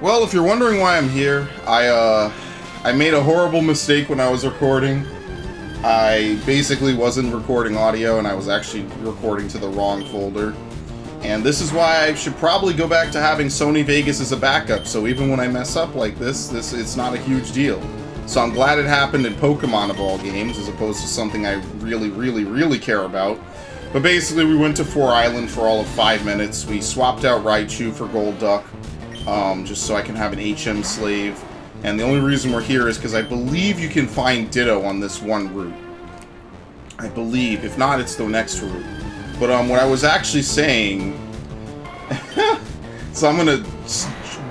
Well, if you're wondering why I'm here, I made a horrible mistake when I was recording. I basically wasn't recording audio, and I was actually recording to the wrong folder. And this is why I should probably go back to having Sony Vegas as a backup, so even when I mess up like this, it's not a huge deal. So I'm glad it happened in Pokemon of all games, as opposed to something I really care about. But basically, we went to 4 Island for all of 5 minutes. We swapped out Raichu for Golduck, just so I can have an HM slave. And the only reason we're here is because I believe you can find Ditto on this one route. I believe. If not, it's the next route. But what I was actually saying... so I'm going to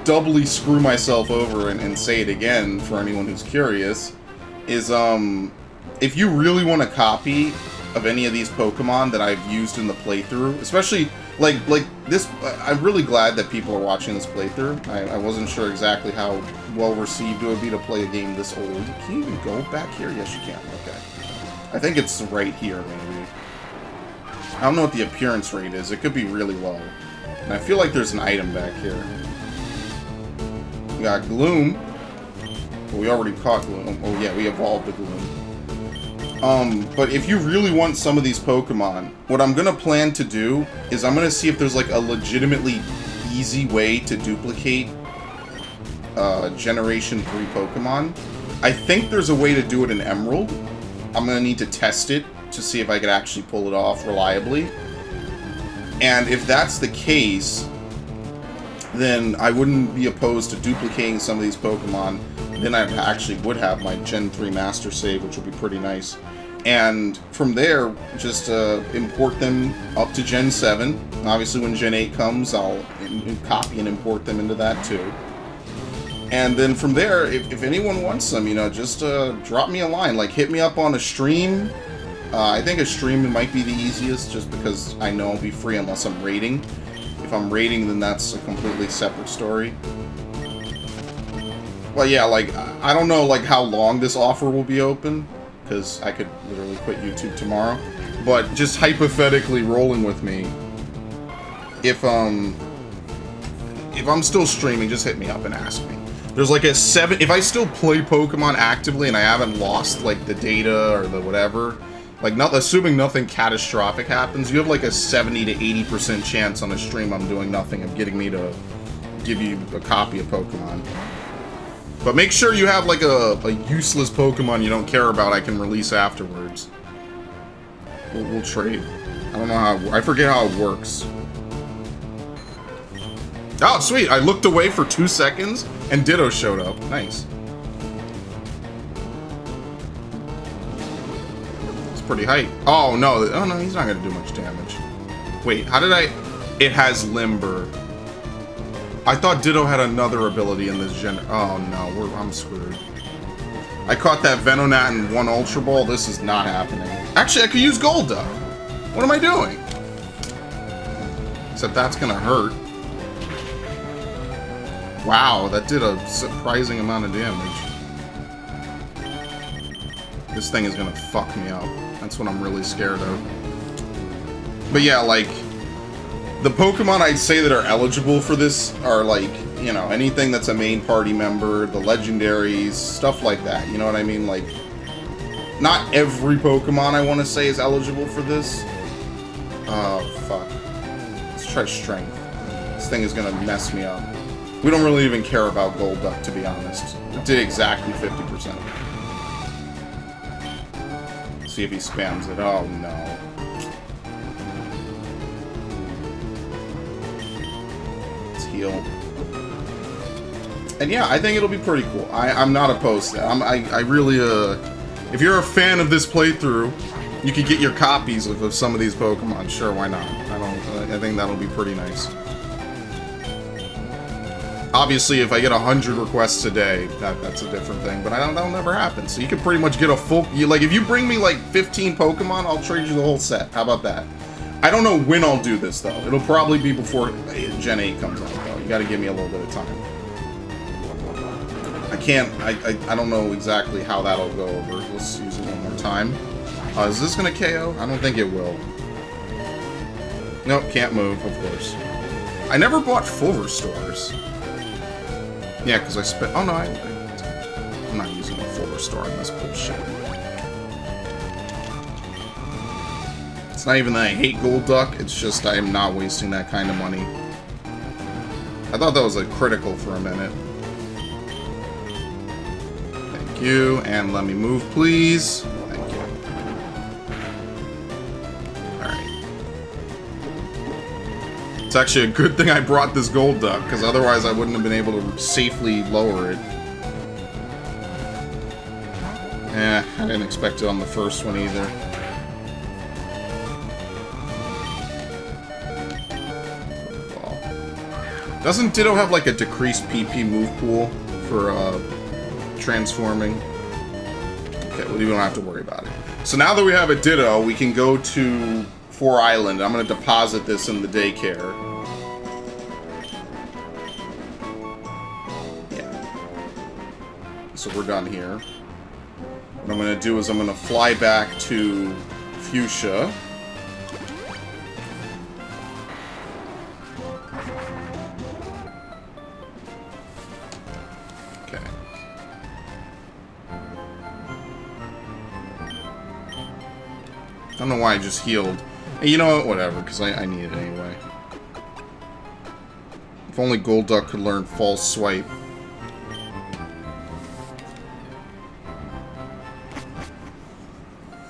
doubly screw myself over and say it again for anyone who's curious. Is, if you really want a copy of any of these Pokemon that I've used in the playthrough, especially... Like this, I'm really glad that people are watching this playthrough. I wasn't sure exactly how well received it would be to play a game this old. Can you even go back here? Yes, you can. Okay. I think it's right here, maybe. I don't know what the appearance rate is. It could be really low. And I feel like there's an item back here. We got Gloom. Well, we already caught Gloom. Oh, yeah, we evolved the Gloom. But if you really want some of these Pokemon, what I'm gonna plan to do is I'm gonna see if there's like a legitimately easy way to duplicate Generation 3 Pokemon. I think there's a way to do it in Emerald. I'm gonna need to test it to see if I could actually pull it off reliably. And if that's the case, then I wouldn't be opposed to duplicating some of these Pokemon. Then I actually would have my Gen 3 Master Save, which would be pretty nice. And from there, just import them up to Gen 7. Obviously, when Gen 8 comes, I'll copy and import them into that too. And then from there, if anyone wants them, you know, just drop me a line. Like, hit me up on a stream. I think a stream might be the easiest, just because I know I'll be free unless I'm raiding. If I'm raiding, then that's a completely separate story. Well, yeah, like, I don't know, like, how long this offer will be open, because I could literally quit YouTube tomorrow. But just hypothetically rolling with me, if I'm still streaming, just hit me up and ask me. There's like a 7... If I still play Pokemon actively and I haven't lost, like, the data or the whatever, like, not assuming nothing catastrophic happens, you have like a 70 to 80% chance on a stream I'm doing nothing of getting me to give you a copy of Pokemon. But make sure you have like a useless Pokemon you don't care about I can release afterwards. We'll trade. I don't know how... I forget how it works. Oh, sweet! I looked away for 2 seconds and Ditto showed up. Nice. It's pretty hype. Oh, no. Oh, no, he's not going to do much damage. Wait, how did I... It has Limber. I thought Ditto had another ability in this gen... Oh, no. I'm screwed. I caught that Venonat in 1 Ultra Ball. This is not happening. Actually, I could use Golduck. What am I doing? Except that's going to hurt. Wow, that did a surprising amount of damage. This thing is going to fuck me up. That's what I'm really scared of. But yeah, like... The Pokemon I'd say that are eligible for this are, like, you know, anything that's a main party member, the legendaries, stuff like that. You know what I mean? Like, not every Pokemon I want to say is eligible for this. Oh, fuck. Let's try Strength. This thing is going to mess me up. We don't really even care about Golduck, to be honest. It did exactly 50%. See if he spams it. Oh, no. Heal. And yeah, I think it'll be pretty cool. I'm not opposed to that. I really, if you're a fan of this playthrough, you could get your copies of some of these Pokemon. Sure, why not? I think that'll be pretty nice. Obviously, if I get 100 requests a day, that's a different thing, but that'll never happen. So you can pretty much get a full... Like, if you bring me, like, 15 Pokemon, I'll trade you the whole set. How about that? I don't know when I'll do this, though. It'll probably be before Gen 8 comes out, though. You gotta give me a little bit of time. I can't... I don't know exactly how that'll go over. Let's use it one more time. Is this gonna KO? I don't think it will. Nope, can't move, of course. I never bought full restores. Yeah, because I spent... Oh, no, I'm not using a full restore on this bullshit. It's not even that I hate Gold Duck, it's just I am not wasting that kind of money. I thought that was, like, critical for a minute. Thank you, and let me move, please. Thank you. Alright. It's actually a good thing I brought this Gold Duck, because otherwise I wouldn't have been able to safely lower it. Eh, I didn't expect it on the first one either. Doesn't Ditto have like a decreased PP move pool for transforming? Okay, well, you don't have to worry about it. So now that we have a Ditto, we can go to 4 Island. I'm going to deposit this in the daycare. Yeah. So we're done here. What I'm going to do is I'm going to fly back to Fuchsia. Okay. I don't know why I just healed. Hey, you know what? Whatever, because I need it anyway. If only Gold Duck could learn False Swipe.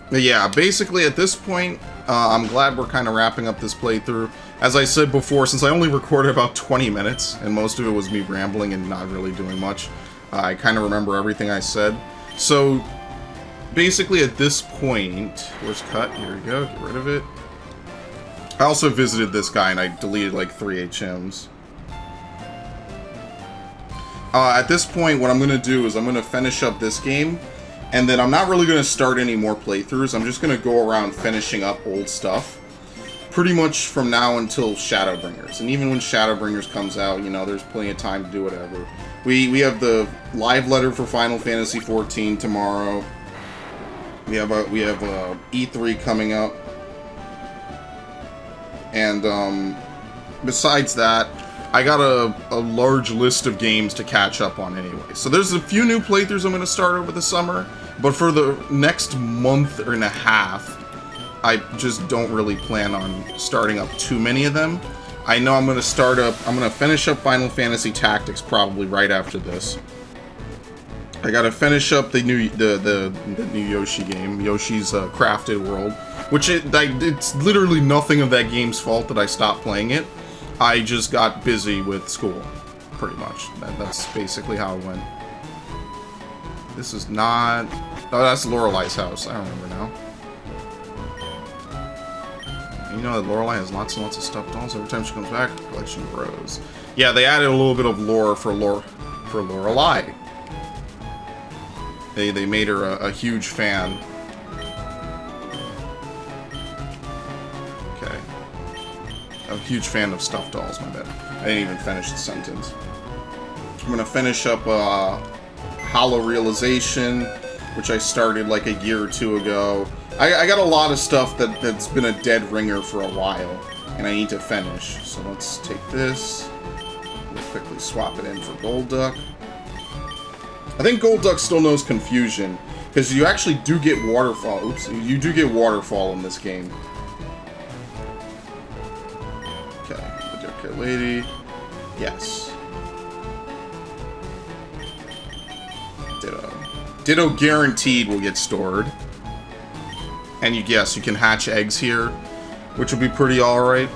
But yeah, basically at this point, I'm glad we're kind of wrapping up this playthrough. As I said before, since I only recorded about 20 minutes, and most of it was me rambling and not really doing much, I kind of remember everything I said. So, basically at this point, where's cut? Here we go, get rid of it. I also visited this guy and I deleted like 3 HMs. At this point, what I'm going to do is I'm going to finish up this game. And then I'm not really going to start any more playthroughs. I'm just going to go around finishing up old stuff. Pretty much from now until Shadowbringers. And even when Shadowbringers comes out, you know, there's plenty of time to do whatever. We have the live letter for Final Fantasy XIV tomorrow. We have E3 coming up. And besides that, I got a large list of games to catch up on anyway. So there's a few new playthroughs I'm going to start over the summer, but for the next month and a half, I just don't really plan on starting up too many of them. I know I'm going to finish up Final Fantasy Tactics probably right after this. I got to finish up the new Yoshi game, Yoshi's Crafted World, which it's literally nothing of that game's fault that I stopped playing it. I just got busy with school, pretty much. That's basically how it went. This is not... Oh, that's Lorelei's house. I remember now. And you know that Lorelei has lots and lots of stuffed dolls. Every time she comes back, the collection grows. Yeah, they added a little bit of lore for Lorelei. They made her a huge fan. A huge fan of stuffed dolls, my bad. I didn't even finish the sentence. I'm gonna finish up Hollow Realization, which I started like a year or 2 ago. I got a lot of stuff that's been a dead ringer for a while, and I need to finish. So let's take this. We'll quickly swap it in for Gold Duck. I think Gold Duck still knows Confusion, because you actually do get Waterfall. Oops, you do get Waterfall in this game. Lady. Yes. Ditto. Ditto guaranteed will get stored. And you can hatch eggs here, which will be pretty alright.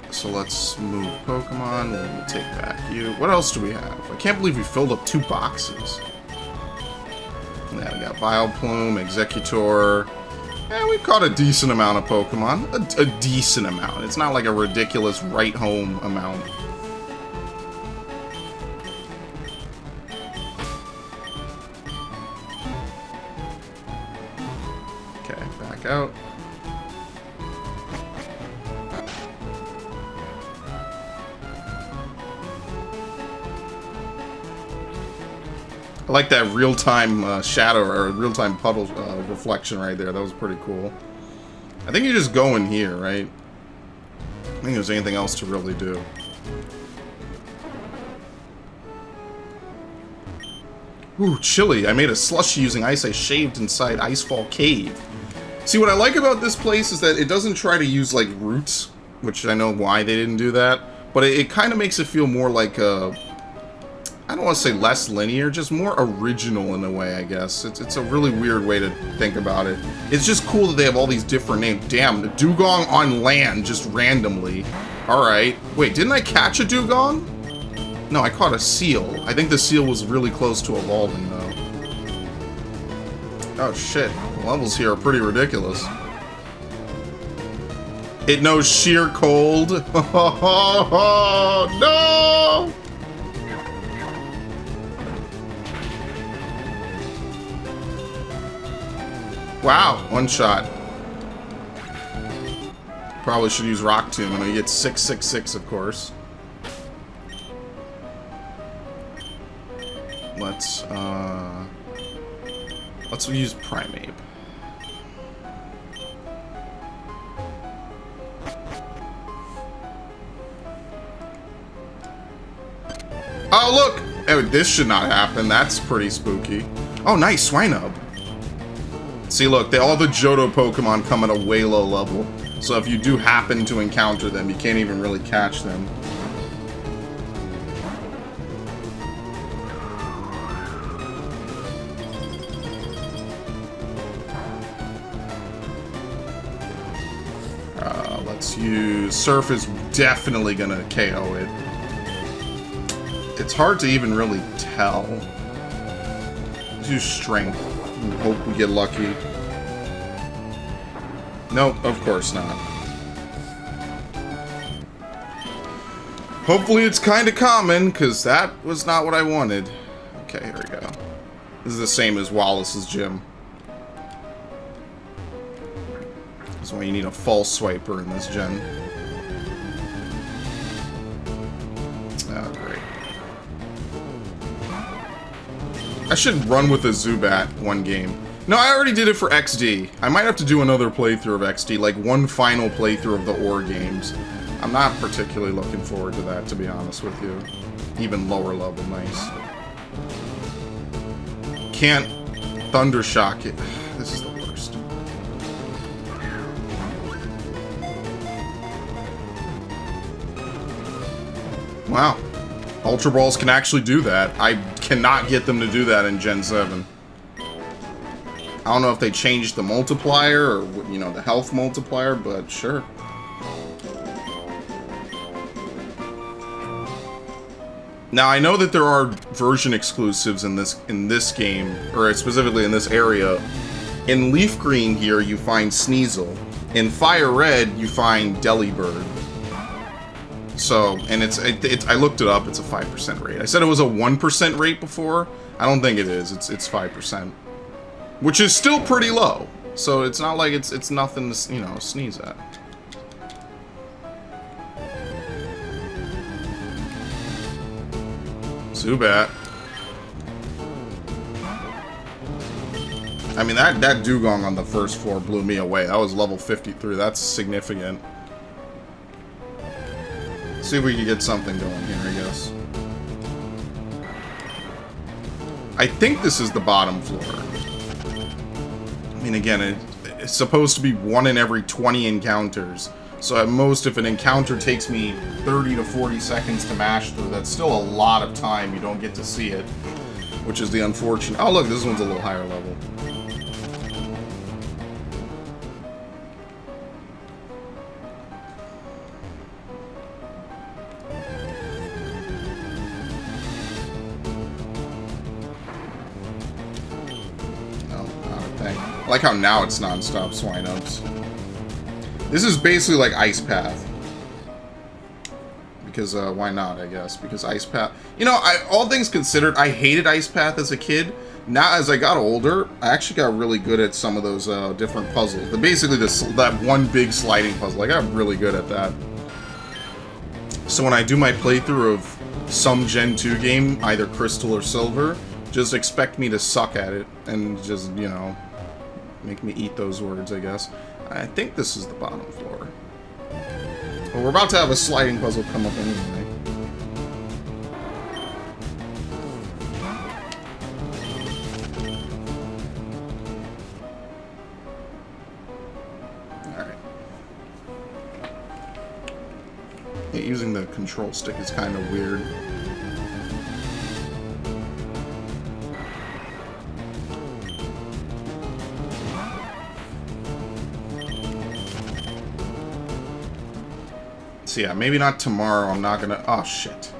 So let's move Pokemon. We'll take back you. What else do we have? I can't believe we filled up 2 boxes. Yeah, we got Vileplume, Executor. Yeah, we caught a decent amount of Pokemon. A decent amount. It's not like a ridiculous right-home amount. Okay, back out. I like that real-time shadow, or real-time puddle reflection right there. That was pretty cool. I think you just go in here, right? I don't think there's anything else to really do. Ooh, chilly. I made a slushie using ice I shaved inside Icefall Cave. See, what I like about this place is that it doesn't try to use, like, roots, which I know why they didn't do that, but it kind of makes it feel more like a... I don't want to say less linear, just more original in a way, I guess. It's a really weird way to think about it. It's just cool that they have all these different names. Damn, the dugong on land, just randomly. Alright. Wait, didn't I catch a dugong? No, I caught a seal. I think the seal was really close to evolving, though. Oh, shit. The levels here are pretty ridiculous. It knows sheer cold. No! Wow, one shot. Probably should use Rock Tomb, and he gets 666, of course. Let's use Primeape. Oh, look! Oh, this should not happen. That's pretty spooky. Oh, nice, Swinub. See, look, all the Johto Pokemon come at a way low level. So if you do happen to encounter them, you can't even really catch them. Let's use... Surf is definitely gonna KO it. It's hard to even really tell. Let's use Strength. And hope we get lucky. Nope, of course not. Hopefully it's kind of common, because that was not what I wanted. Okay, here we go. This is the same as Wallace's gym. That's why you need a false swiper in this gen. Oh, great. I should run with a Zubat one game. No, I already did it for XD. I might have to do another playthrough of XD, like one final playthrough of the Ore games. I'm not particularly looking forward to that, to be honest with you. Even lower level, nice. Can't Thundershock it. This is the worst. Wow. Ultra Balls can actually do that. I cannot get them to do that in Gen 7. I don't know if they changed the multiplier or, you know, the health multiplier, but sure. Now, I know that there are version exclusives in this game, or specifically in this area. In Leaf Green here, you find Sneasel. In Fire Red, you find Delibird. So, and I looked it up, it's a 5% rate. I said it was a 1% rate before. I don't think it is, it's 5%. Which is still pretty low. So it's not like it's nothing to, you know, sneeze at. Zubat. I mean, that Dugong on the first floor blew me away. That was level 53. That's significant. See if we can get something going here, I guess. I think this is the bottom floor. I mean, again, it's supposed to be 1 in every 20 encounters. So at most, if an encounter takes me 30 to 40 seconds to mash through, that's still a lot of time you don't get to see it. Which is the unfortunate... Oh, look, this one's a little higher level. I like how now it's non-stop swine-ups. This is basically like Ice Path. Because, why not, I guess? Because Ice Path... You know, all things considered, I hated Ice Path as a kid. Now, as I got older, I actually got really good at some of those different puzzles. But basically, that one big sliding puzzle, I got really good at that. So when I do my playthrough of some Gen 2 game, either Crystal or Silver, just expect me to suck at it. And just, you know... make me eat those words, I guess. I think this is the bottom floor. Well, we're about to have a sliding puzzle come up anyway. using the control stick is kind of weird. So yeah, maybe not tomorrow. I'm not gonna... Oh, shit.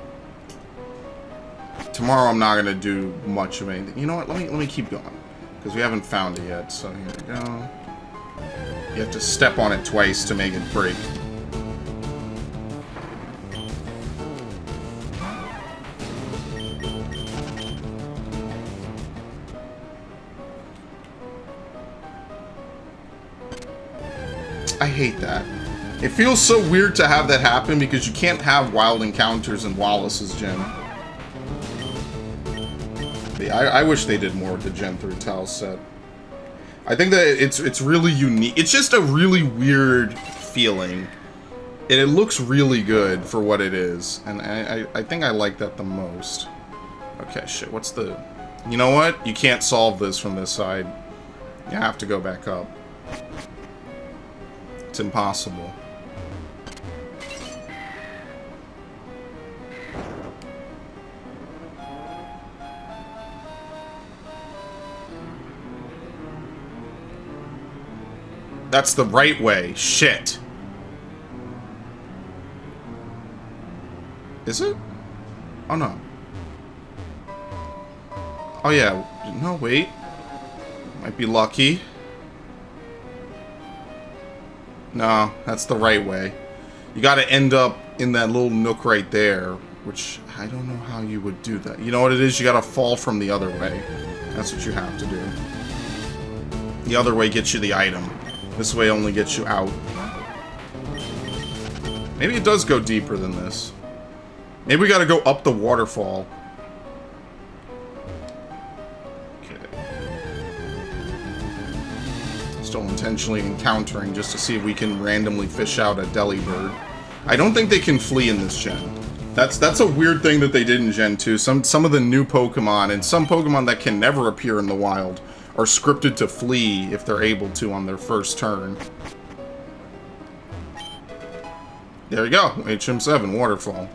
Tomorrow I'm not gonna do much of anything. You know what? Let me keep going. Because we haven't found it yet. So here we go. You have to step on it twice to make it break. I hate that. It feels so weird to have that happen because you can't have wild encounters in Wallace's gym. Yeah, I wish they did more with the Gen 3 tile set. I think that it's really unique. It's just a really weird feeling. And it looks really good for what it is. And I think I like that the most. Okay, shit, what's the... You know what? You can't solve this from this side. You have to go back up. It's impossible. That's the right way. Shit. Is it? Oh, no. Oh, yeah. No, wait. Might be lucky. No, that's the right way. You gotta end up in that little nook right there, which I don't know how you would do that. You know what it is? You gotta fall from the other way. That's what you have to do. The other way gets you the item. This way only gets you out. Maybe it does go deeper than this. Maybe we gotta go up the waterfall. Still intentionally encountering just to see if we can randomly fish out a Delibird. I don't think they can flee in this gen. That's a weird thing that they did in Gen 2. Some of the new Pokemon and some Pokemon that can never appear in the wild are scripted to flee if they're able to on their first turn. There you go, HM7 Waterfall.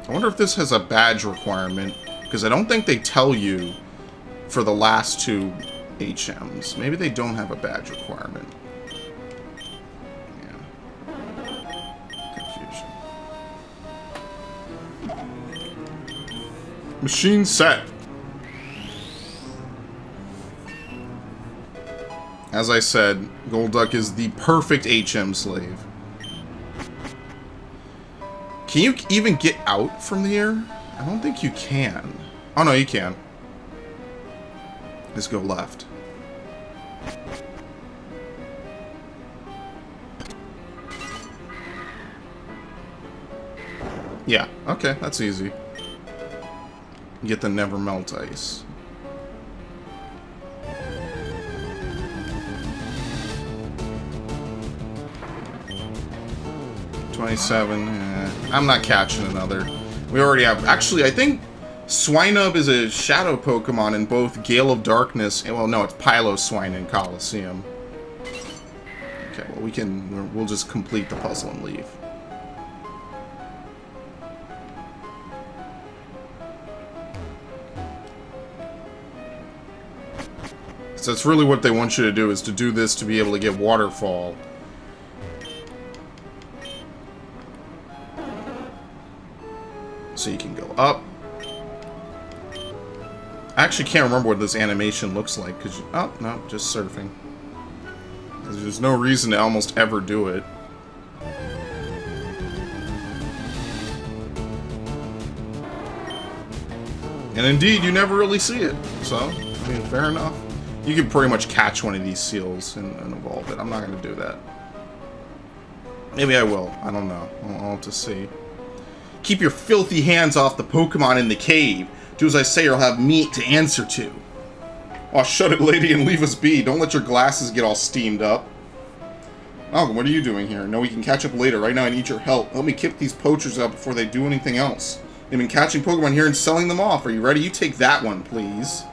I wonder if this has a badge requirement, because I don't think they tell you for the last two HMs. Maybe they don't have a badge requirement. Yeah. Confusion. Machine set. As I said, Golduck is the perfect HM slave. Can you even get out from here? I don't think you can. Oh no, you can. Just go left. Yeah, okay, that's easy. Get the never melt ice. I'm not catching another. We already have... Actually, I think Swinub is a shadow Pokemon in both Gale of Darkness... Well, no, it's Piloswine in Coliseum. Okay, well, we'll just complete the puzzle and leave. So that's really what they want you to do, is to do this to be able to get Waterfall. So you can go up. I actually can't remember what this animation looks like, because... Oh, no, just surfing. There's no reason to almost ever do it. And indeed, you never really see it. So, I mean, fair enough. You can pretty much catch one of these seals and evolve it. I'm not going to do that. Maybe I will. I don't know. I'll have to see. Keep your filthy hands off the Pokemon in the cave. Do as I say or I'll have meat to answer to. Oh, shut it, lady, and leave us be. Don't let your glasses get all steamed up. Malcolm, what are you doing here? No, we can catch up later. Right now I need your help. Help me kick these poachers out before they do anything else. They've been catching Pokemon here and selling them off. Are you ready? You take that one, please.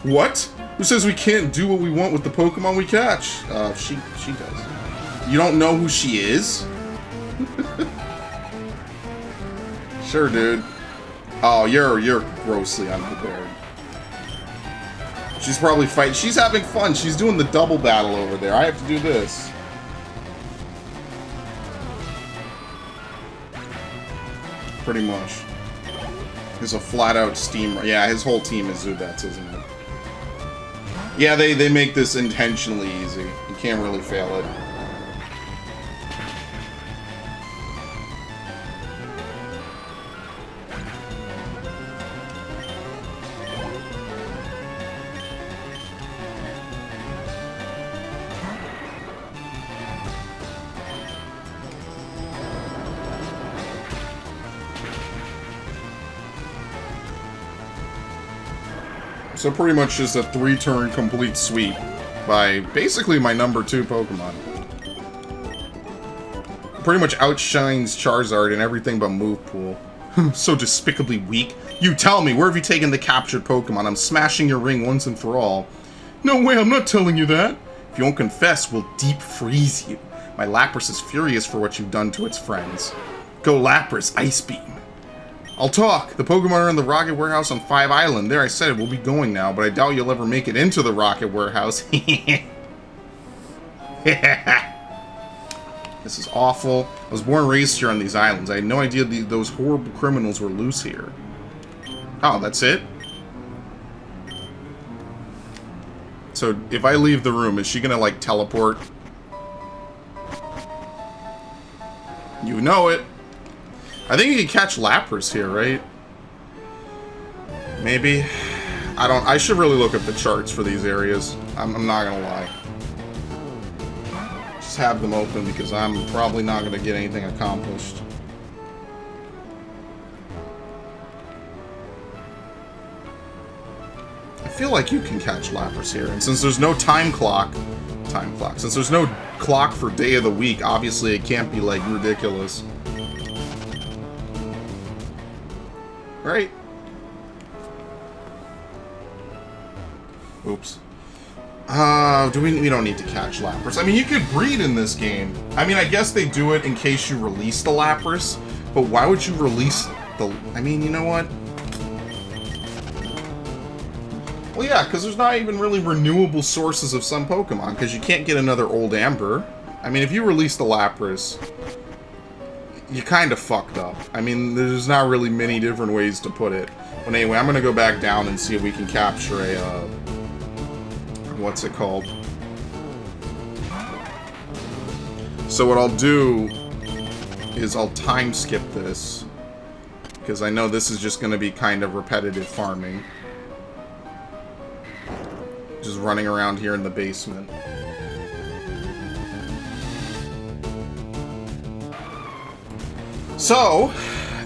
What? Who says we can't do what we want with the Pokemon we catch? She does. You don't know who she is? Sure, dude. Oh, you're grossly unprepared. She's probably fighting. She's having fun. She's doing the double battle over there. I have to do this. Pretty much. It's a flat-out steam. Yeah, his whole team is Zubats, isn't it? Yeah, they make this intentionally easy. You can't really fail it. So pretty much just a 3-turn complete sweep by basically my number 2 Pokemon. Pretty much outshines Charizard in everything but move pool. So despicably weak. You tell me, where have you taken the captured Pokemon? I'm smashing your ring once and for all. No way, I'm not telling you that. If you won't confess, we'll deep freeze you. My Lapras is furious for what you've done to its friends. Go Lapras, Ice Beam. I'll talk. The Pokemon are in the Rocket Warehouse on 5 Island. There, I said it. We'll be going now, but I doubt you'll ever make it into the Rocket Warehouse. This is awful. I was born and raised here on these islands. I had no idea those horrible criminals were loose here. Oh, that's it? So, if I leave the room, is she gonna, like, teleport? You know it. I think you can catch Lapras here, right? Maybe. I should really look at the charts for these areas. I'm not gonna lie. Just have them open because I'm probably not gonna get anything accomplished. I feel like you can catch Lapras here, and since there's no time clock, since there's no clock for day of the week, obviously it can't be, like, ridiculous. Right? Oops. We don't need to catch Lapras. I mean, you could breed in this game. I mean, I guess they do it in case you release the Lapras, but why would you release the... I mean, you know what? Well, yeah, because there's not even really renewable sources of some Pokemon, because you can't get another Old Amber. I mean, if you release the Lapras, you kind of fucked up. I mean, there's not really many different ways to put it. But anyway, I'm going to go back down and see if we can capture a, what's it called? So what I'll do is I'll time skip this, because I know this is just going to be kind of repetitive farming. Just running around here in the basement. So,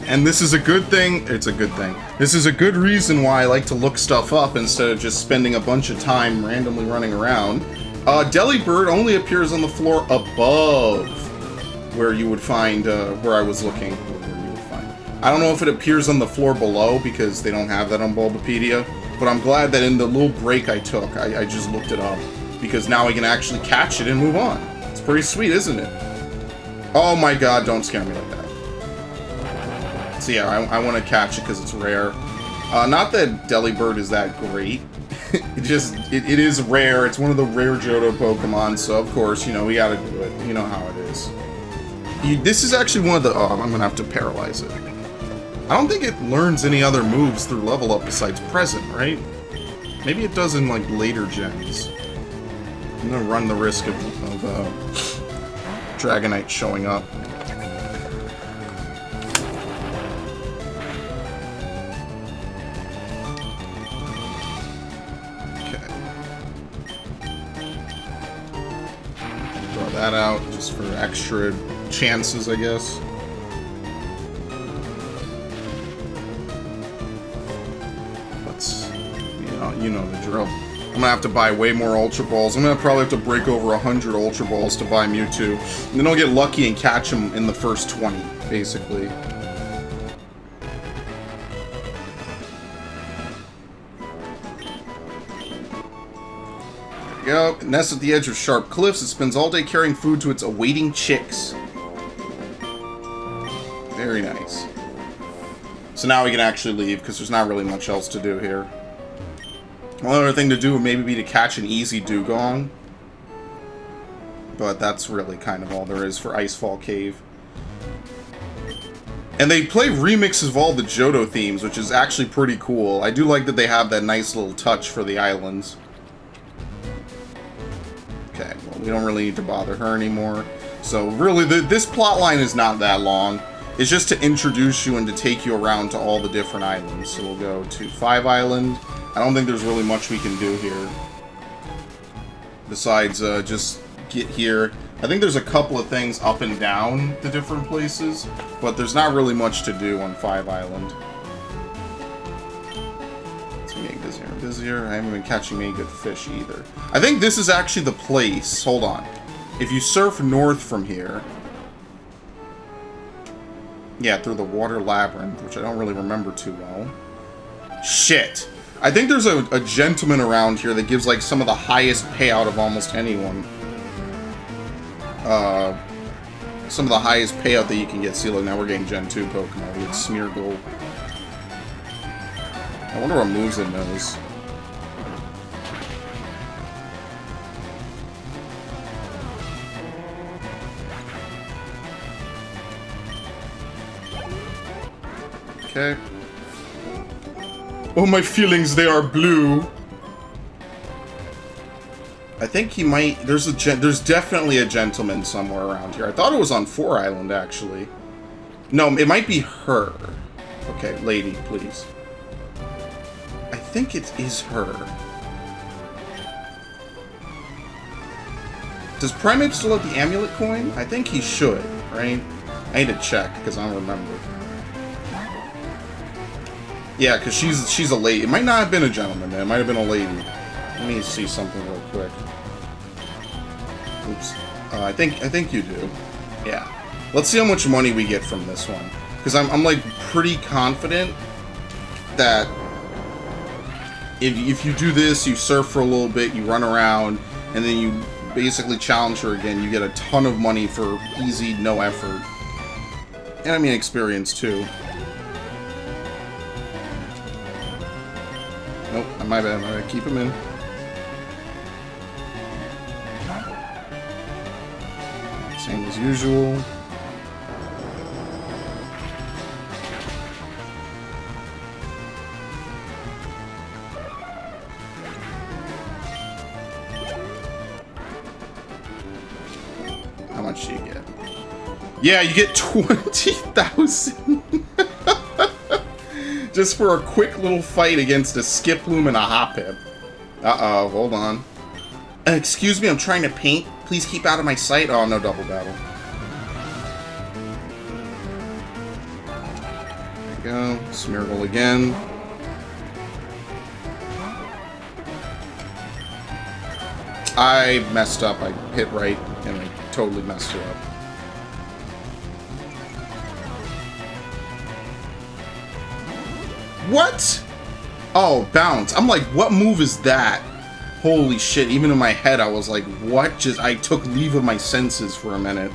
and this is a good thing. It's a good thing. This is a good reason why I like to look stuff up instead of just spending a bunch of time randomly running around. Delibird only appears on the floor above where you would find, where I was looking. Where you would find. I don't know if it appears on the floor below because they don't have that on Bulbapedia, but I'm glad that in the little break I took, I just looked it up because now I can actually catch it and move on. It's pretty sweet, isn't it? Oh my god, don't scare me like that. So yeah, I want to catch it because it's rare. Not that Delibird is that great. it is rare. It's one of the rare Johto Pokemon, so of course, you know, we gotta do it. You know how it is. This is actually one of the... Oh, I'm gonna have to paralyze it. I don't think it learns any other moves through level up besides present, right? Maybe it does in, like, later gens. I'm gonna run the risk of Dragonite showing up. That out just for extra chances, I guess. Let's, you know the drill. I'm gonna have to buy way more Ultra Balls. I'm gonna probably have to break over 100 Ultra Balls to buy Mewtwo. And then I'll get lucky and catch him in the first 20, basically. go. It nests at the edge of sharp cliffs. It spends all day carrying food to its awaiting chicks. Very nice. So now we can actually leave, because there's not really much else to do here. One other thing to do would maybe be to catch an easy dugong. But that's really kind of all there is for Icefall Cave. And they play remixes of all the Johto themes, which is actually pretty cool. I do like that they have that nice little touch for the islands. Okay, well, we don't really need to bother her anymore. So really, this plot line is not that long. It's just to introduce you and to take you around to all the different islands. So we'll go to 5 Island. I don't think there's really much we can do here. Besides just get here. I think there's a couple of things up and down the different places, but there's not really much to do on 5 Island. It's getting busier and busier. I haven't been catching any good fish either. I think this is actually the place. Hold on. If you surf north from here... Yeah, through the water labyrinth, which I don't really remember too well. Shit! I think there's a gentleman around here that gives, like, some of the highest payout of almost anyone. Some of the highest payout that you can get. See, look, now we're getting Gen 2 Pokemon. We had Smeargle. I wonder what moves it knows. Okay. Oh, my feelings, they are blue. I think he might... There's definitely a gentleman somewhere around here. I thought it was on 4 Island, actually. No, it might be her. Okay, lady, please. I think it is her. Does Primeape still have the amulet coin? I think he should, right? I need to check, because I don't remember. Yeah, because she's a lady. It might not have been a gentleman, man. It might have been a lady. Let me see something real quick. Oops. I think you do. Yeah. Let's see how much money we get from this one. Because I'm like pretty confident that if you do this, you surf for a little bit, you run around, and then you basically challenge her again, you get a ton of money for easy, no effort. And I mean experience too. Nope, my bad, my bad. Keep him in. Same as usual. How much do you get? Yeah, you get 20,000. Just for a quick little fight against a Skiploom and a Hoppip. Uh-oh, hold on. Excuse me, I'm trying to paint. Please keep out of my sight. Oh, no double battle. There we go. Smeargle again. I messed up. I hit right, and I totally messed it up. What? Oh, bounce. I'm like, what move is that? Holy shit, even in my head I was like, what? Just, I took leave of my senses for a minute.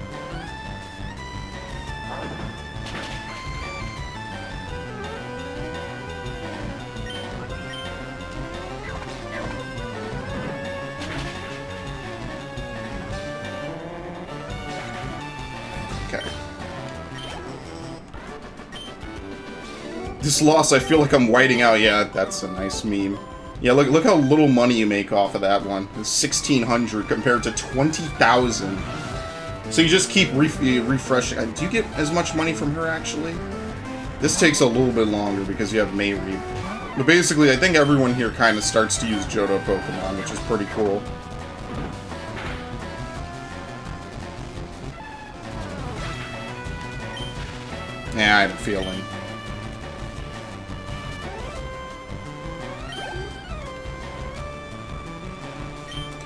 Okay. This loss, I feel like I'm whiting out. Yeah, that's a nice meme. Yeah, look how little money you make off of that one. It's 1,600 compared to 20,000. So you just keep refreshing. Do you get as much money from her, actually? This takes a little bit longer because you have Mayreep. But basically, I think everyone here kind of starts to use Johto Pokemon, which is pretty cool. Yeah, I have a feeling.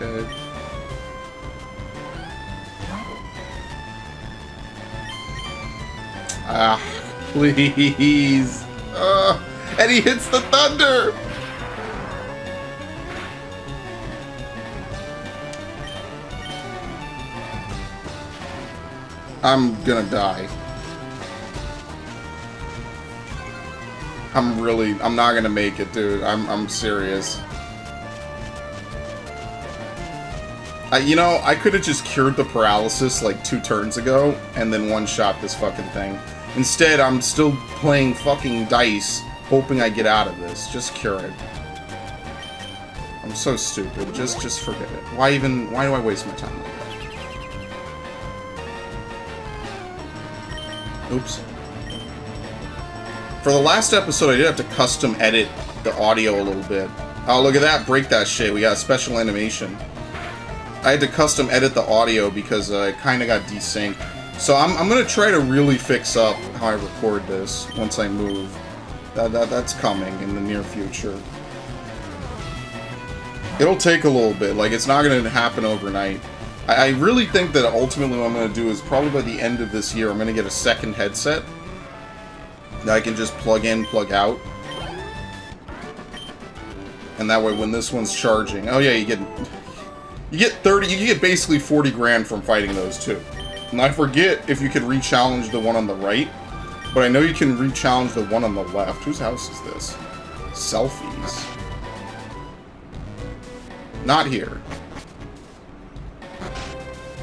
Okay. Ah, please. And he hits the thunder. I'm gonna die. I'm not gonna make it, dude. I'm serious. You know, I could have just cured the paralysis like 2 turns ago, and then one-shot this fucking thing. Instead, I'm still playing fucking dice, hoping I get out of this. Just cure it. I'm so stupid. Just forget it. Why do I waste my time like that? Oops. For the last episode, I did have to custom edit the audio a little bit. Oh, look at that. Break that shit. We got a special animation. I had to custom edit the audio because it kind of got desynced. So I'm going to try to really fix up how I record this once I move. That's coming in the near future. It'll take a little bit. Like, it's not going to happen overnight. I really think that ultimately what I'm going to do is probably by the end of this year, I'm going to get a second headset that I can just plug in, plug out. And that way when this one's charging... Oh yeah, you get 30... You get basically 40 grand from fighting those two. And I forget if you could re-challenge the one on the right, but I know you can re-challenge the one on the left. Whose house is this? Selfies. Not here.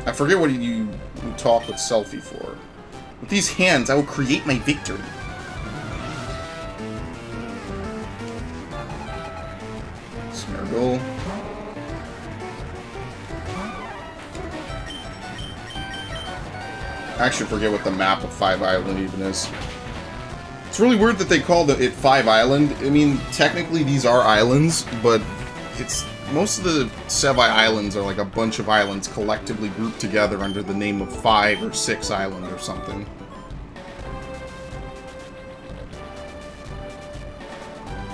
I forget what you talk with Selfie for. With these hands, I will create my victory. Smeargle. I actually forget what the map of 5 Island even is. It's really weird that they call it 5 Island. I mean, technically these are islands, but it's... Most of the Sevi Islands are like a bunch of islands collectively grouped together under the name of 5 or 6 Island or something.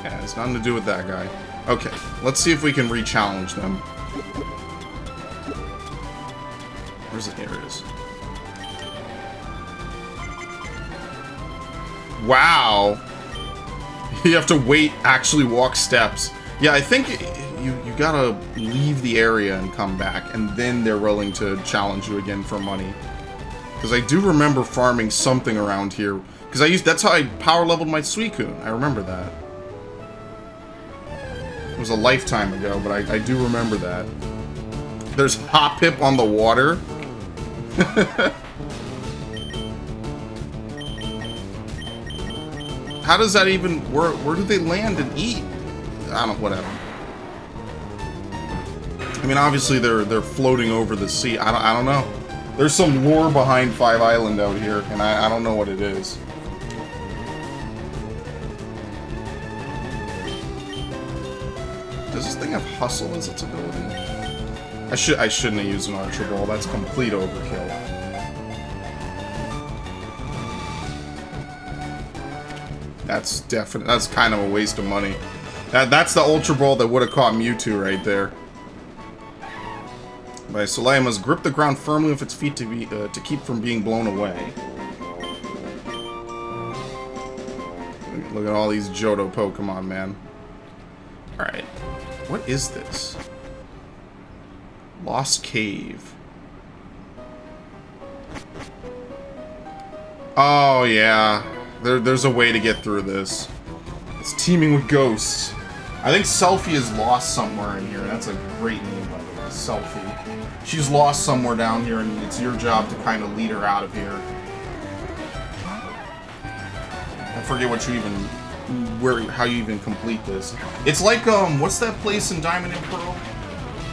Yeah, it's nothing to do with that guy. Okay, let's see if we can re-challenge them. Where's it? Here it is. Wow! You have to wait, actually walk steps. Yeah, I think you gotta leave the area and come back, and then they're willing to challenge you again for money. Because I do remember farming something around here. Because that's how I power leveled my Suicune. I remember that. It was a lifetime ago, but I do remember that. There's Hoppip on the water. How does that even... Where do they land and eat? I don't... Whatever. I mean, obviously they're floating over the sea. I don't know. There's some lore behind 5 Island out here, and I don't know what it is. Does this thing have Hustle as its ability? I shouldn't have used an Ultra Ball. That's complete overkill. That's kind of a waste of money. That's the Ultra Ball that would have caught Mewtwo right there. By Soleil must grip the ground firmly with its feet to keep from being blown away. Look at all these Johto Pokemon, man. Alright. What is this? Lost Cave. Oh, yeah. There's a way to get through this. It's teeming with ghosts. I think Selfie is lost somewhere in here. That's a great name, by the way. Selfie. She's lost somewhere down here, and it's your job to kind of lead her out of here. I forget what you even... how you even complete this. It's like, what's that place in Diamond and Pearl?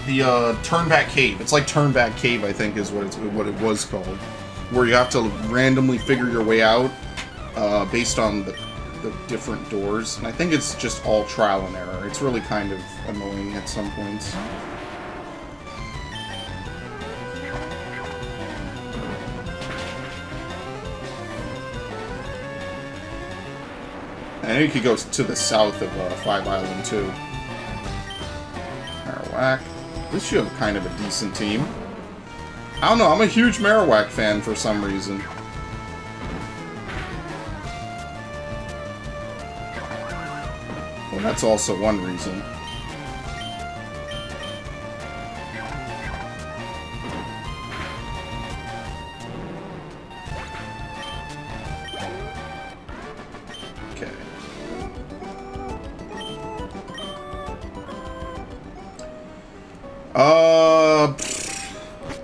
The, Turnback Cave. It's like Turnback Cave, I think, is what it was called. Where you have to randomly figure your way out, based on the different doors. And I think it's just all trial and error. It's really kind of annoying at some points. I know you could go to the south of 5 Island, too. Marowak. At least you have kind of a decent team. I don't know, I'm a huge Marowak fan for some reason. Well, that's also one reason.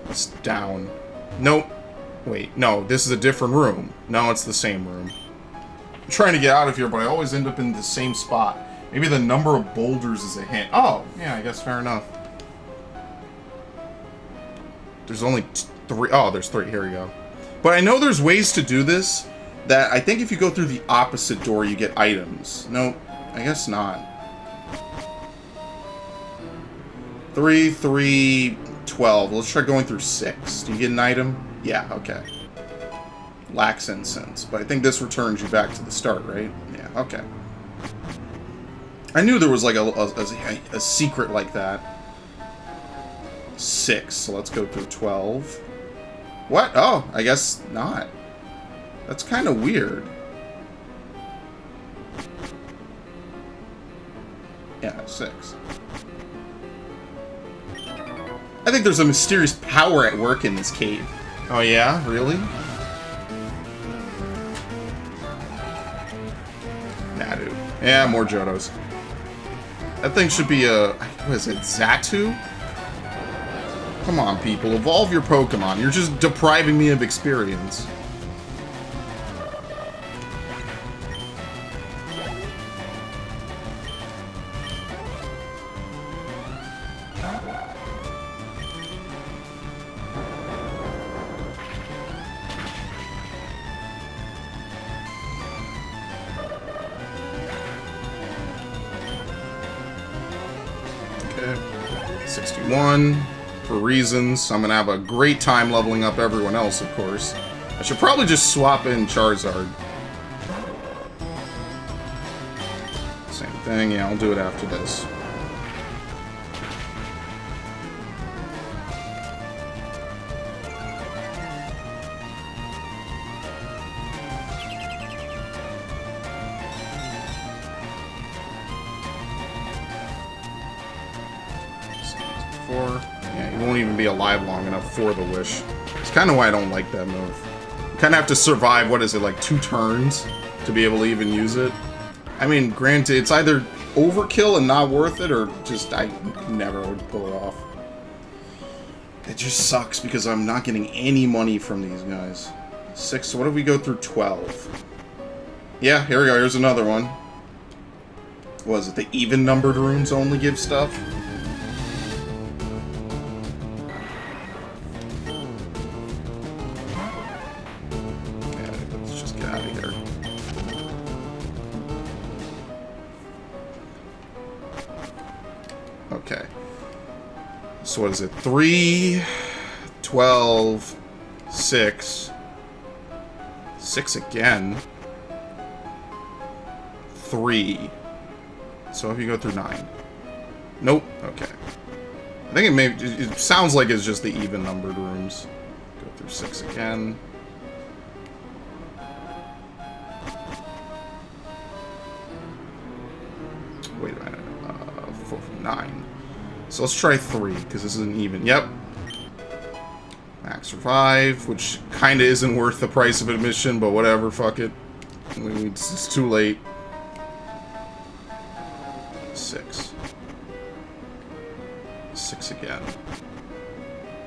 It's down. Nope. Wait, no, this is a different room. No, it's the same room. I'm trying to get out of here, but I always end up in the same spot. Maybe the number of boulders is a hint. Oh, yeah, I guess fair enough. There's only 3. Oh, there's 3. Here we go. But I know there's ways to do this that I think if you go through the opposite door, you get items. Nope, I guess not. 3, 3, 12. Let's try going through 6. Do you get an item? Yeah, okay. Lacks incense. But I think this returns you back to the start, right? Yeah, okay. I knew there was like a secret like that. 6, so let's go through 12. What? Oh, I guess not. That's kind of weird. Yeah, 6. I think there's a mysterious power at work in this cave. Oh yeah? Really? Nah, dude. Yeah, more Johtos. That thing should be a... What is it? Xatu? Come on, people. Evolve your Pokemon. You're just depriving me of experience. Okay. 61. For reasons. I'm gonna have a great time leveling up everyone else, of course. I should probably just swap in Charizard. Same thing, yeah, I'll do it after this. Yeah, you won't even be alive long enough for the wish. It's kind of why I don't like that move. You kind of have to survive, what is it, like 2 turns to be able to even use it? I mean, granted, it's either overkill and not worth it, or just I never would pull it off. It just sucks because I'm not getting any money from these guys. 6, so what if we go through 12? Yeah, here we go, here's another one. What is it, the even-numbered rooms only give stuff? Okay. So what is it? 3, 12, 6. 6 again. 3. So if you go through 9. Nope. Okay. I think it sounds like it's just the even numbered rooms. Go through 6 again. Wait a minute. 4 from 9. So let's try 3, because this isn't even. Yep. Max Revive, which kind of isn't worth the price of admission, but whatever, fuck it. It's too late. 6. 6 again.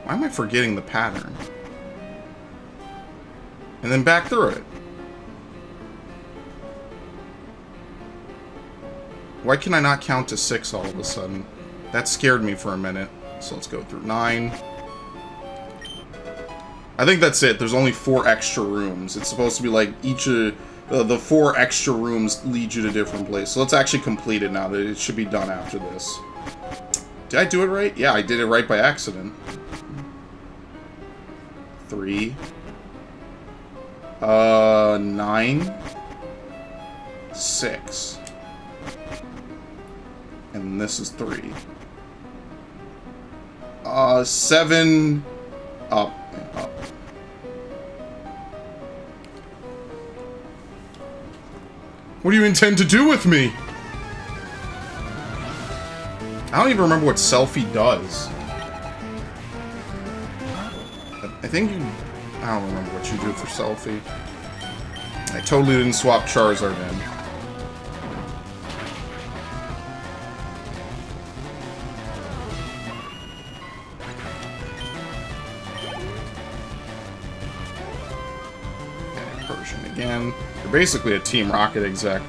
Why am I forgetting the pattern? And then back through it. Why can I not count to 6 all of a sudden? That scared me for a minute. So let's go through 9. I think that's it. There's only 4 extra rooms. It's supposed to be like each of the 4 extra rooms lead you to different places. So let's actually complete it now. It should be done after this. Did I do it right? Yeah, I did it right by accident. 3. 9. 6. And this is 3. 7. Up. Up. What do you intend to do with me? I don't even remember what Selfie does. I think you... I don't remember what you do for Selfie. I totally didn't swap Charizard in. Persian again. You're basically a Team Rocket exec.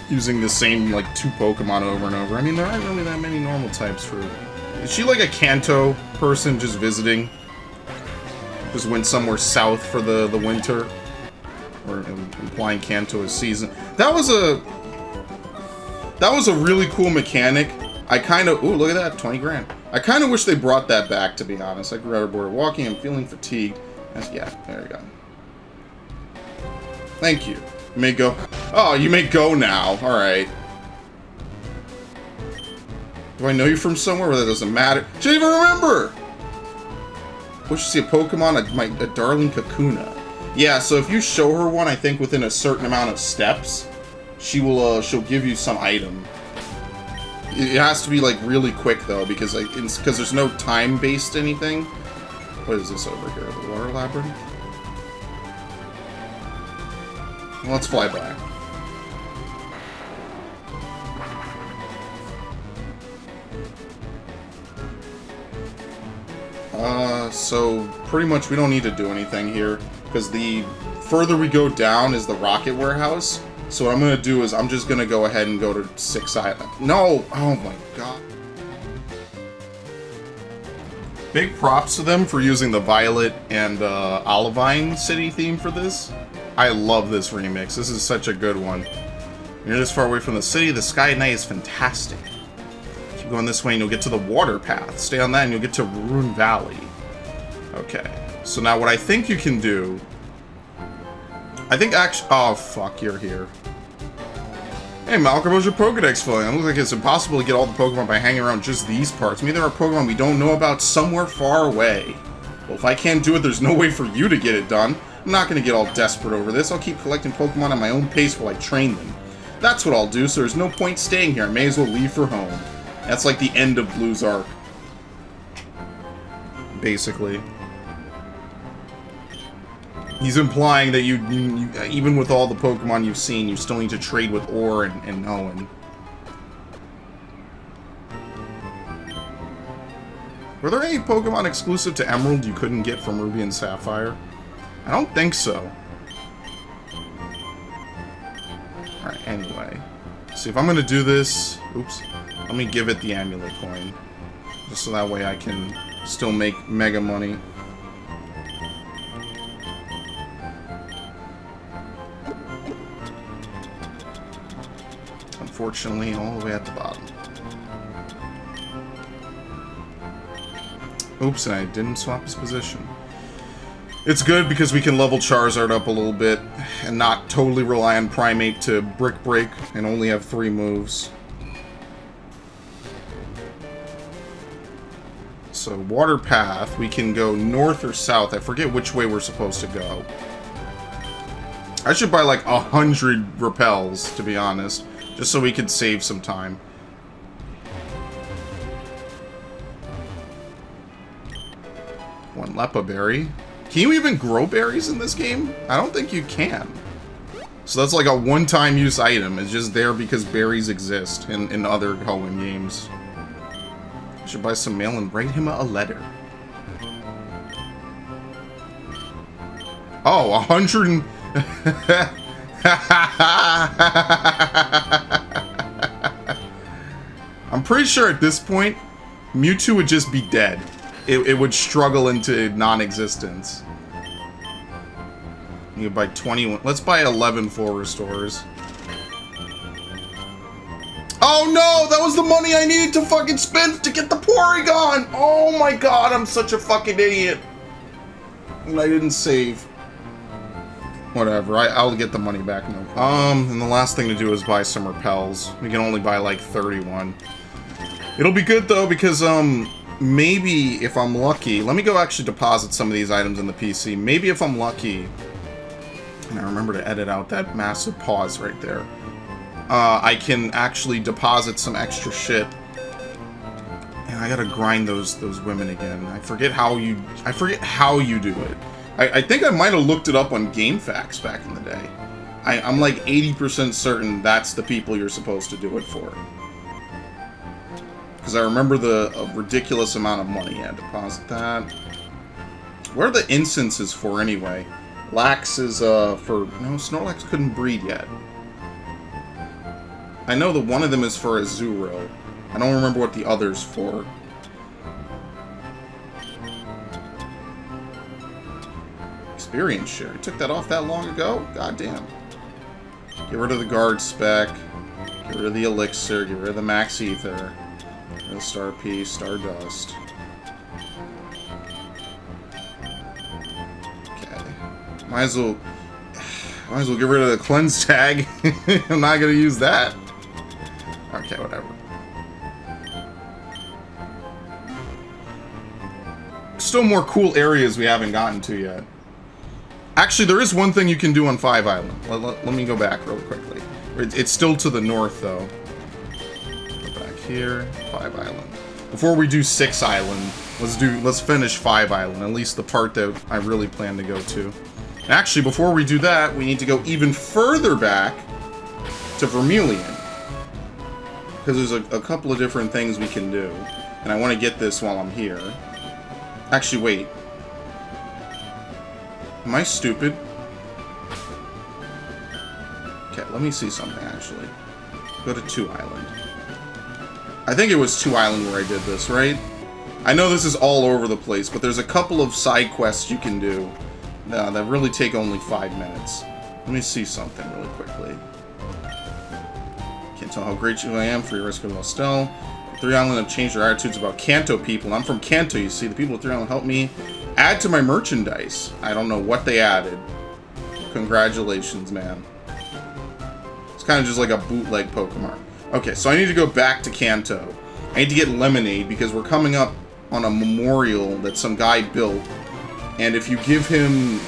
Using the same, like, 2 Pokemon over and over. I mean, there aren't really that many normal types for... Is she like a Kanto person just visiting? Just went somewhere south for the winter? Or implying Kanto is season. That was a really cool mechanic. I kind of... Ooh, look at that. 20 grand. I kind of wish they brought that back, to be honest. I grew out of bored walking. I'm feeling fatigued. Yeah, there you go. Thank you. You may go. Oh, you may go now. Alright. Do I know you from somewhere? Well, that doesn't matter. She didn't even remember! Wish to see a Pokemon, a darling Kakuna. Yeah, so if you show her one, I think within a certain amount of steps, she'll give you some item. It has to be, like, really quick, though, because there's no time-based anything. What is this over here? The Water Labyrinth? Well, let's fly by. So pretty much we don't need to do anything here, because the further we go down is the Rocket Warehouse. So what I'm going to do is I'm just going to go ahead and go to 6 Island. No! Oh my god. Big props to them for using the Violet and Olivine City theme for this. I love this remix. This is such a good one. You're this far away from the city, the sky at night is fantastic. Keep going this way and you'll get to the water path. Stay on that and you'll get to Rune Valley. Okay. So now what I think you can do... I think actually... Oh, fuck, you're here. Hey, Malcolm, how's your Pokedex filling? It looks like it's impossible to get all the Pokemon by hanging around just these parts. Maybe there are Pokemon we don't know about somewhere far away. Well, if I can't do it, there's no way for you to get it done. I'm not going to get all desperate over this. I'll keep collecting Pokemon at my own pace while I train them. That's what I'll do, so there's no point staying here. I may as well leave for home. That's like the end of Blue's arc. Basically. He's implying that you even with all the Pokemon you've seen, you still need to trade with Orr and Owen. Were there any Pokemon exclusive to Emerald you couldn't get from Ruby and Sapphire? I don't think so. Alright, anyway. See, if I'm gonna do this... Oops. Let me give it the amulet coin. Just so that way I can still make mega money. Unfortunately, all the way at the bottom. Oops, and I didn't swap his position. It's good because we can level Charizard up a little bit and not totally rely on Primate to Brick Break and only have 3 moves. So, Water Path, we can go north or south. I forget which way we're supposed to go. I should buy like 100 repels, to be honest, just so we could save some time. One Lepa Berry. Can you even grow berries in this game? I don't think you can. So that's like a one-time use item. It's just there because berries exist in other Hoenn games. I should buy some mail and write him a letter. Oh, 100 and... I'm pretty sure at this point, Mewtwo would just be dead. It would struggle into non-existence. You could buy 21. Let's buy 11 full restores. Oh no! That was the money I needed to fucking spend to get the Porygon! Oh my god, I'm such a fucking idiot. And I didn't save. Whatever, I'll get the money back, no problem. And the last thing to do is buy some repels. We can only buy like 31. It'll be good though, because, maybe if I'm lucky, let me go actually deposit some of these items in the PC. Maybe if I'm lucky, and I remember to edit out that massive pause right there, I can actually deposit some extra shit. And I gotta grind those women again. I forget how you do it. I think I might have looked it up on GameFAQs back in the day. I'm like 80% certain that's the people you're supposed to do it for. Because I remember the ridiculous amount of money. Yeah, deposit that. What are the instances for, anyway? Lax is, for... No, Snorlax couldn't breed yet. I know that one of them is for Azuro. I don't remember what the other's for. Experience share. You took that off that long ago? God damn. Get rid of the guard spec. Get rid of the elixir. Get rid of the max ether. Get rid of star piece, stardust. Okay. Might as well get rid of the cleanse tag. I'm not gonna use that. Okay, whatever. Still more cool areas we haven't gotten to yet. Actually, there is one thing you can do on 5 Island. Let me go back really quickly. It's still to the north, though. Go back here, 5 Island. Before we do 6 Island, let's finish 5 Island. At least the part that I really plan to go to. And actually, before we do that, we need to go even further back to Vermilion. Because there's a couple of different things we can do. And I want to get this while I'm here. Actually, wait. Am I stupid? Okay, let me see something, actually. Go to 2 Island. I think it was 2 Island where I did this, right? I know this is all over the place, but there's a couple of side quests you can do that really take only 5 minutes. Let me see something really quickly. Can't tell how grateful I am for your rescue of Estelle. 3 Island have changed their attitudes about Kanto people. I'm from Kanto, you see. The people of 3 Island helped me add to my merchandise. I don't know what they added. Congratulations, man. It's kind of just like a bootleg Pokemon. Okay, so I need to go back to Kanto. I need to get Lemonade because we're coming up on a memorial that some guy built. And if you give him...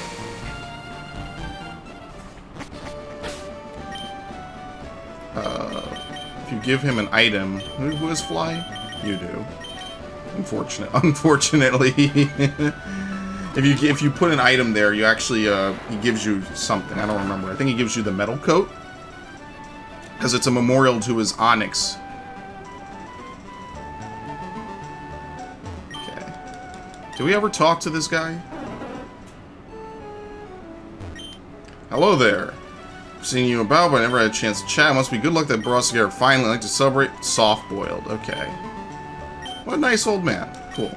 if you give him an item... Who has Fly? You do. Unfortunately. if you put an item there, you actually, he gives you something. I don't remember. I think he gives you the metal coat. Because it's a memorial to his Onyx. Okay. Do we ever talk to this guy? Hello there. I've seen you about, but I never had a chance to chat. It must be good luck that brought us together finally. I'd like to celebrate soft-boiled. Okay. What a nice old man. Cool.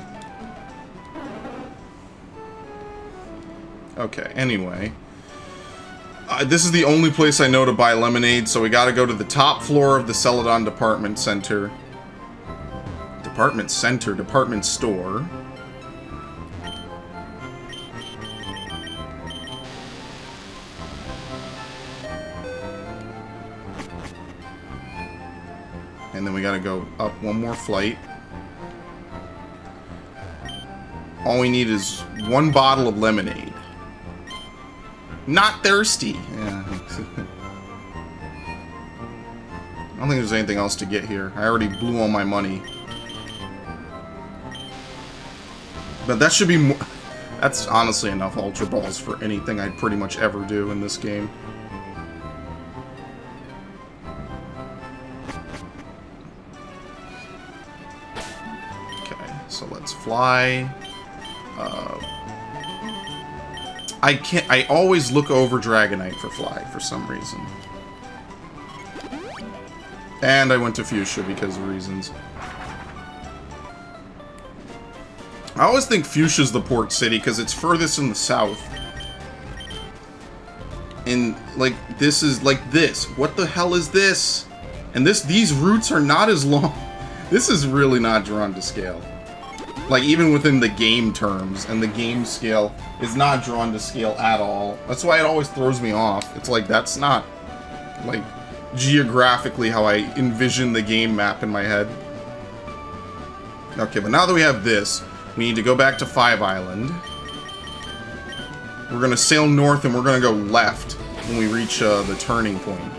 Okay, anyway. This is the only place I know to buy lemonade, so we gotta go to the top floor of the Celadon Department Center. Department Store. And then we gotta go up one more flight. All we need is 1 bottle of lemonade. Not thirsty. Yeah. I don't think there's anything else to get here. I already blew all my money. But that should be more... That's honestly enough Ultra Balls for anything I'd pretty much ever do in this game. Okay, so let's fly. I always look over Dragonite for Fly for some reason. And I went to Fuchsia because of reasons. I always think Fuchsia's the port city because it's furthest in the south. And, like, this is like this. What the hell is this? And these routes are not as long. This is really not drawn to scale. Like, even within the game terms, and the game scale is not drawn to scale at all. That's why it always throws me off. It's like, that's not, like, geographically how I envision the game map in my head. Okay, but now that we have this, we need to go back to 5 Island. We're gonna sail north, and we're gonna go left when we reach the turning point.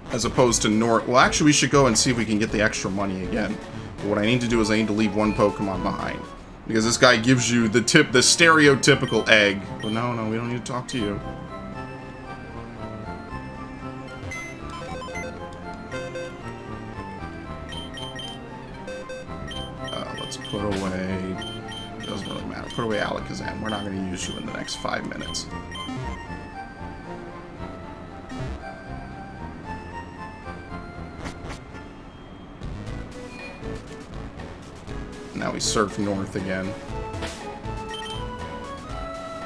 As opposed to north. Well, actually, we should go and see if we can get the extra money again. But what I need to do is I need to leave 1 Pokemon behind. Because this guy gives you the stereotypical egg. But no, we don't need to talk to you. Let's put away... Doesn't really doesn't matter. Put away Alakazam. We're not going to use you in the next 5 minutes. Now we surf north again.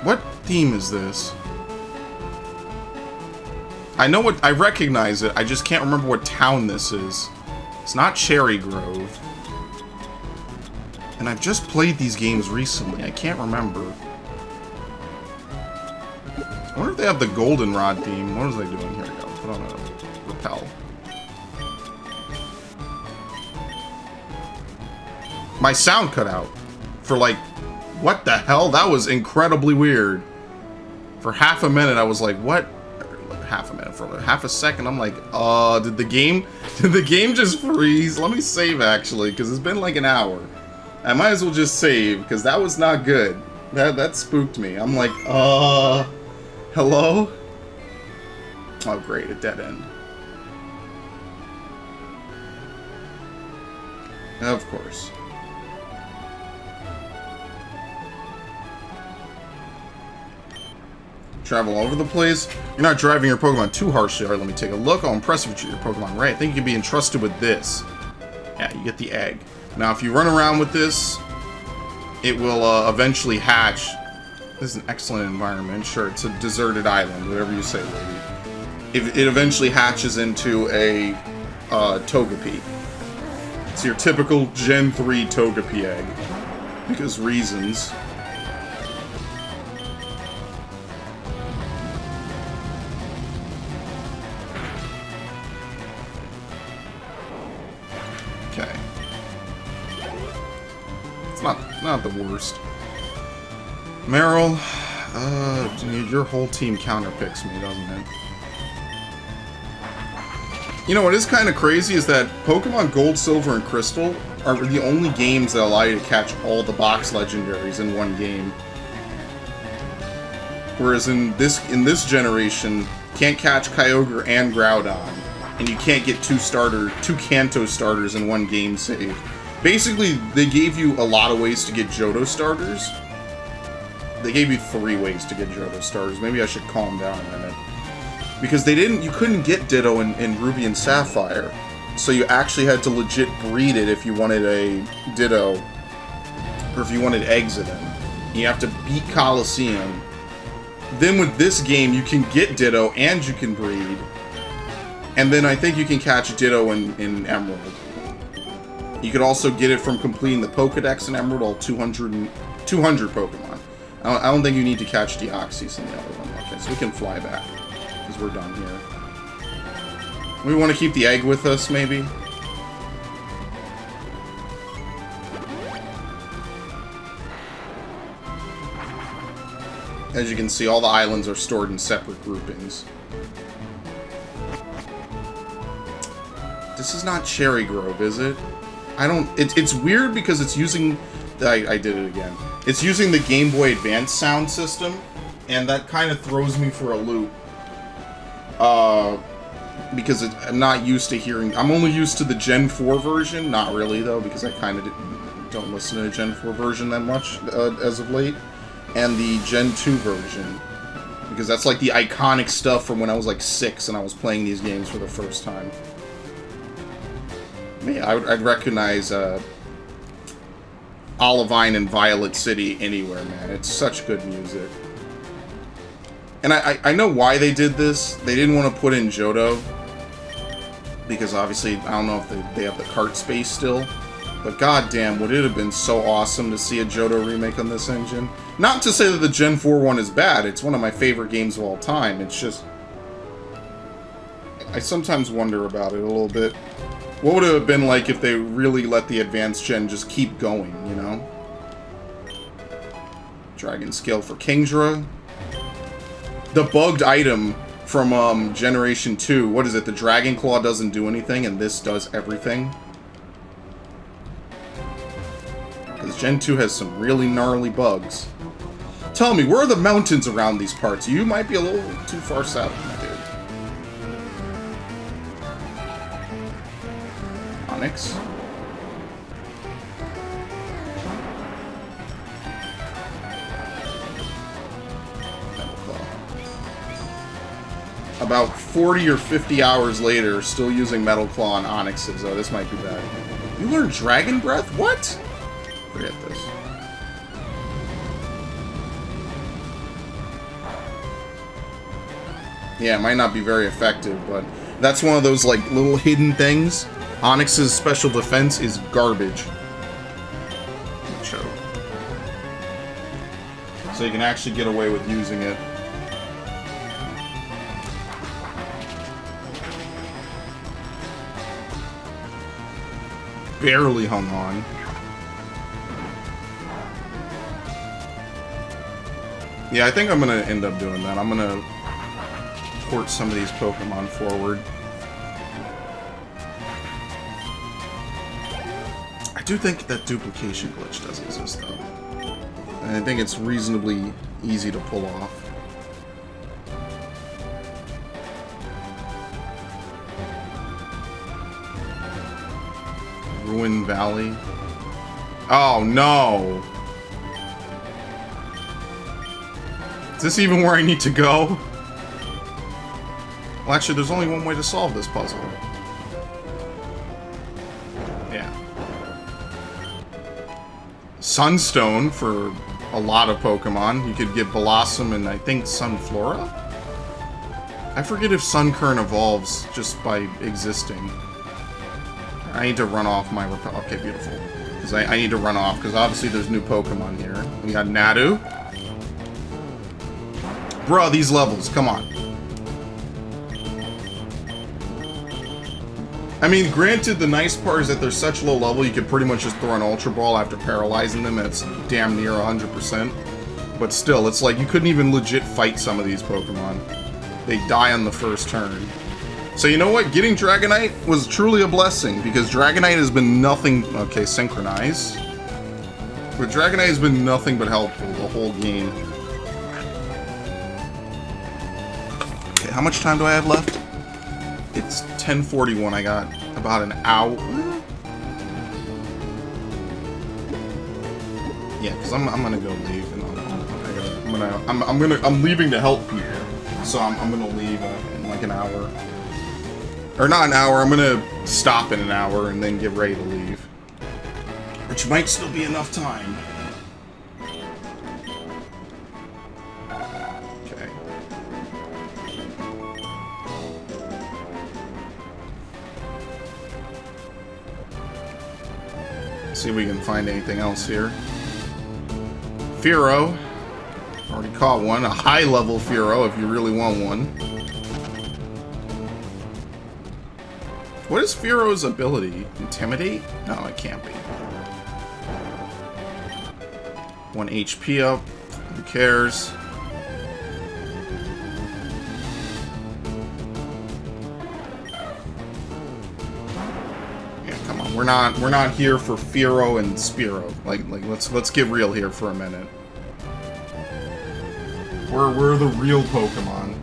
What theme is this? I know what... I recognize it. I just can't remember what town this is. It's not Cherry Grove. And I've just played these games recently. I can't remember. I wonder if they have the Goldenrod theme. What was I doing? Here we go. Put on a repel. My sound cut out. For like... What the hell? That was incredibly weird. For half a minute, I was like, what? Half a minute. For half a second, I'm like, did the game just freeze? Let me save, actually, because it's been like an hour. I might as well just save, because that was not good. That spooked me. I'm like, hello? Oh, great, a dead end. Of course. Travel all over the place. You're not driving your Pokemon too harshly. Alright, let me take a look. Oh, impressive with your Pokemon. Right, I think you can be entrusted with this. Yeah, you get the egg. Now, if you run around with this, it will eventually hatch. This is an excellent environment. Sure, it's a deserted island, whatever you say, lady. It eventually hatches into a Togepi. It's your typical Gen 3 Togepi egg. Because reasons. Okay. It's not the worst. Meryl, your whole team counterpicks me, doesn't it? You know what is kind of crazy is that Pokemon Gold, Silver, and Crystal are the only games that allow you to catch all the box legendaries in one game. Whereas in this generation, you can't catch Kyogre and Groudon, and you can't get two Kanto starters in one game save. Basically, they gave you a lot of ways to get Johto starters. They gave you 3 ways to get Johto starters. Maybe I should calm down a minute. Because you couldn't get Ditto in Ruby and Sapphire. So you actually had to legit breed it if you wanted a Ditto. Or if you wanted eggs in it. You have to beat Coliseum. Then with this game, you can get Ditto and you can breed. And then I think you can catch Ditto in Emerald. You could also get it from completing the Pokedex in Emerald, all 200 Pokemon. I don't think you need to catch Deoxys in the other one. Okay, so we can fly back. Because we're done here. We want to keep the egg with us, maybe? As you can see, all the islands are stored in separate groupings. This is not Cherry Grove, is it? It's weird because it's using... I did it again. It's using the Game Boy Advance sound system, and that kind of throws me for a loop. Because I'm not used to hearing... I'm only used to the Gen 4 version. Not really, though, because I kind of don't listen to the Gen 4 version that much as of late. And the Gen 2 version. Because that's like the iconic stuff from when I was like 6 and I was playing these games for the first time. Yeah, I'd recognize Olivine and Violet City anywhere, man. It's such good music. And I know why they did this. They didn't want to put in Johto. Because obviously, I don't know if they have the cart space still. But goddamn, would it have been so awesome to see a Johto remake on this engine. Not to say that the Gen 4 one is bad. It's one of my favorite games of all time. It's just... I sometimes wonder about it a little bit. What would it have been like if they really let the Advanced Gen just keep going, you know? Dragon Scale for Kingdra. The bugged item from Generation 2, what is it? The Dragon Claw doesn't do anything, and this does everything. Because Gen 2 has some really gnarly bugs. Tell me, where are the mountains around these parts? You might be a little too far south, my dude. Onyx. about 40 or 50 hours later, still using Metal Claw on Onyxes. Oh, this might be bad. You learned Dragon Breath? What? Forget this. Yeah, it might not be very effective, but that's one of those, like, little hidden things. Onyx's special defense is garbage. So you can actually get away with using it. Barely hung on. Yeah, I think I'm gonna end up doing that. I'm gonna port some of these Pokemon forward. I do think that duplication glitch does exist, though. And I think it's reasonably easy to pull off. Ruin Valley. Oh, no! Is this even where I need to go? Well, actually, there's only one way to solve this puzzle. Yeah. Sunstone for a lot of Pokemon. You could get Blossom and I think Sunflora? I forget if Sunkern evolves just by existing. I need to run off my repel. Okay, beautiful. Because I need to run off, because obviously there's new Pokemon here. We got Nadu. Bruh, these levels, come on. I mean, granted, the nice part is that they're such low level, you could pretty much just throw an Ultra Ball after paralyzing them, and it's damn near 100%. But still, it's like you couldn't even legit fight some of these Pokemon. They die on the first turn. So you know what? Getting Dragonite was truly a blessing, because Dragonite has been nothing... Okay, Synchronize. But Dragonite has been nothing but helpful the whole game. Okay, how much time do I have left? It's 10:41. I got about an hour. Yeah, because I'm gonna go leave, and I'm leaving to help people. So I'm gonna leave in like an hour, or not an hour. I'm gonna stop in an hour and then get ready to leave, which might still be enough time. See if we can find anything else here. Fearow. Already caught one. A high-level Fearow if you really want one. What is Fearow's ability? Intimidate? No, it can't be. 1 HP up. Who cares? We're not here for Fearow and Spearow. Like let's get real here for a minute. We're the real Pokemon.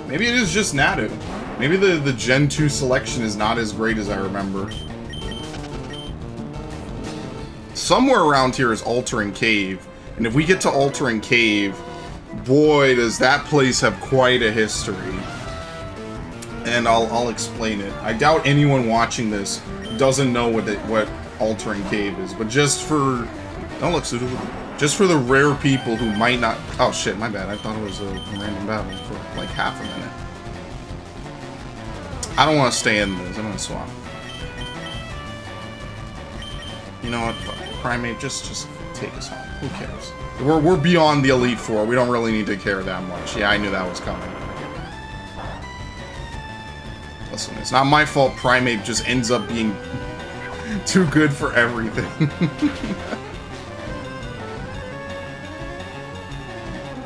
Maybe it is just Nadu. Maybe the Gen 2 selection is not as great as I remember. Somewhere around here is Altering Cave, and if we get to Altering Cave, boy, does that place have quite a history. And I'll explain it. I doubt anyone watching this doesn't know what Altering Cave is, but just for just for the rare people who might not. Oh shit, my bad. I thought it was a random battle for like half a minute. I don't want to stay in this. I'm gonna swap. You know what? Fuck. Primate, just take us home. Who cares? We're beyond the Elite Four. We don't really need to care that much. Yeah, I knew that was coming. Listen, it's not my fault Primate just ends up being too good for everything.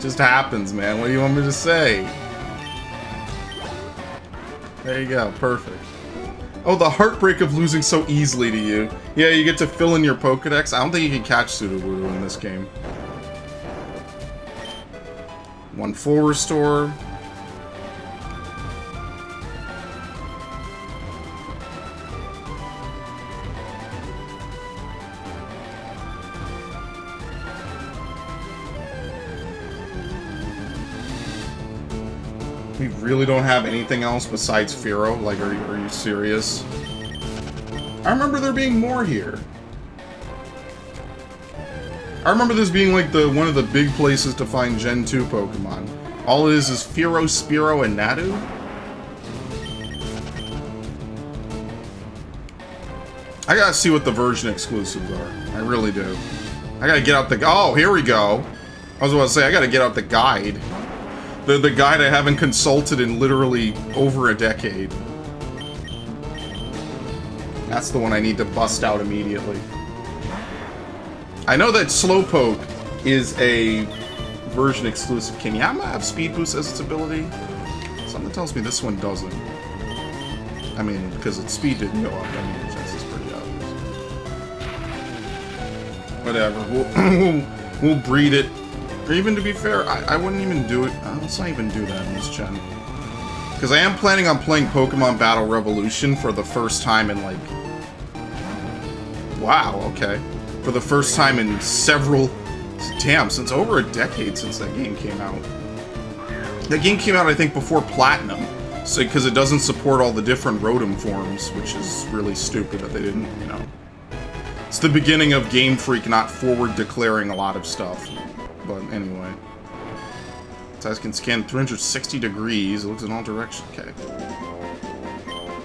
Just happens, man. What do you want me to say? There you go. Perfect. Oh, the heartbreak of losing so easily to you. Yeah, you get to fill in your Pokedex. I don't think you can catch Sudowoodo in this game. 1 full restore. We really don't have anything else besides Firo? Like, are you serious? I remember there being more here. I remember this being like one of the big places to find Gen 2 Pokemon. All it is Firo, Spearow, and Natu? I gotta see what the version exclusives are. I really do. I gotta get out the... Oh, here we go. I was about to say, I gotta get out the guide. The guide I haven't consulted in literally over a decade. That's the one I need to bust out immediately. I know that Slowpoke is a version exclusive. Can Yama have Speed Boost as its ability? Something tells me this one doesn't. I mean, because its speed didn't go up. I mean, that's just pretty obvious. Whatever. We'll breed it. Or even to be fair, I wouldn't even do it. Let's not even do that in this gen. Because I am planning on playing Pokemon Battle Revolution for the first time in like... Wow, okay. For the first time in several... Damn, since over a decade since that game came out. That game came out, I think, before Platinum. So, because it doesn't support all the different Rotom forms, which is really stupid that they didn't, you know. It's the beginning of Game Freak not forward declaring a lot of stuff. But anyway. So I can scan 360 degrees. It looks in all directions. Okay.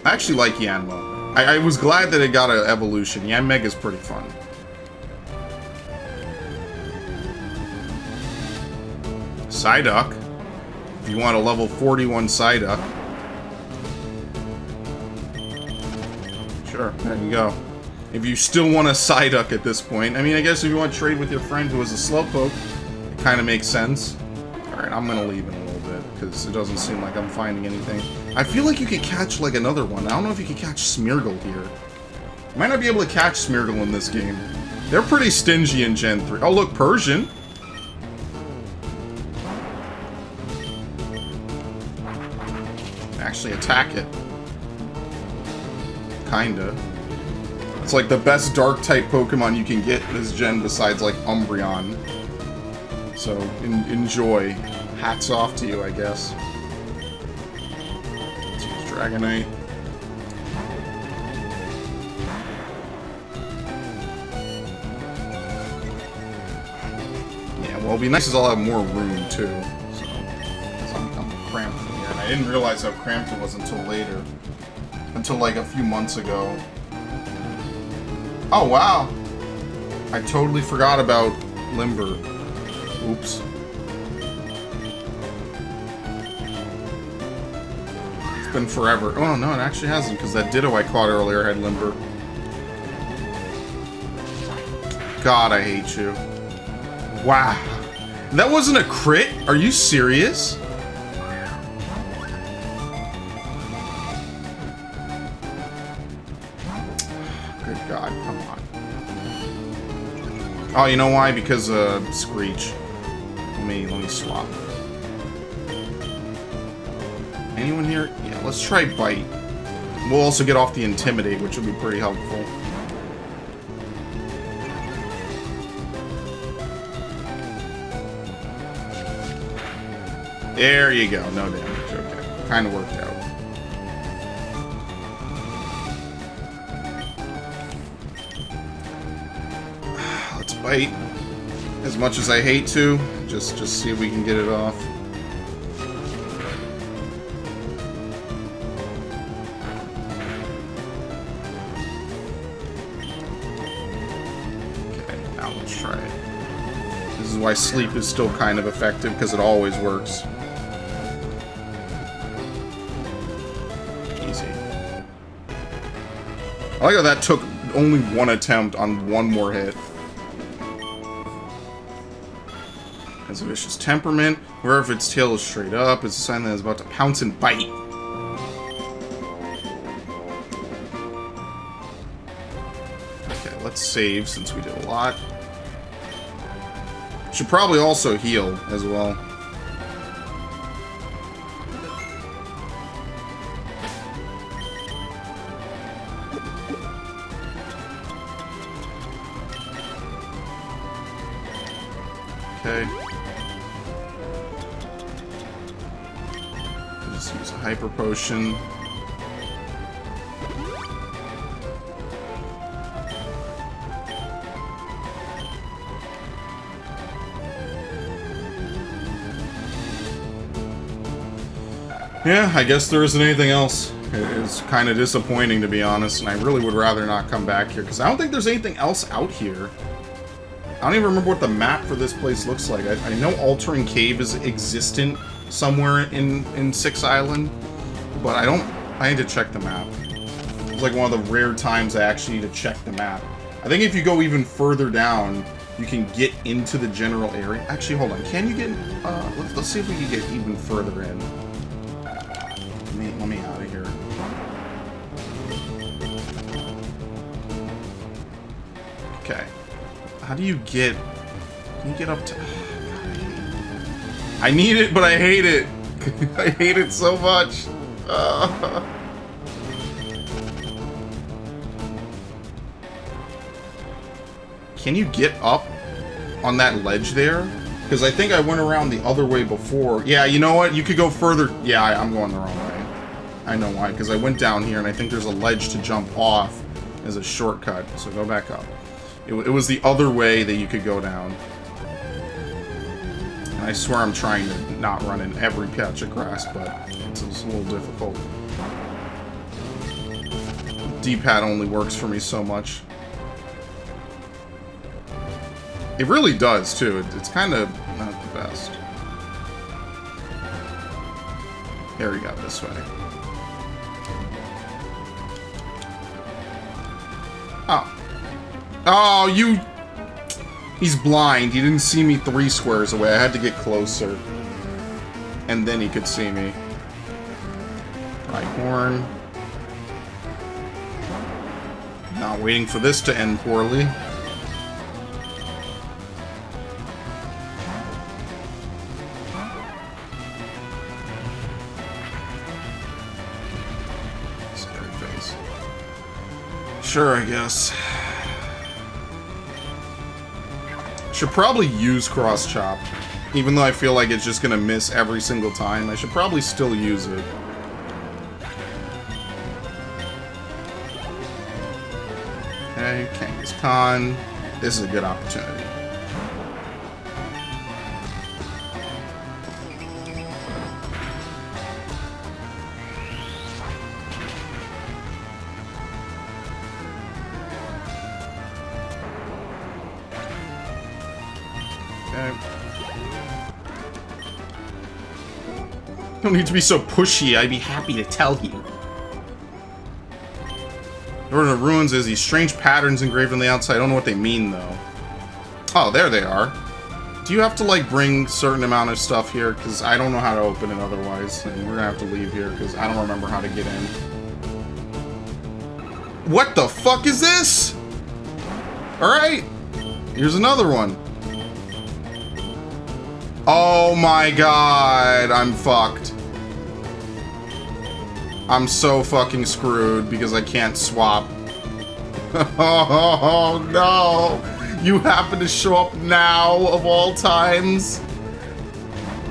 I actually like Yanma. I was glad that it got an evolution. Yanmega is pretty fun. Psyduck. If you want a level 41 Psyduck. Sure, there you go. If you still want a Psyduck at this point. I mean, I guess if you want to trade with your friend who has a Slowpoke, it kind of makes sense. Alright, I'm gonna leave in a little bit, because it doesn't seem like I'm finding anything. I feel like you could catch, like, another one. I don't know if you could catch Smeargle here. You might not be able to catch Smeargle in this game. They're pretty stingy in Gen 3. Oh, look, Persian. Actually attack it. Kinda. It's like the best Dark-type Pokemon you can get this gen besides, like, Umbreon. So, enjoy. Hats off to you, I guess. Let's use Dragonite. Yeah, well, it'll be nice as I'll have more room, too. So, I'm cramped from here. And I didn't realize how cramped it was until later. Until, like, a few months ago. Oh, wow! I totally forgot about Limber. Oops. It's been forever. Oh, no, it actually hasn't, because that Ditto I caught earlier had Limber. God, I hate you. Wow. That wasn't a crit? Are you serious? Good God, come on. Oh, you know why? Because, Screech. Let me swap. Anyone here? Yeah, let's try Bite. We'll also get off the Intimidate, which will be pretty helpful. There you go. No damage. Okay. Kind of worked out. Let's Bite. As much as I hate to, just see if we can get it off. Okay, now let's try it. This is why sleep is still kind of effective, because it always works. Easy. I like how that took only one attempt on one more hit. Has a vicious temperament. Wherever its tail is straight up, it's a sign that it's about to pounce and bite. Okay, let's save since we did a lot. Should probably also heal as well. Okay. Let's use a hyper potion. Yeah, I guess there isn't anything else. It's kind of disappointing, to be honest, and I really would rather not come back here, because I don't think there's anything else out here. I don't even remember what the map for this place looks like. I know Altering Cave is existent somewhere in Six Island, but I need to check the map. It's like one of the rare times I actually need to check the map. I think if you go even further down, you can get into the general area. Actually, hold on. Can you get... let's see if we can get even further in. Let me out of here. Okay. How do you get... Can you get up to... Oh, God, I need it, but I hate it. I hate it so much. Can you get up on that ledge there? Because I think I went around the other way before. Yeah, you know what? You could go further. Yeah, I'm going the wrong way. I know why, because I went down here and I think there's a ledge to jump off as a shortcut. So go back up. It was the other way that you could go down. And I swear I'm trying to not run in every patch of grass, but it's a little difficult. D-pad only works for me so much. It really does, too. It's kind of not the best. Here we go, this way. Oh. Oh, you... He's blind. He didn't see me 3 squares away. I had to get closer. And then he could see me. Right horn. Not waiting for this to end poorly. Scary face. Sure, I guess. Should probably use cross chop, even though I feel like it's just gonna miss every single time. I should probably still use it. Okay, Kangaskhan Khan. This is a good opportunity. Don't need to be so pushy. I'd be happy to tell you. Lord of the Ruins is these strange patterns engraved on the outside. I don't know what they mean, though. Oh, there they are. Do you have to, like, bring certain amount of stuff here? Because I don't know how to open it otherwise. And we're going to have to leave here because I don't remember how to get in. What the fuck is this? Alright. Here's another one. Oh my god, I'm fucked. I'm so fucking screwed because I can't swap. Oh no! You happen to show up now, of all times?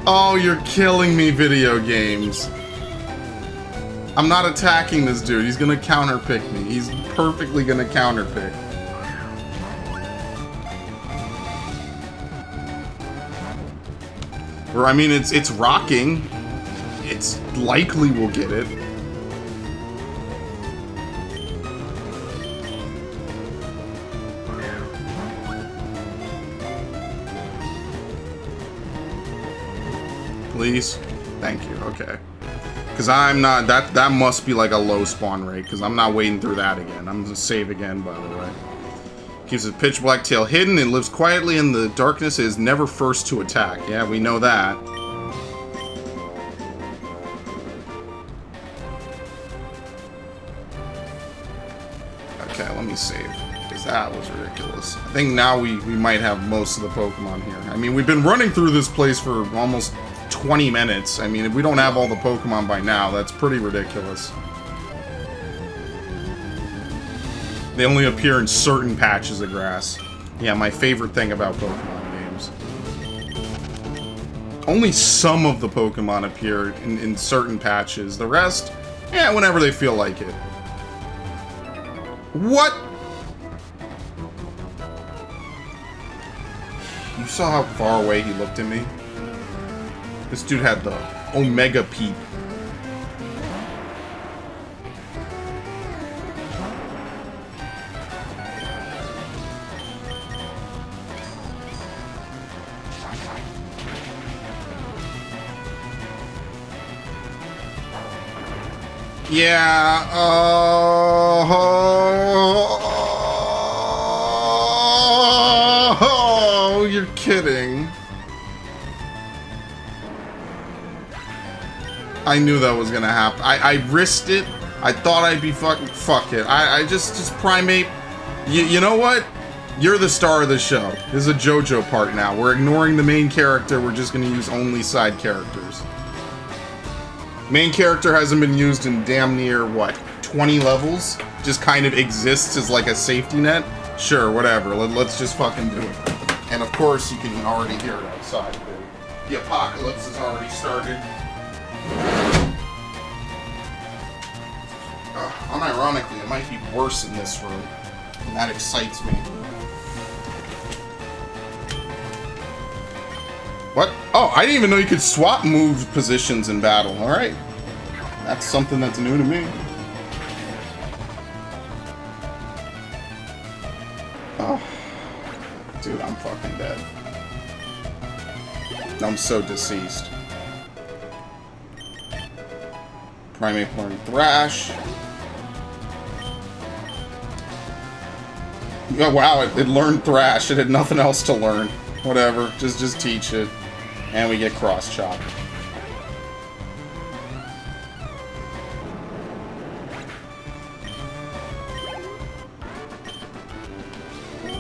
Oh, you're killing me, video games. I'm not attacking this dude, he's gonna counterpick me. He's perfectly gonna counterpick. Or, I mean, it's rocking. It's likely we'll get it. Please? Thank you, okay. Because I'm not, that must be like a low spawn rate, because I'm not waiting through that again. I'm gonna save again, by the way. Keeps its pitch black tail hidden and lives quietly in the darkness. It is never first to attack. Yeah, we know that. Okay, let me save. Because that was ridiculous. I think now we might have most of the Pokemon here. I mean, we've been running through this place for almost 20 minutes. I mean, if we don't have all the Pokemon by now, that's pretty ridiculous. They only appear in certain patches of grass. Yeah, my favorite thing about Pokemon games. only some of the Pokemon appeared in certain patches. The rest, yeah, whenever they feel like it. What? You saw how far away he looked at me? This dude had the Omega Peep. Yeah, oh, you're kidding. I knew that was gonna happen. I risked it. I thought I'd be fuck it. I just Primate. You know what? You're the star of the show. This is a JoJo part now. We're ignoring the main character. We're just gonna use only side characters. Main character hasn't been used in damn near, what, 20 levels? Just kind of exists as like a safety net? Sure, whatever. Let's just fucking do it. And of course, you can already hear it outside. The apocalypse has already started. Unironically, it might be worse in this room. And that excites me. What? Oh, I didn't even know you could swap move positions in battle. Alright. That's something that's new to me. Oh. Dude, I'm fucking dead. I'm so deceased. Primate learned Thrash. Oh, wow, it learned Thrash. It had nothing else to learn. Whatever, just teach it. And we get cross chop.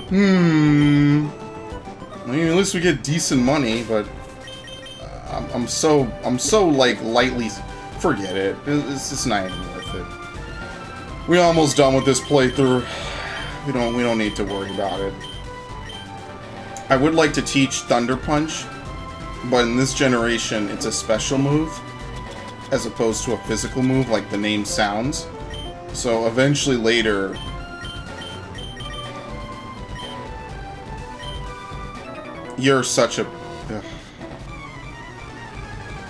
I mean, at least we get decent money, but I'm so like lightly forget it. It's just not even worth it. We're almost done with this playthrough. We don't need to worry about it. I would like to teach Thunder Punch, but in this generation, it's a special move, as opposed to a physical move like the name sounds. So eventually later... You're such a... Ugh.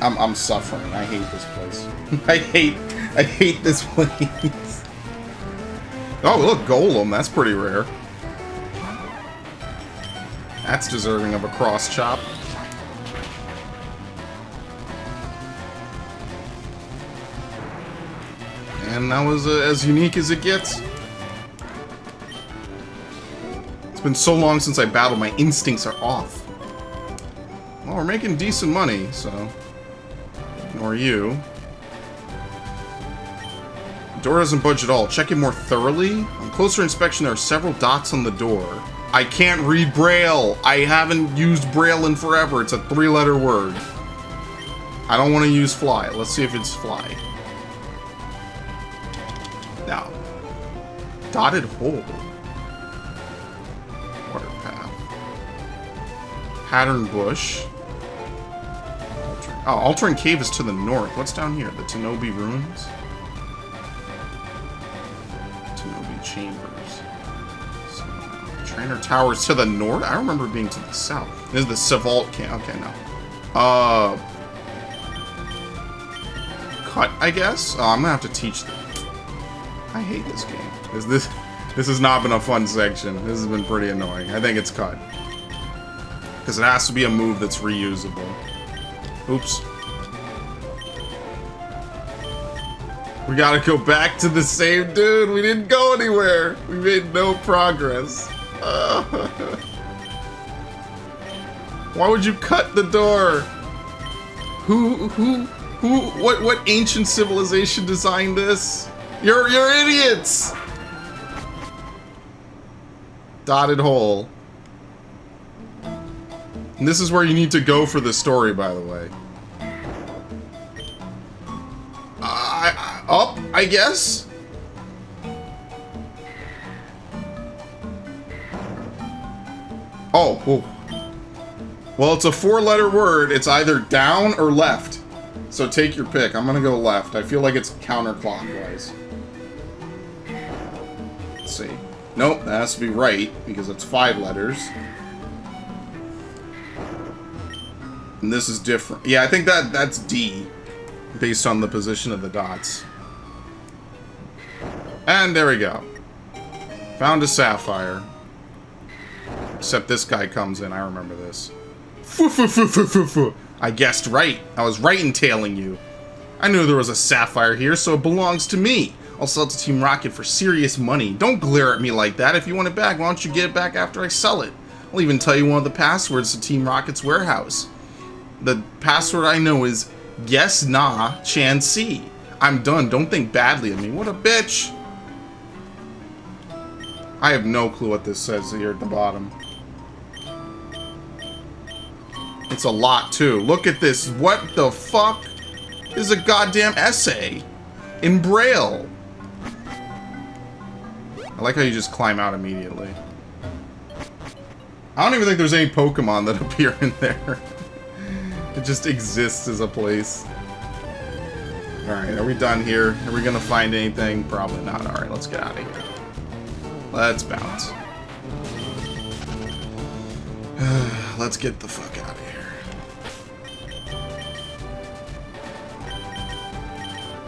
I'm suffering. I hate this place. I hate this place. Oh, look, Golem. That's pretty rare. That's deserving of a cross chop. And that was as unique as it gets. It's been so long since I battled, my instincts are off. Well, we're making decent money, so... Ignore you. The door doesn't budge at all. Check it more thoroughly. On closer inspection, there are several dots on the door. I can't read Braille. I haven't used Braille in forever. It's a 3-letter word. I don't want to use fly. Let's see if it's fly. No. Dotted hole. Water path. Pattern bush. Oh, Altering Cave is to the north. What's down here? The Tenobi Ruins? Tenobi Chambers. Trainer Towers to the north? I remember being to the south. This is the Savalt camp. Okay, no. Cut, I guess? Oh, I'm gonna have to teach them. I hate this game. This has not been a fun section. This has been pretty annoying. I think it's cut. Because it has to be a move that's reusable. Oops. We gotta go back to the same dude. We didn't go anywhere. We made no progress. Why would you cut the door? What ancient civilization designed this? You're idiots! Dotted hole. And this is where you need to go for the story, by the way. Up, I guess? Oh, Well, it's a 4-letter word. It's either down or left. So take your pick. I'm gonna go left. I feel like it's counterclockwise. Let's see. Nope, that has to be right, because it's 5 letters. And this is different. Yeah, I think that's D, based on the position of the dots. And there we go. Found a sapphire. Except this guy comes in, I remember this. I guessed right. I was right in tailing you. I knew there was a sapphire here, so it belongs to me. I'll sell it to Team Rocket for serious money. Don't glare at me like that. If you want it back, why don't you get it back after I sell it? I'll even tell you one of the passwords to Team Rocket's warehouse. The password I know is Yes Nah Chan Si. I'm done. Don't think badly of me. What a bitch. I have no clue what this says here at the bottom. It's a lot, too. Look at this. What the fuck? This is a goddamn essay. In Braille. I like how you just climb out immediately. I don't even think there's any Pokemon that appear in there. It just exists as a place. Alright, are we done here? Are we gonna find anything? Probably not. Alright, let's get out of here. Let's bounce. Let's get the fuck out of here.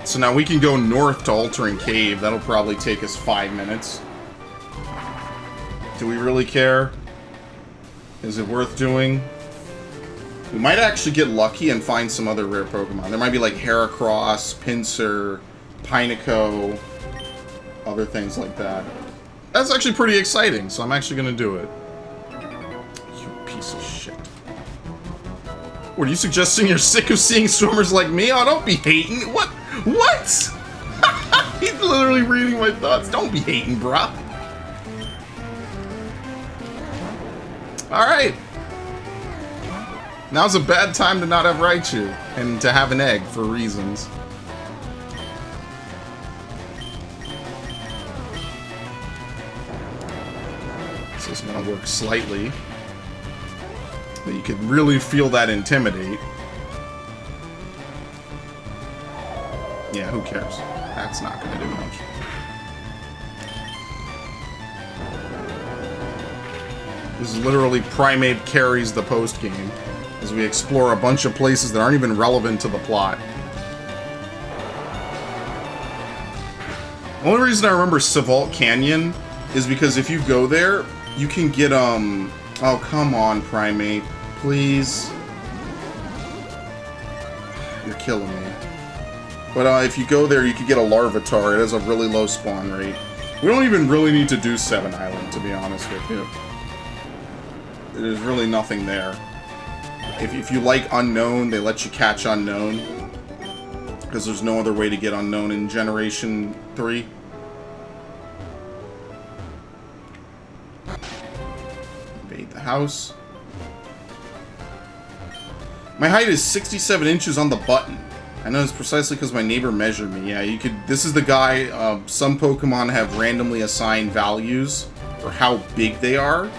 So now we can go north to Altering Cave. That'll probably take us 5 minutes. Do we really care? Is it worth doing? We might actually get lucky and find some other rare Pokemon. There might be like Heracross, Pinsir, Pineco, other things like that. That's actually pretty exciting, so I'm actually going to do it. You piece of shit. What, are you suggesting you're sick of seeing swimmers like me? Oh, don't be hating. What? What? He's literally reading my thoughts. Don't be hating, bruh. Alright. Now's a bad time to not have Raichu, and to have an egg for reasons. So it's gonna work slightly. But you could really feel that intimidate. Yeah, who cares? That's not gonna do much. This is literally Primeape carries the post game as we explore a bunch of places that aren't even relevant to the plot. The only reason I remember Savalt Canyon is because if you go there, you can get, oh, come on, Primeape. Please. You're killing me. But if you go there, you can get a Larvitar. It has a really low spawn rate. We don't even really need to do 7 Island, to be honest with you. There's really nothing there. If you like Unknown, they let you catch Unknown. Because there's no other way to get Unknown in Generation 3. Invade the house. My height is 67 inches on the button. I know it's precisely because my neighbor measured me. Yeah, you could... This is the guy... some Pokemon have randomly assigned values for how big they are.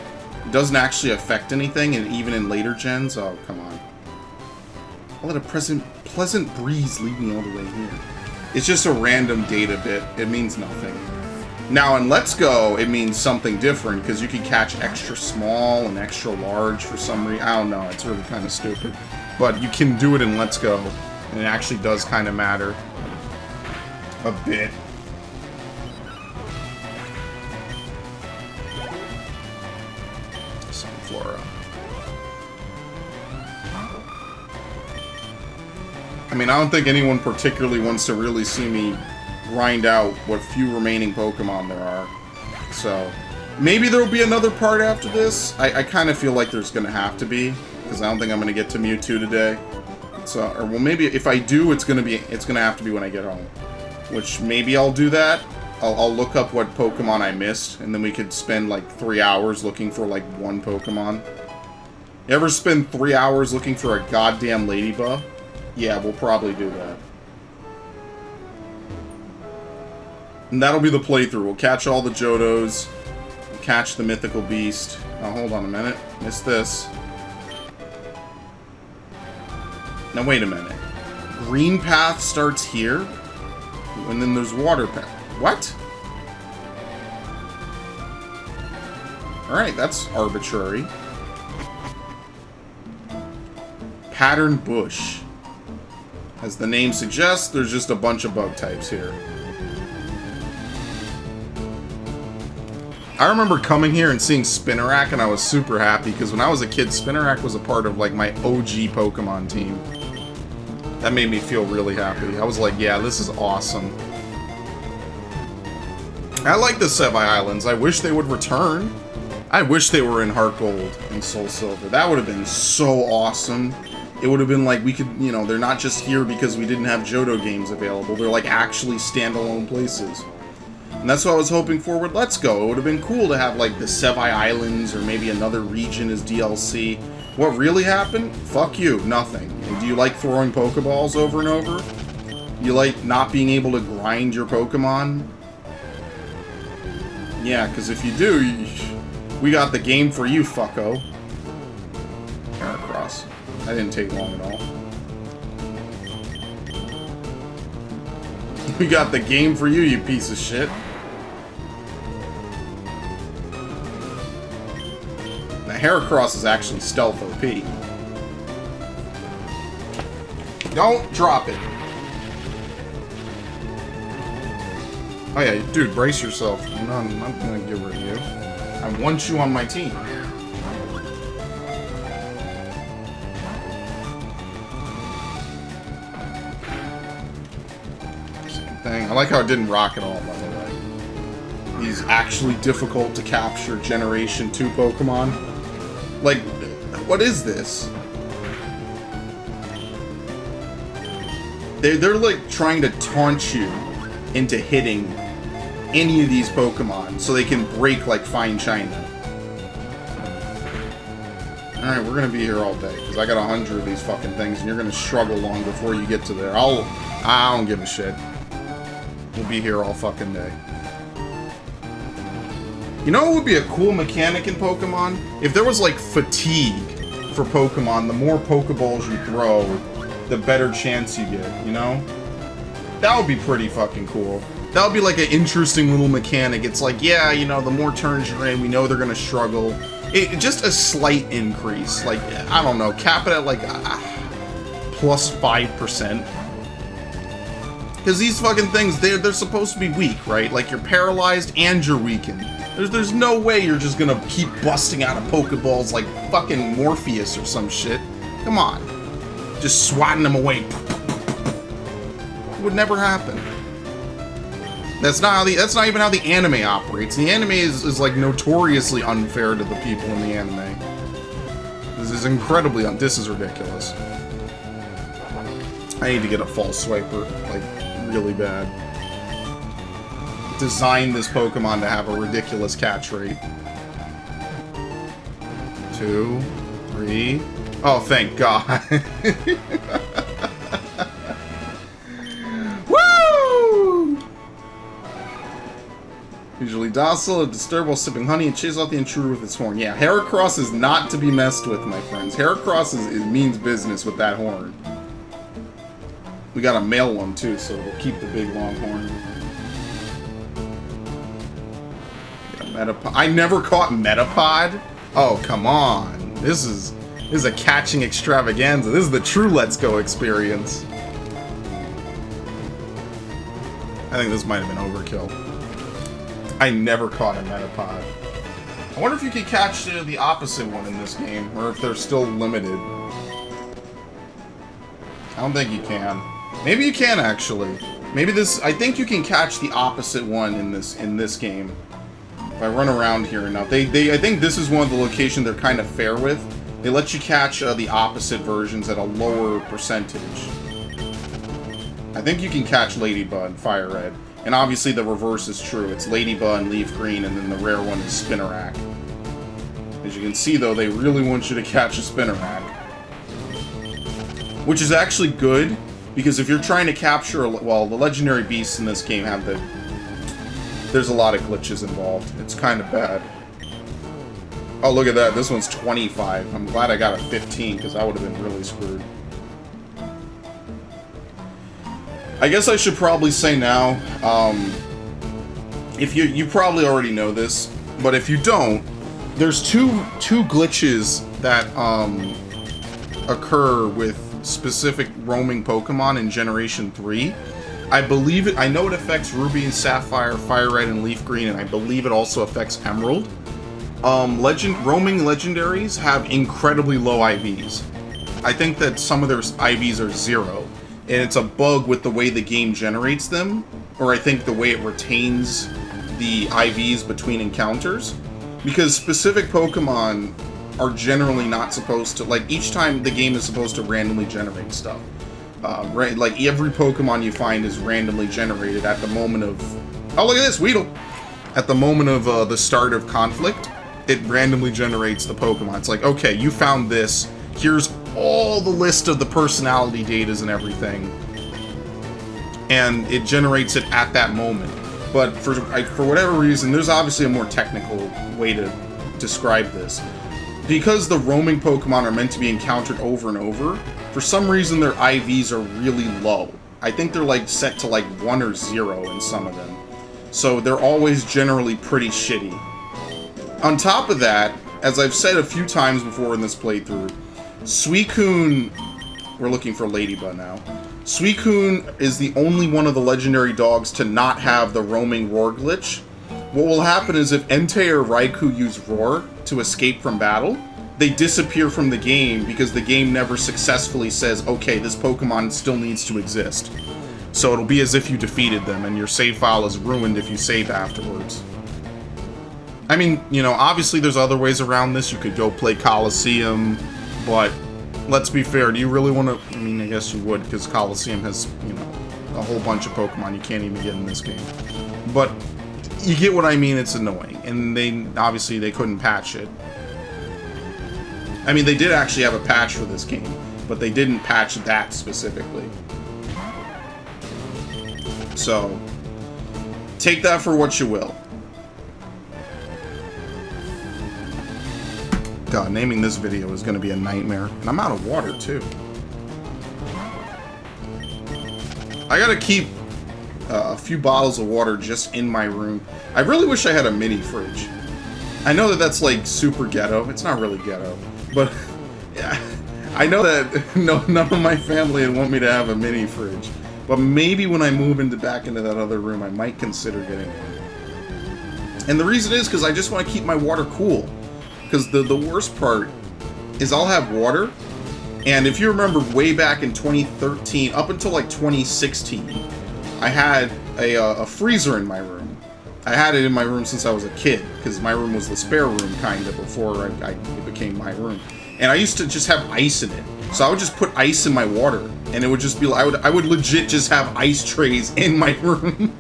It doesn't actually affect anything, and even in later gens... Oh, come on. I'll let a pleasant breeze lead me all the way here. It's just a random data bit. It means nothing. Now, in Let's Go, it means something different, because you can catch extra small and extra large for some reason. I don't know. It's really kind of stupid. But you can do it in Let's Go. And it actually does kind of matter a bit. Sunflora. I mean, I don't think anyone particularly wants to really see me grind out what few remaining Pokemon there are. So, maybe there'll be another part after this. I kind of feel like there's going to have to be, because I don't think I'm going to get to Mewtwo today. So, or well, maybe if I do, it's gonna have to be when I get home. Which maybe I'll do that. I'll look up what Pokemon I missed, and then we could spend like 3 hours looking for like one Pokemon. You ever spend 3 hours looking for a goddamn Ladybug? Yeah, we'll probably do that. And that'll be the playthrough. We'll catch all the Johtos, we'll catch the mythical beast. Oh, hold on a minute. Missed this. Now wait a minute. Green path starts here, and then there's water path. What? Alright, that's arbitrary. Pattern bush. As the name suggests, there's just a bunch of bug types here. I remember coming here and seeing Spinarak, and I was super happy, because when I was a kid, Spinarak was a part of, like, my OG Pokemon team. That made me feel really happy. I was like, yeah, this is awesome. I like the Sevii Islands. I wish they would return. I wish they were in Heart Gold and Soul Silver. That would have been so awesome. It would have been like we could, you know, they're not just here because we didn't have Johto games available. They're like actually standalone places. And that's what I was hoping for with Let's Go. It would have been cool to have like the Sevii Islands or maybe another region as DLC. What really happened? Fuck you. Nothing. Do you like throwing Pokeballs over and over? You like not being able to grind your Pokemon? Yeah, because if you do, we got the game for you, fucko. Heracross. That didn't take long at all. We got the game for you, you piece of shit. Now, Heracross is actually stealth OP. Don't drop it. Oh yeah, dude, brace yourself. I'm not gonna get rid of you. I want you on my team. Same thing. I like how it didn't rock at all, by the way. He's actually difficult to capture Generation 2 Pokemon. Like, what is this? They're like trying to taunt you into hitting any of these Pokemon so they can break like fine china. Alright, we're gonna be here all day because I got 100 of these fucking things and you're gonna struggle long before you get to there. I don't give a shit. We'll be here all fucking day. You know what would be a cool mechanic in Pokemon? If there was like fatigue for Pokemon, the more Pokeballs you throw, the better chance you get, you know? That would be pretty fucking cool. That would be like an interesting little mechanic. It's like, yeah, you know, the more turns you're in, we know they're gonna struggle. Just a slight increase. Like, I don't know, cap it at like plus 5%. Because these fucking things, they're supposed to be weak, right? Like, you're paralyzed and you're weakened. There's no way you're just gonna keep busting out of Pokeballs like fucking Morpheus or some shit. Come on. Just swatting them away. It would never happen. That's not even how the anime operates. The anime is like notoriously unfair to the people in the anime. This is incredibly this is ridiculous. I need to get a false swiper, like, really bad. Design this Pokemon to have a ridiculous catch rate. 2, 3. Oh, thank God. Woo! Usually docile, a disturb while sipping honey and chase off the intruder with its horn. Yeah, Heracross is not to be messed with, my friends. Heracross means business with that horn. We got a male one too, so we'll keep the big long horn. Metapod. I never caught Metapod. Oh, come on. This is a catching extravaganza. This is the true Let's Go experience. I think this might have been overkill. I never caught a Metapod. I wonder if you could catch the opposite one in this game, or if they're still limited. I don't think you can. Maybe you can, actually. Maybe this... I think you can catch the opposite one in this game. If I run around here enough. I think this is one of the locations they're kind of fair with. They let you catch the opposite versions at a lower percentage. I think you can catch Ladybug, FireRed. And obviously the reverse is true. It's Ladybug and Leaf Green, and then the rare one is Spinarak. As you can see, though, they really want you to catch a Spinarak. Which is actually good, because if you're trying to capture... Well, the legendary beasts in this game have the... There's a lot of glitches involved. It's kind of bad. Oh, look at that. This one's 25. I'm glad I got a 15, because I would have been really screwed. I guess I should probably say now, if you probably already know this, but if you don't, there's two glitches that occur with specific roaming Pokemon in Generation 3. I know it affects Ruby and Sapphire, Fire Red and Leaf Green, and I believe it also affects Emerald. Roaming legendaries have incredibly low IVs. I think that some of their IVs are 0, and it's a bug with the way the game generates them, or I think the way it retains the IVs between encounters, because specific Pokemon are generally not supposed to, like, each time the game is supposed to randomly generate stuff. Right, like every Pokemon you find is randomly generated at the moment of, oh look at this, Weedle! At the moment of the start of conflict, it randomly generates the Pokemon. It's like, okay, you found this, here's all the list of the personality datas and everything, and it generates it at that moment. But for whatever reason, there's obviously a more technical way to describe this. Because the roaming Pokemon are meant to be encountered over and over, for some reason their IVs are really low. I think they're like set to like 1 or 0 in some of them. So they're always generally pretty shitty. On top of that, as I've said a few times before in this playthrough, Suicune, we're looking for Ladybug now. Suicune is the only one of the legendary dogs to not have the roaming roar glitch. What will happen is if Entei or Raikou use roar to escape from battle, they disappear from the game because the game never successfully says, okay, this Pokemon still needs to exist. So it'll be as if you defeated them and your save file is ruined if you save afterwards. I mean, you know, obviously there's other ways around this. You could go play Coliseum, but let's be fair, do you really want to... I mean, I guess you would, because Coliseum has, you know, a whole bunch of Pokemon you can't even get in this game. But you get what I mean, it's annoying. And obviously they couldn't patch it. I mean, they did actually have a patch for this game, but they didn't patch that specifically. So, take that for what you will. God, naming this video is going to be a nightmare. And I'm out of water, too. I gotta keep a few bottles of water just in my room. I really wish I had a mini fridge. I know that that's like super ghetto. It's not really ghetto. But yeah, I know that none of my family would want me to have a mini fridge. But maybe when I move back into that other room, I might consider getting one. And the reason is because I just want to keep my water cool. Because the worst part is I'll have water, and if you remember way back in 2013, up until like 2016, I had a freezer in my room. I had it in my room since I was a kid, because my room was the spare room, kind of, before it became my room. And I used to just have ice in it. So I would just put ice in my water, and it would just be like, I would legit just have ice trays in my room.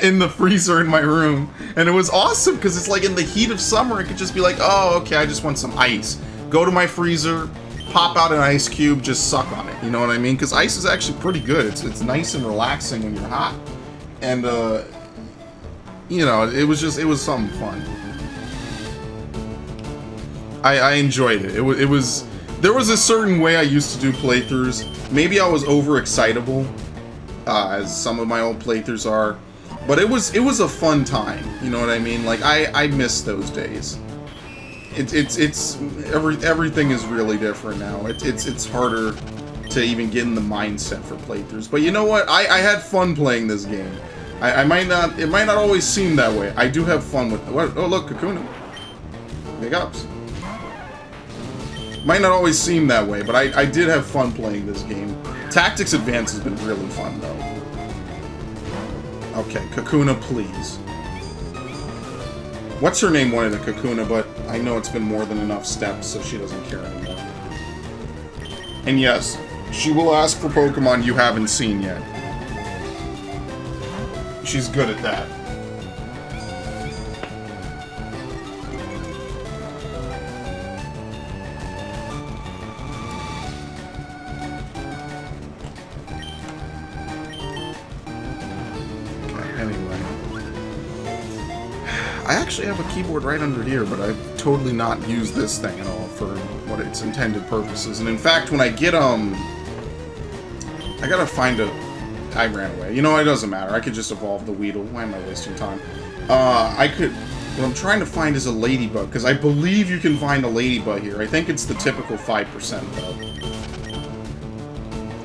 In the freezer in my room. And it was awesome, because it's like in the heat of summer, it could just be like, oh, okay, I just want some ice. Go to my freezer, pop out an ice cube, just suck on it. You know what I mean? Because ice is actually pretty good. It's nice and relaxing when you're hot. And, you know, it was something fun. I enjoyed it. It was... There was a certain way I used to do playthroughs. Maybe I was overexcitable, as some of my old playthroughs are. But it was a fun time, you know what I mean? Like, I miss those days. Everything is really different now. It's harder to even get in the mindset for playthroughs. But you know what? I had fun playing this game. It might not always seem that way. I do have fun with... Oh, look, Kakuna. Big ups. Might not always seem that way, but I did have fun playing this game. Tactics Advance has been really fun, though. Okay, Kakuna, please. What's her name wanted a Kakuna, but I know it's been more than enough steps, so she doesn't care anymore. And yes, she will ask for Pokemon you haven't seen yet. She's good at that. I actually have a keyboard right under here, but I've totally not used this thing at all for what its intended purposes. And in fact, when I get, I gotta find a I ran away. You know, it doesn't matter. I could just evolve the Weedle. Why am I wasting time? What I'm trying to find is a Ladybug, because I believe you can find a Ladybug here. I think it's the typical 5%, though.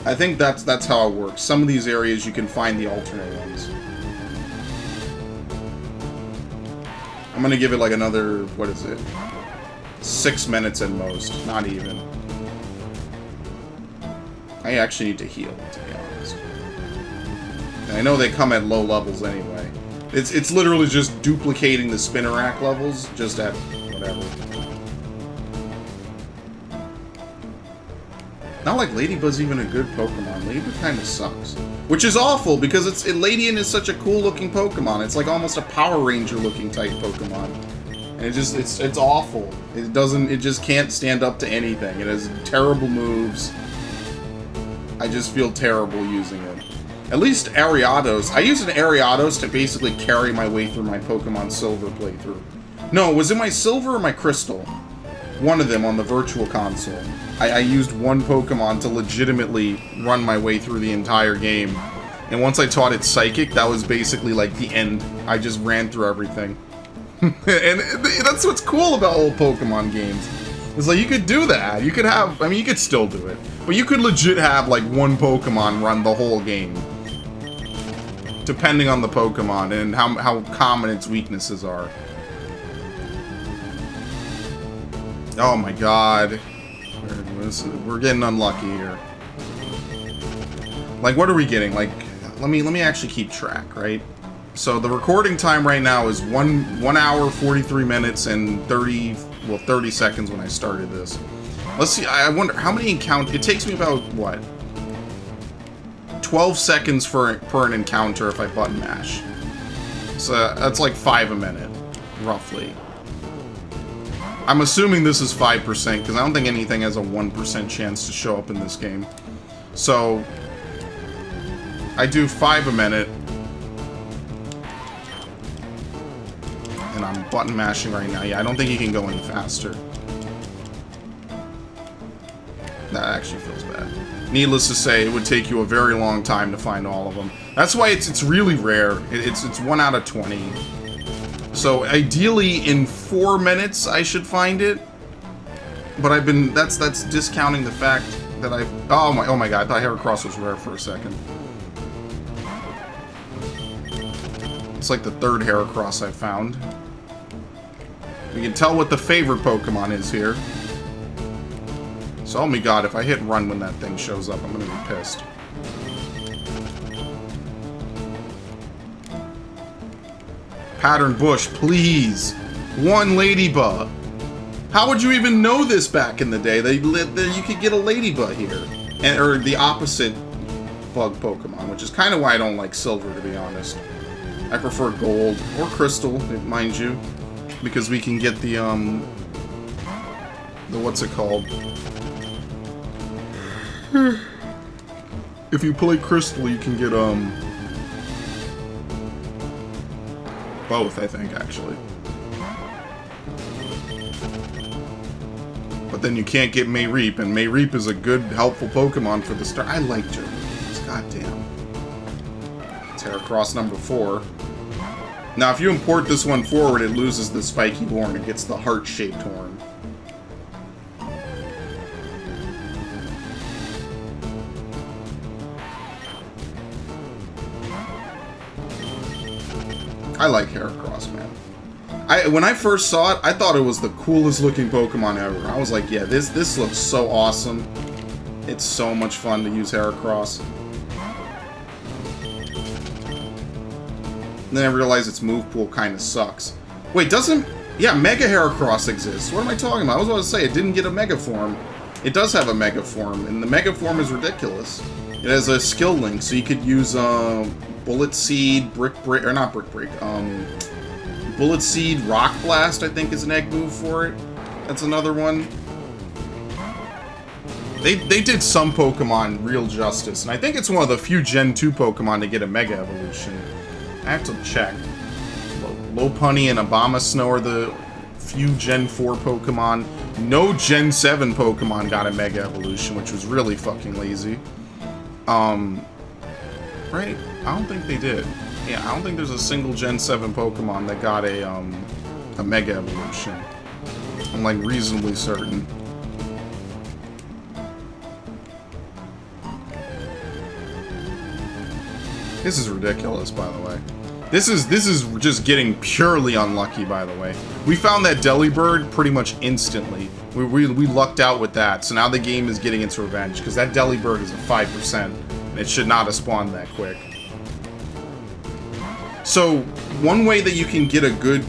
I think that's how it works. Some of these areas you can find the alternate ones. I'm gonna give it like another, what is it? 6 minutes at most. Not even. I actually need to heal, to be honest. And I know they come at low levels anyway. It's literally just duplicating the Spinnerack levels, just at whatever. Not like Ladybug's even a good Pokemon. Ladybug kind of sucks. Which is awful, because Ladian is such a cool-looking Pokemon. It's like almost a Power Ranger-looking type Pokemon. And it's awful. It just can't stand up to anything. It has terrible moves. I just feel terrible using it. At least Ariados. I used an Ariados to basically carry my way through my Pokemon Silver playthrough. No, was it my Silver or my Crystal? One of them on the Virtual Console. I used one Pokemon to legitimately run my way through the entire game. And once I taught it Psychic, that was basically like the end. I just ran through everything. And that's what's cool about old Pokemon games. It's like, you could do that. You could have, I mean, you could still do it. But you could legit have, like, one Pokemon run the whole game. Depending on the Pokemon and how common its weaknesses are. Oh my god. We're getting unlucky here. Like, what are we getting? Like, let me actually keep track, right? So the recording time right now is 1 hour, 43 minutes, and 30 seconds when I started this. Let's see, I wonder, how many encounters... It takes me about, what? 12 seconds per an encounter if I button mash. So that's like 5 a minute, roughly. I'm assuming this is 5%, because I don't think anything has a 1% chance to show up in this game. So, I do 5 a minute. And I'm button mashing right now. Yeah, I don't think you can go any faster. That actually feels bad. Needless to say, it would take you a very long time to find all of them. That's why it's really rare. It's 1 out of 20. So ideally in 4 minutes I should find it. But I've been that's discounting the fact that oh my god, I thought Heracross was rare for a second. It's like the 3rd Heracross I found. You can tell what the favorite Pokemon is here. So, oh my god, if I hit run when that thing shows up, I'm gonna be pissed. Pattern Bush, please! One Ladybug! How would you even know this back in the day? You could get a Ladybug here. Or the opposite bug Pokemon, which is kind of why I don't like Silver, to be honest. I prefer Gold, or Crystal, mind you. Because we can get the what's it called? If you play Crystal, you can get, both, I think, actually. But then you can't get Mayreep, and Mayreep is a good, helpful Pokemon for the start. I like Johto games, goddamn. Heracross number 4. Now, if you import this one forward, it loses the spiky horn. It gets the heart-shaped horn. I like Heracross, man. When I first saw it, I thought it was the coolest looking Pokemon ever. I was like, yeah, this looks so awesome. It's so much fun to use Heracross. And then I realized its move pool kind of sucks. Wait, doesn't... Yeah, Mega Heracross exists. What am I talking about? I was about to say, it didn't get a Mega Form. It does have a Mega Form, and the Mega Form is ridiculous. It has a skill link, so you could use, Bullet Seed, Bullet Seed, Rock Blast, I think is an egg move for it. That's another one. They did some Pokemon real justice, and I think it's one of the few Gen 2 Pokemon to get a Mega Evolution. I have to check. Lopunny and Abomasnow are the few Gen 4 Pokemon. No Gen 7 Pokemon got a Mega Evolution, which was really fucking lazy. Right? I don't think they did. Yeah, I don't think there's a single Gen 7 Pokemon that got a Mega Evolution. I'm like reasonably certain. This is ridiculous, by the way. This is just getting purely unlucky, by the way. We found that Delibird pretty much instantly. We lucked out with that, so now the game is getting its revenge, because that Delibird is a 5%, and it should not have spawned that quick. So, one way that you can get a good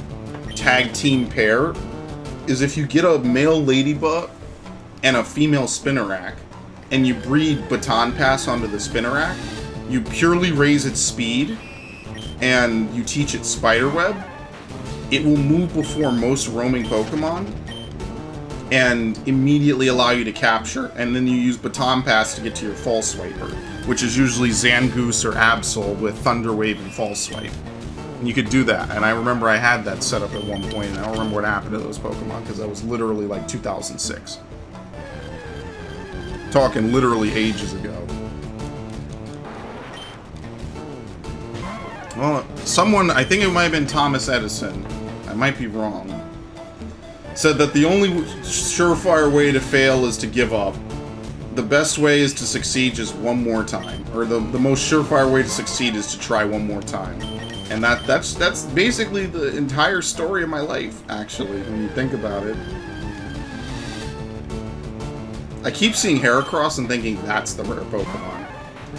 tag team pair is if you get a male Ladybug and a female Spinarak, and you breed Baton Pass onto the Spinarak, you purely raise its speed, and you teach it Spiderweb, it will move before most roaming Pokemon, and immediately allow you to capture, and then you use Baton Pass to get to your False Swiper, which is usually Zangoose or Absol with Thunder Wave and False Swipe. And you could do that, and I remember I had that set up at one point, and I don't remember what happened to those Pokemon, because that was literally like 2006. Talking literally ages ago. Well, someone, I think it might have been Thomas Edison, I might be wrong, said that the only surefire way to fail is to give up. The best way is to succeed just one more time. Or the most surefire way to succeed is to try one more time. And that's basically the entire story of my life, actually, when you think about it. I keep seeing Heracross and thinking that's the rare Pokemon.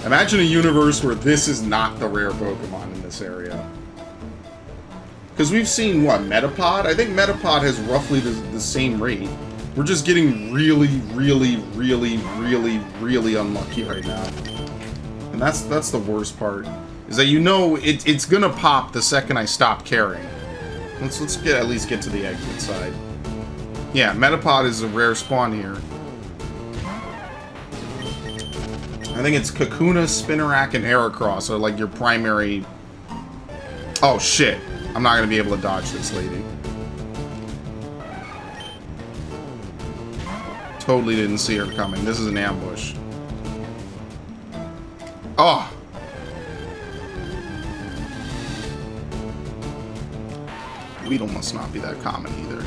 Imagine a universe where this is not the rare Pokemon in this area. Because we've seen, what, Metapod? I think Metapod has roughly the same rate. We're just getting really, really, really, really, really unlucky right now. And that's the worst part. Is that you know it's gonna pop the second I stop caring. Let's at least get to the exit side. Yeah, Metapod is a rare spawn here. I think it's Kakuna, Spinarak, and Heracross are like your primary... Oh shit. I'm not gonna be able to dodge this lady. Totally didn't see her coming. This is an ambush. Oh! Weedle must not be that common either.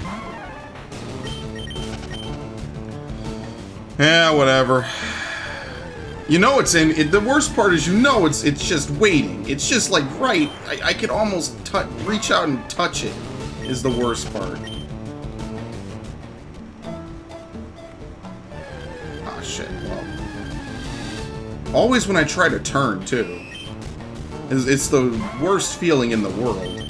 Yeah, whatever. You know it's in it, the worst part is you know it's just waiting. It's just like right. I could almost reach out and touch it is the worst part. Ah shit, well. Always when I try to turn too. It's the worst feeling in the world.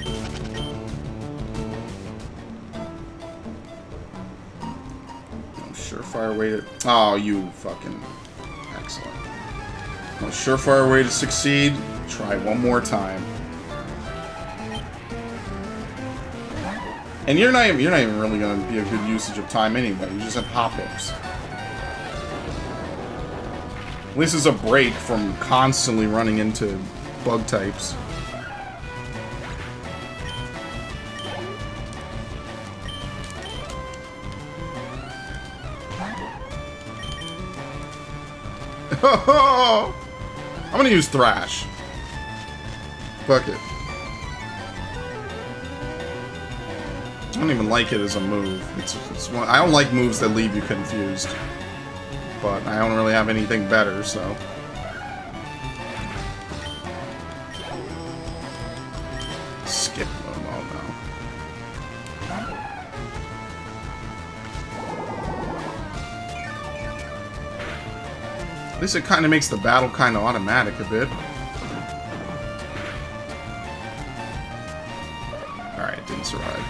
Surefire way to... Oh, you fucking... Excellent. A surefire way to succeed. Try one more time. And you're not even really going to be a good usage of time anyway. You just have hop-ups. At least it's a break from constantly running into bug types. I'm gonna use Thrash. Fuck it. I don't even like it as a move. It's one, I don't like moves that leave you confused. But I don't really have anything better, so... Skip them all now. At least it kind of makes the battle kind of automatic a bit. Alright, it didn't survive.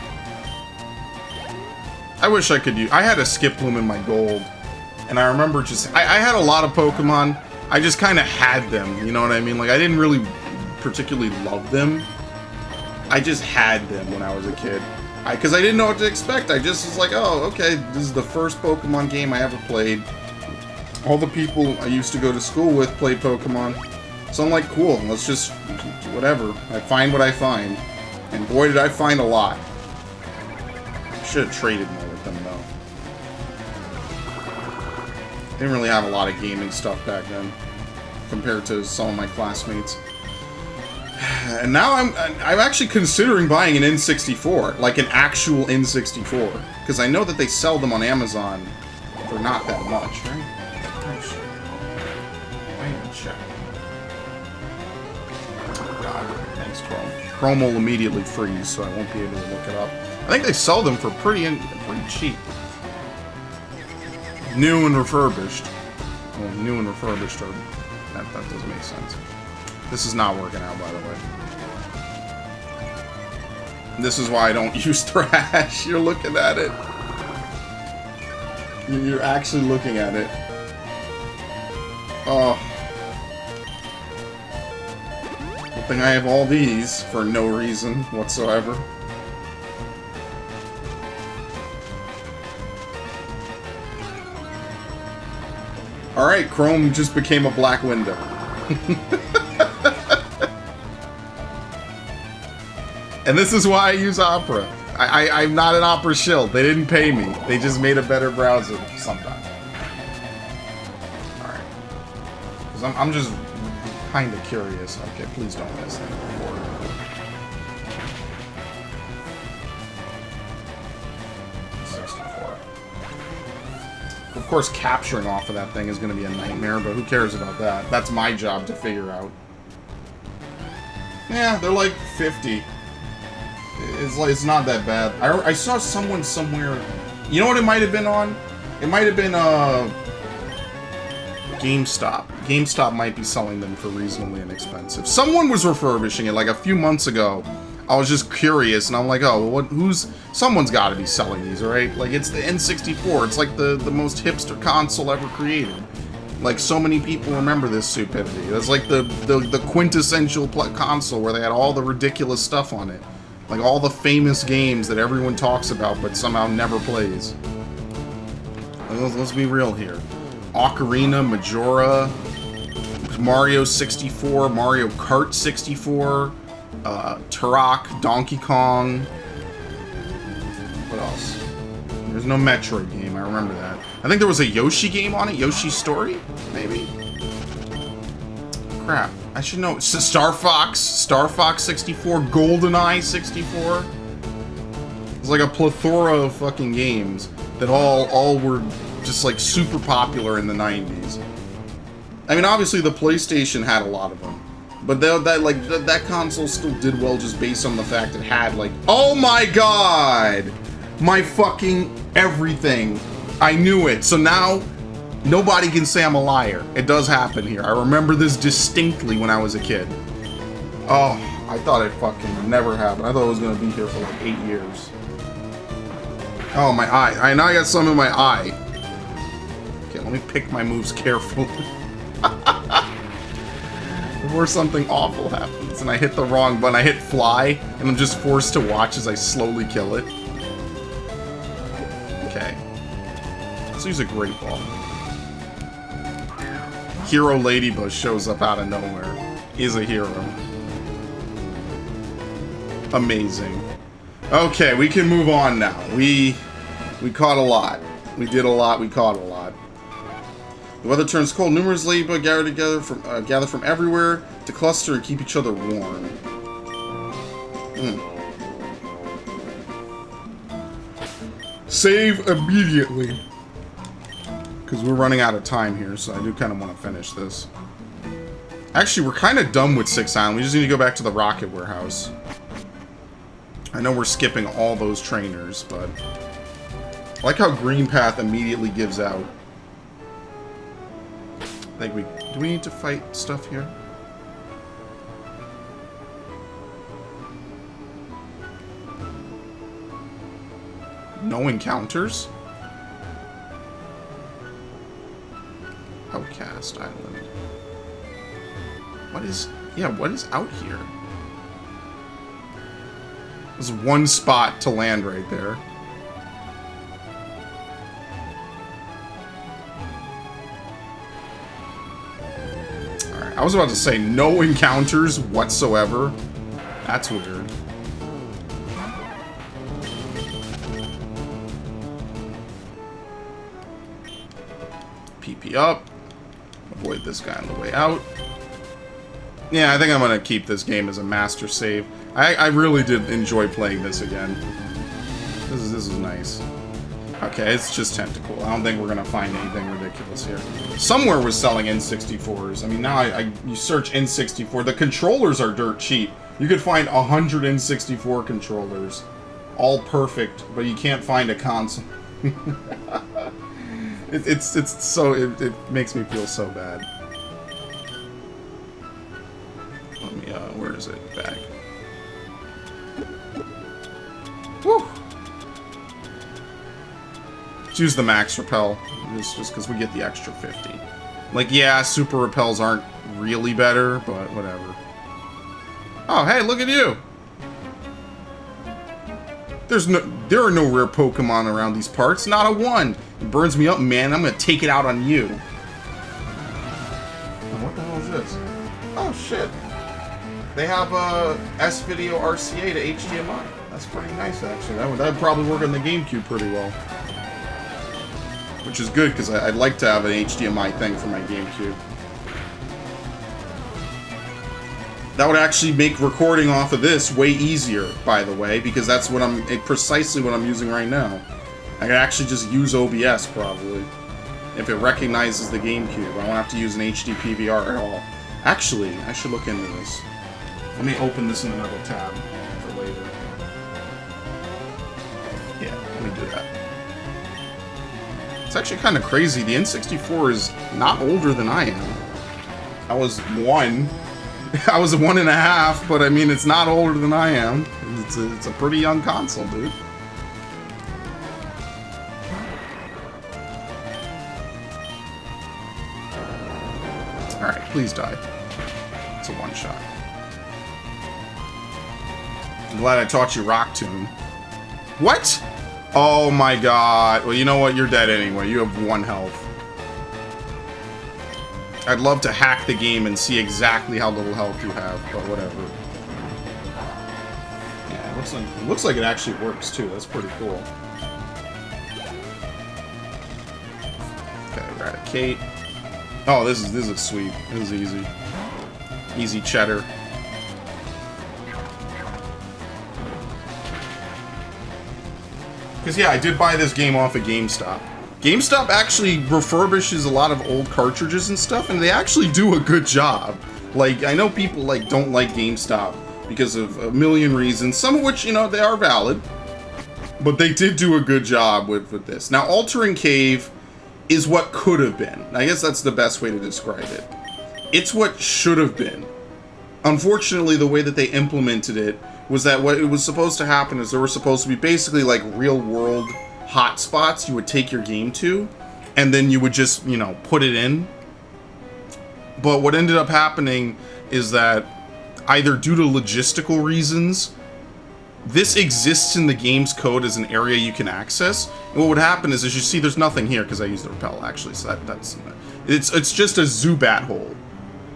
I wish I could use... I had a Skip Bloom in my gold. And I remember just... I had a lot of Pokemon. I just kind of had them, you know what I mean? Like, I didn't really particularly love them. I just had them when I was a kid. Because I didn't know what to expect. I just was like, oh, okay, this is the first Pokemon game I ever played. All the people I used to go to school with played Pokemon. So I'm like, cool, let's just... whatever. I find what I find. And boy, did I find a lot. I should have traded more with them, though. Didn't really have a lot of gaming stuff back then. compared to some of my classmates. And now I'm actually considering buying an N64, like an actual N64, because I know that they sell them on Amazon for not that much, right? Oh shit! Wait a check. Oh, God, thanks, Chrome. Chrome will immediately freeze, so I won't be able to look it up. I think they sell them for pretty cheap. New and refurbished. Well, new and refurbished are... That doesn't make sense. This is not working out, by the way. This is why I don't use trash. You're looking at it. You're actually looking at it. Oh. Good thing I have all these for no reason whatsoever. Alright, Chrome just became a black window. And this is why I use Opera. I'm not an Opera shill. They didn't pay me. They just made a better browser sometimes. Alright. Because I'm just kind of curious. Okay, please don't miss that. Of course, capturing off of that thing is going to be a nightmare, but who cares about that? That's my job to figure out. Yeah, they're like 50. It's not that bad. I saw someone somewhere... You know what it might have been on? It might have been, GameStop. GameStop might be selling them for reasonably inexpensive. Someone was refurbishing it, like, a few months ago. I was just curious, and I'm like, oh, well, someone's got to be selling these, right? Like, it's the N64. It's like the most hipster console ever created. Like, so many people remember this stupidity. It's like the quintessential console where they had all the ridiculous stuff on it. Like, all the famous games that everyone talks about but somehow never plays. Let's be real here. Ocarina, Majora, Mario 64, Mario Kart 64, Turok, Donkey Kong. What else? There's no Metroid game, I remember that. I think there was a Yoshi game on it, Yoshi's Story? Maybe? Crap, I should know. Star Fox 64, GoldenEye 64. It's like a plethora of fucking games that all were just like super popular in the 90s. I mean, obviously the PlayStation had a lot of them. But that console still did well just based on the fact it had, like... Oh my god! My fucking everything. I knew it. So now, nobody can say I'm a liar. It does happen here. I remember this distinctly when I was a kid. Oh, I thought it fucking never happened. I thought it was going to be here for like 8 years. Oh, my eye. I now got some in my eye. Okay, let me pick my moves carefully. Before something awful happens and I hit the wrong button. I hit fly and I'm just forced to watch as I slowly kill it. Okay. Let's use a great ball. Hero Ladybug shows up out of nowhere. Is a hero. Amazing. Okay, we can move on now. We caught a lot. We did a lot, we caught a lot. The weather turns cold. Numerous ladybug gather from everywhere to cluster and keep each other warm. Save immediately. Because we're running out of time here, so I do kind of want to finish this. Actually, we're kind of done with 6 Island. We just need to go back to the Rocket Warehouse. I know we're skipping all those trainers, but... I like how Green Path immediately gives out. I think do we need to fight stuff here? No encounters? Outcast Island. What is out here? There's one spot to land right there. I was about to say no encounters whatsoever. That's weird. PP up. Avoid this guy on the way out. Yeah, I think I'm gonna keep this game as a master save. I really did enjoy playing this again. This is nice. Okay, it's just Tentacle. I don't think we're gonna find anything ridiculous here. Somewhere was selling N64s. I mean, now you search N64. The controllers are dirt cheap. You could find 100 N64 controllers, all perfect, but you can't find a console. It makes me feel so bad. Let me where is it? Back. Woo! Let's use the max repel, just because we get the extra 50. Like, yeah, super repels aren't really better, but whatever. Oh, hey, look at you! There are no rare Pokemon around these parts, not a one! It burns me up, man, I'm gonna take it out on you. Oh, what the hell is this? Oh, shit. They have S-Video RCA to HDMI. That's pretty nice, actually. That would probably work on the GameCube pretty well. Which is good, because I'd like to have an HDMI thing for my GameCube. That would actually make recording off of this way easier, by the way, because that's what precisely what I'm using right now. I can actually just use OBS, probably. If it recognizes the GameCube. I won't have to use an HD PVR at all. Actually, I should look into this. Let me open this in another tab for later. Yeah, let me do that. It's actually kind of crazy. The N64 is not older than I am. I was 1. I was 1.5, but I mean, it's not older than I am. It's a pretty young console, dude. Alright, please die. It's a one-shot. I'm glad I taught you Rock Tomb. What? Oh my god. Well, you know what? You're dead anyway. You have 1 health. I'd love to hack the game and see exactly how little health you have, but whatever. Yeah, it looks like it actually works too. That's pretty cool. Okay, eradicate. Oh, this is sweet. This is easy. Easy cheddar. Because yeah, I did buy this game off of GameStop. GameStop actually refurbishes a lot of old cartridges and stuff, and they actually do a good job. Like, I know people like don't like GameStop because of a million reasons, some of which, you know, they are valid. But they did do a good job with this. Now, Altering Cave is what could have been. I guess that's the best way to describe it. It's what should have been. Unfortunately, the way that they implemented it was that what it was supposed to happen is there were supposed to be basically like real-world hotspots you would take your game to, and then you would just, you know, put it in. But what ended up happening is that either due to logistical reasons, this exists in the game's code as an area you can access. And what would happen is, as you see, there's nothing here because I used the repel actually, so it's just a Zubat hole,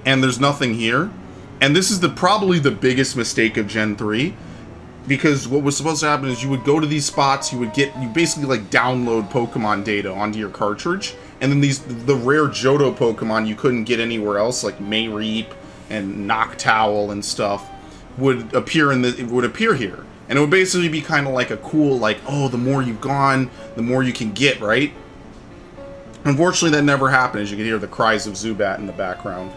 and there's nothing here. And this is probably the biggest mistake of Gen 3. Because what was supposed to happen is you would go to these spots, you basically like download Pokemon data onto your cartridge, and then the rare Johto Pokemon you couldn't get anywhere else, like Mayreep and Noctowl and stuff, would appear here. And it would basically be kind of like a cool, like, oh, the more you've gone, the more you can get, right? Unfortunately, that never happened, as you can hear the cries of Zubat in the background.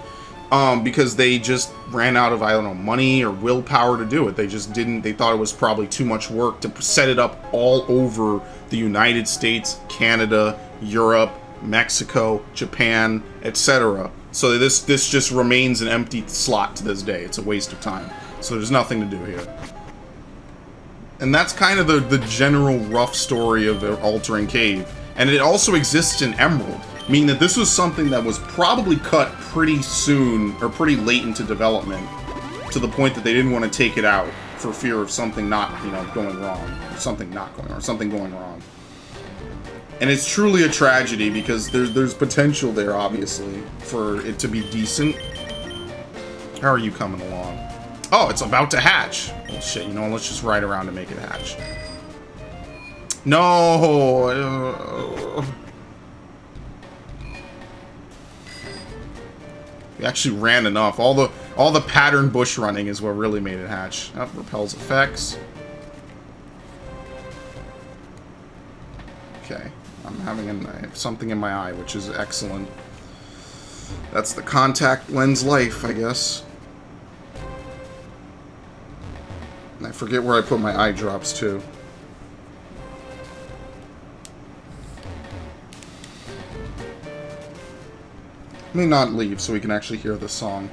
Because they just ran out of, I don't know, money or willpower to do it. They just didn't, they thought it was probably too much work to set it up all over the United States, Canada, Europe, Mexico, Japan, etc. So this just remains an empty slot to this day. It's a waste of time. So there's nothing to do here. And that's kind of the general rough story of the Altering Cave. And it also exists in Emerald. Meaning that this was something that was probably cut pretty soon, or pretty late into development, to the point that they didn't want to take it out for fear of something not, you know, going wrong, or something not going wrong, or something going wrong. And it's truly a tragedy, because there's potential there, obviously, for it to be decent. How are you coming along? Oh, it's about to hatch. Well, shit, you know, let's just ride around and make it hatch. No! We actually ran enough. All the pattern bush running is what really made it hatch. Oh, repels effects. Okay. I have something in my eye, which is excellent. That's the contact lens life, I guess. And I forget where I put my eye drops, too. Let me not leave so we can actually hear the song.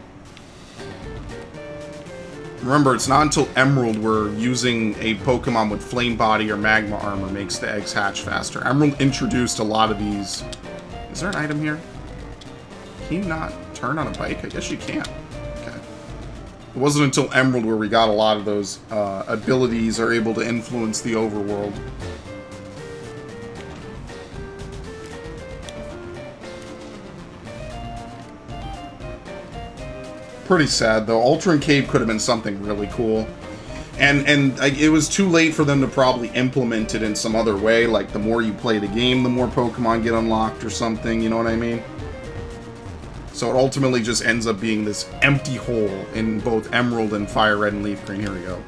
Remember, it's not until Emerald where using a Pokemon with Flame Body or Magma Armor makes the eggs hatch faster. Emerald introduced a lot of these. Is there an item here? Can you not turn on a bike? I guess you can. Okay. It wasn't until Emerald where we got a lot of those abilities are able to influence the overworld. Pretty sad, though. Ultra Cave could have been something really cool. And it was too late for them to probably implement it in some other way. Like, the more you play the game, the more Pokemon get unlocked or something. You know what I mean? So it ultimately just ends up being this empty hole in both Emerald and Fire Red and Leaf Green. Here we go.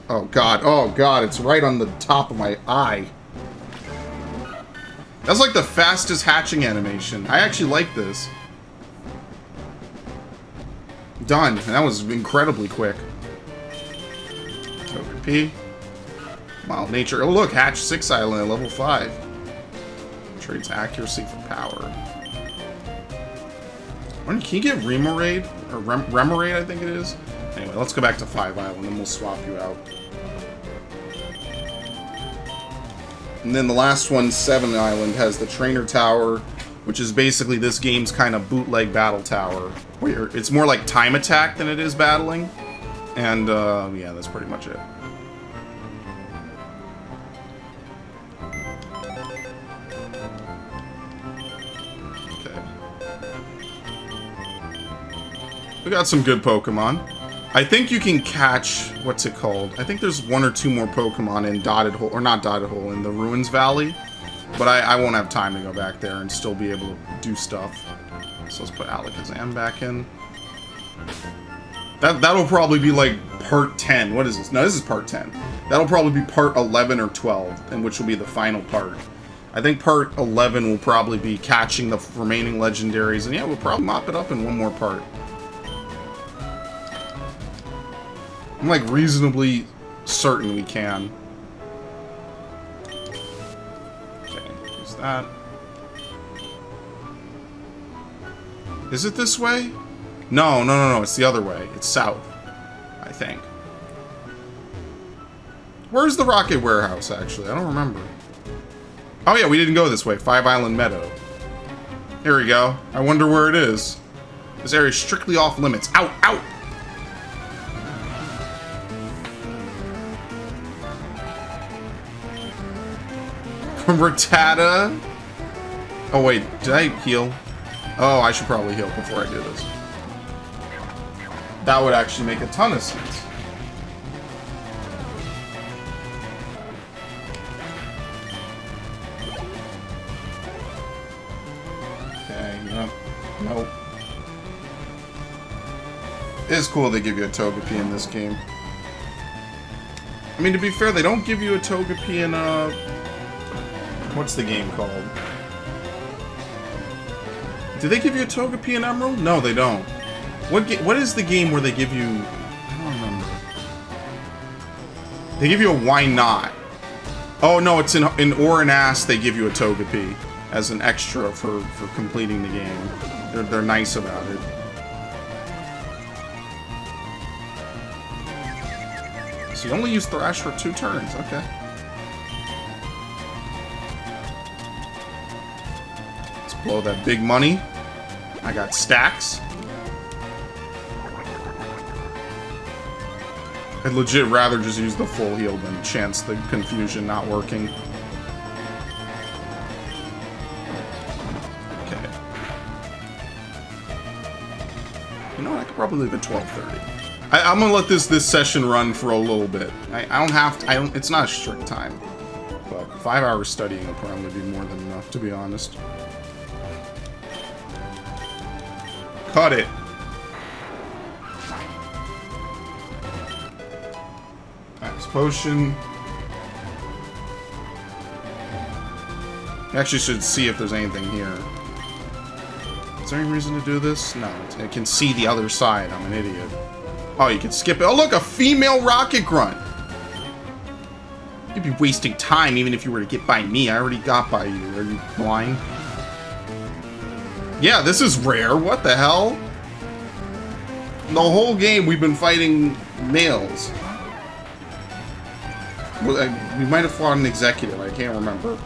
Oh, God. Oh, God. It's right on the top of my eye. That's like the fastest hatching animation. I actually like this. Done. And that was incredibly quick. Togepi. Mild Nature. Oh, look. Hatch 6 Island at level 5. Trades accuracy for power. Can you get Remoraid? Or Remoraid, I think it is. Anyway, let's go back to 5 Island and we'll swap you out. And then the last one, 7 Island, has the Trainer Tower, which is basically this game's kind of bootleg battle tower. Where it's more like time attack than it is battling. And, yeah, that's pretty much it. Okay. We got some good Pokemon. I think you can catch, what's it called? I think there's 1 or 2 more Pokemon in Dotted Hole, or not Dotted Hole, in the Ruins Valley. But I won't have time to go back there and still be able to do stuff. So let's put Alakazam back in. That'll probably be like part 10. What is this? No, this is part 10. That'll probably be part 11 or 12, and which will be the final part. I think part 11 will probably be catching the remaining legendaries, and yeah, we'll probably mop it up in one more part. I'm like reasonably certain we can. That. Is it this way? No, it's the other way. It's south, I think. Where's the Rocket Warehouse, actually? I don't remember. Oh yeah, we didn't go this way. 5 Island Meadow. Here we go. I wonder where it is. This area is strictly off limits. Ow! Ow! Rattata. Oh wait, did I heal? Oh, I should probably heal before I do this. That would actually make a ton of sense. Okay, nope. It is cool they give you a Togepi in this game. I mean, to be fair, they don't give you a Togepi in, what's the game called? Do they give you a Togepi in Emerald? No, they don't. What is the game where they give you... I don't remember. They give you a Why Not. Oh, no, it's in Ore and Ass they give you a Togepi as an extra for completing the game. They're nice about it. So you only use Thrash for 2 turns, okay. Blow that big money. I got stacks. I'd legit rather just use the full heal than chance the confusion not working. Okay. You know what? I could probably leave at 12:30. I'm gonna let this session run for a little bit. I don't have to. It's not a strict time, but 5 hours studying will probably be more than enough, to be honest. Cut it. potion. I actually should see if there's anything here. Is there any reason to do this? No, I can see the other side. I'm an idiot. Oh, you can skip it. Oh, look, a female rocket grunt. You'd be wasting time even if you were to get by me. I already got by you. Are you blind? Yeah, this is rare. What the hell? The whole game we've been fighting males. Well, we might have fought an executive. I can't remember.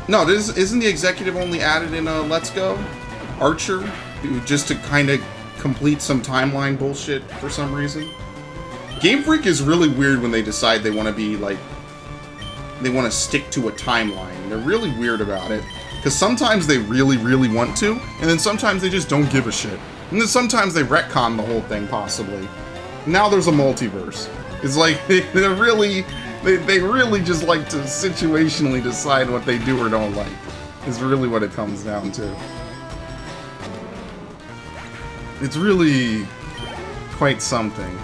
No, isn't the executive only added in Let's Go? Archer? Just to kind of complete some timeline bullshit for some reason. Game Freak is really weird when they decide they want to be, like... They want to stick to a timeline. They're really weird about it. Because sometimes they really, really want to, and then sometimes they just don't give a shit. And then sometimes they retcon the whole thing, possibly. Now there's a multiverse. It's like, they really just like to situationally decide what they do or don't like. Is really what it comes down to. It's really quite something.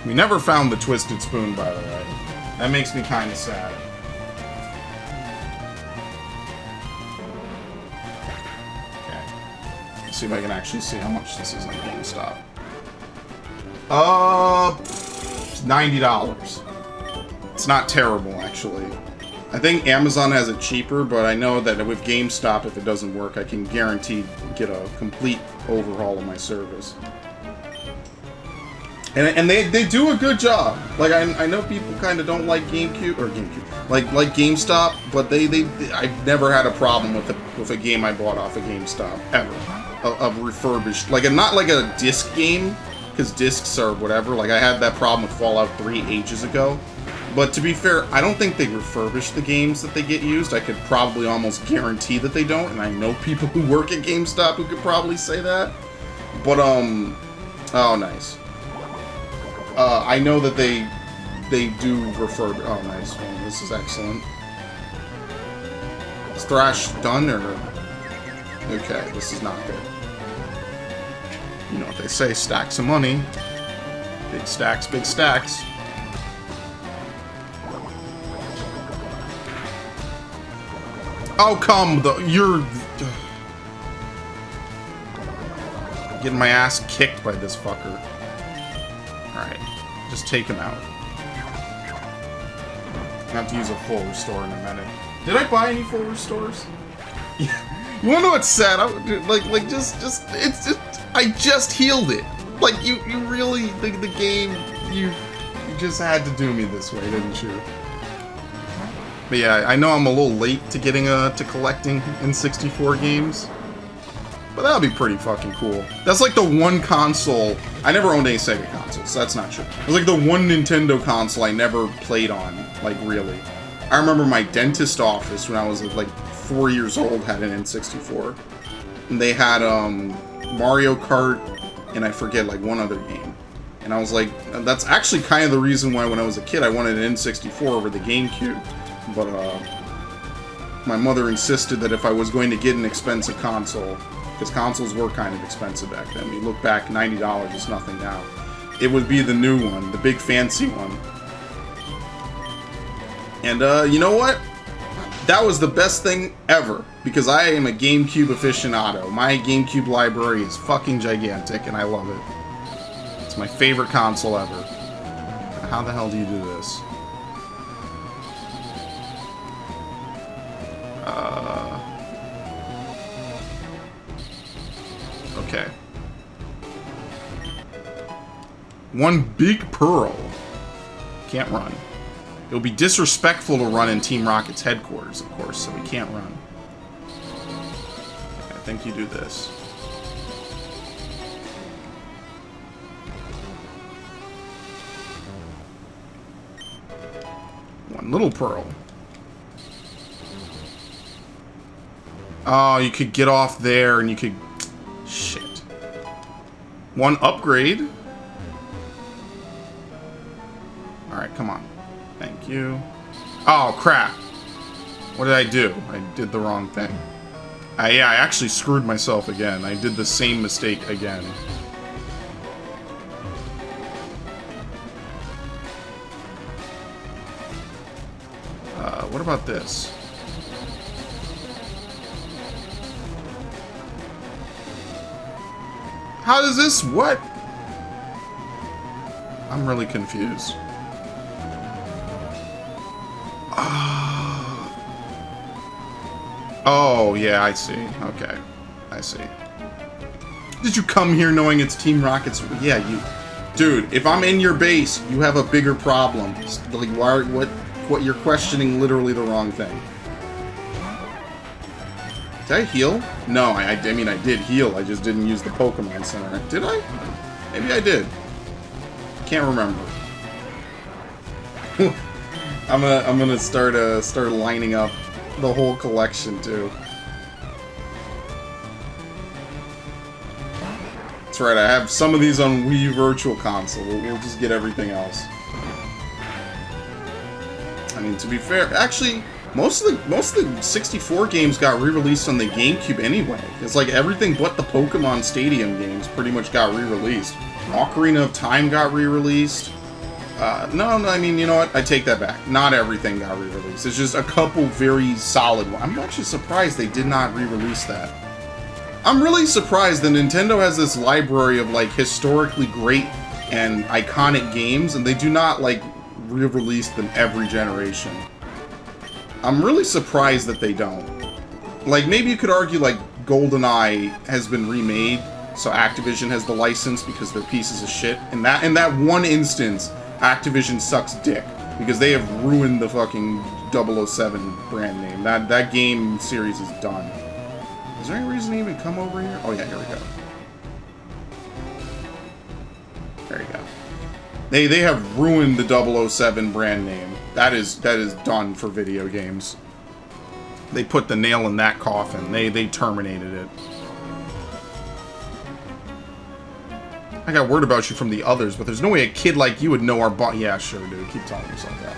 We never found the Twisted Spoon, by the way. That makes me kind of sad. Okay. Let's see if I can actually see how much this is on GameStop. $90. It's not terrible, actually. I think Amazon has it cheaper, but I know that with GameStop, if it doesn't work, I can guarantee get a complete overhaul of my service. And they do a good job. Like, I know people kind of don't like GameCube, like GameStop, but I've never had a problem with a game I bought off of GameStop, ever. A refurbished, like, not like a disc game, because discs or whatever. Like, I had that problem with Fallout 3 ages ago. But to be fair, I don't think they refurbish the games that they get used. I could probably almost guarantee that they don't, and I know people who work at GameStop who could probably say that. But, oh, nice. I know that they do refurbish. Oh, nice. Well, this is excellent. Is Thrash done, or? Okay, this is not good. You know what they say, stacks of money. Big stacks, big stacks. Oh, you're getting my ass kicked by this fucker. Alright, just take him out. I have to use a full restore in a minute. Did I buy any full restores? You wanna know what's sad? I just healed it. Like, you really, the game, you just had to do me this way, didn't you? But yeah, I know I'm a little late to getting to collecting N64 games. But that would be pretty fucking cool. That's like the one console... I never owned any Sega consoles, so that's not true. It was like the one Nintendo console I never played on, like, really. I remember my dentist office when I was, like, 4 years old had an N64. And they had, Mario Kart, and I forget, like, one other game. And I was like... That's actually kind of the reason why, when I was a kid, I wanted an N64 over the GameCube. But, my mother insisted that if I was going to get an expensive console... Because consoles were kind of expensive back then. You look back, $90 is nothing now. It would be the new one, the big fancy one. And, you know what? That was the best thing ever. Because I am a GameCube aficionado. My GameCube library is fucking gigantic, and I love it. It's my favorite console ever. How the hell do you do this? Okay. One big pearl. Can't run. It'll be disrespectful to run in Team Rocket's headquarters, of course, so we can't run. Okay, I think you do this. One little pearl. Oh, you could get off there and you could... Shit. One upgrade. Alright, come on. Thank you. Oh, crap. What did I do? I did the wrong thing. Yeah, I actually screwed myself again. I did the same mistake again. What about this? How does this... What? I'm really confused. Oh, yeah, I see. Okay. I see. Did you come here knowing it's Team Rocket's... Yeah, you... Dude, if I'm in your base, you have a bigger problem. Like, why... What you're questioning literally the wrong thing. Did I heal? No, I mean, I did heal. I just didn't use the Pokemon Center. Did I? Maybe I did. Can't remember. I'm gonna start lining up the whole collection too. That's right. I have some of these on Wii U Virtual Console. We'll just get everything else. I mean, to be fair, actually, most of the 64 games got re-released on the GameCube anyway. It's like everything but the Pokemon Stadium games pretty much got re-released. Ocarina of Time got re-released. No, I mean, you know what? I take that back. Not everything got re-released. It's just a couple very solid ones. I'm actually surprised they did not re-release that. I'm really surprised that Nintendo has this library of, like, historically great and iconic games, and they do not, like, re-release them every generation. I'm really surprised that they don't. Like, maybe you could argue, like, GoldenEye has been remade, so Activision has the license because they're pieces of shit. In that one instance, Activision sucks dick, because they have ruined the fucking 007 brand name. That game series is done. Is there any reason to even come over here? Oh yeah, here we go. There you go. They have ruined the 007 brand name. That is done for video games. They put the nail in that coffin. They terminated it. I got word about you from the others, but there's no way a kid like you would know our bot. Yeah, sure, dude. Keep telling yourself that.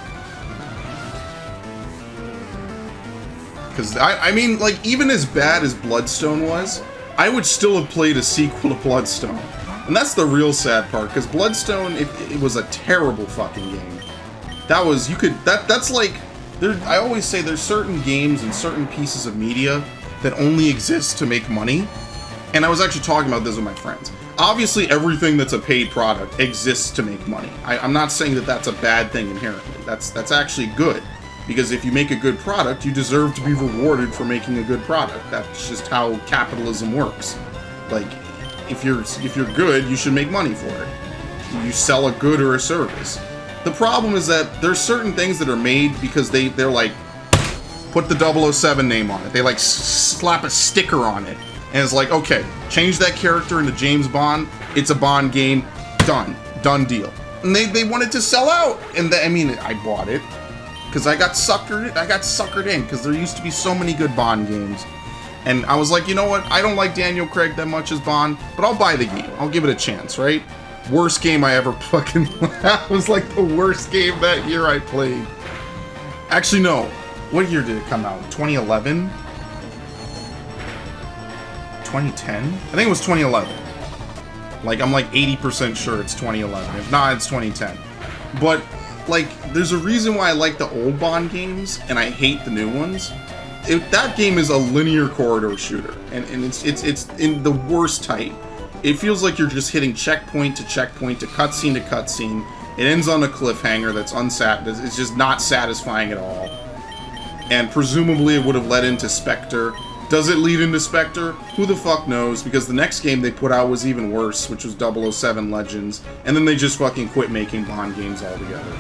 Because, I mean, like, even as bad as Bloodstone was, I would still have played a sequel to Bloodstone. And that's the real sad part, because Bloodstone, it was a terrible fucking game. That was, that's like, I always say there's certain games and certain pieces of media that only exist to make money. And I was actually talking about this with my friends. Obviously, everything that's a paid product exists to make money. I'm not saying that that's a bad thing inherently. That's actually good. Because if you make a good product, you deserve to be rewarded for making a good product. That's just how capitalism works. Like, if you're good, you should make money for it. You sell a good or a service. The problem is that there's certain things that are made because they're like, put the 007 name on it. They like slap a sticker on it. And it's like, okay, change that character into James Bond. It's a Bond game. Done deal. And they wanted to sell out. And I mean, I bought it. Because I got suckered in. Because there used to be so many good Bond games. And I was like, you know what? I don't like Daniel Craig that much as Bond. But I'll buy the game. I'll give it a chance, right? Worst game I ever fucking... That was like the worst game that year I played. Actually, no. What year did it come out? 2011? 2010? I think it was 2011. Like, I'm like 80% sure it's 2011. If not, it's 2010. But, like, there's a reason why I like the old Bond games, and I hate the new ones. That game is a linear corridor shooter, and it's in the worst type. It feels like you're just hitting checkpoint to checkpoint to cutscene to cutscene. It ends on a cliffhanger that's it's just not satisfying at all. And presumably it would have led into Spectre. Does it lead into Spectre? Who the fuck knows, because the next game they put out was even worse, which was 007 Legends, and then they just fucking quit making Bond games altogether.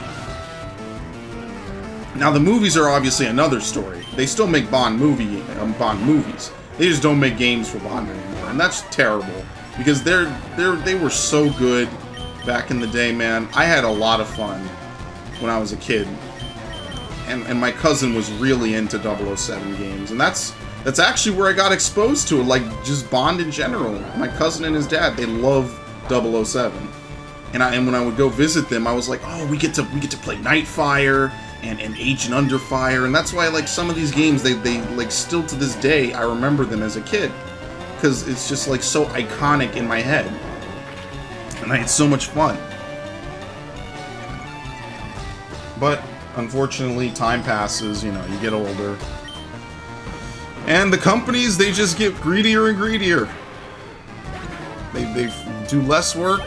Now the movies are obviously another story. They still make Bond movies. They just don't make games for Bond anymore, and that's terrible, because they were so good back in the day, man. I had a lot of fun when I was a kid, and my cousin was really into 007 games, and that's actually where I got exposed to it, like, just Bond in general. My cousin and his dad, they love 007. And when I would go visit them, I was like, oh, we get to play Nightfire, and Agent Under Fire, and that's why like some of these games, they like still to this day, I remember them as a kid. Because it's just like so iconic in my head. And I had so much fun. But unfortunately, time passes, you know, you get older. And the companies, they just get greedier and greedier. They do less work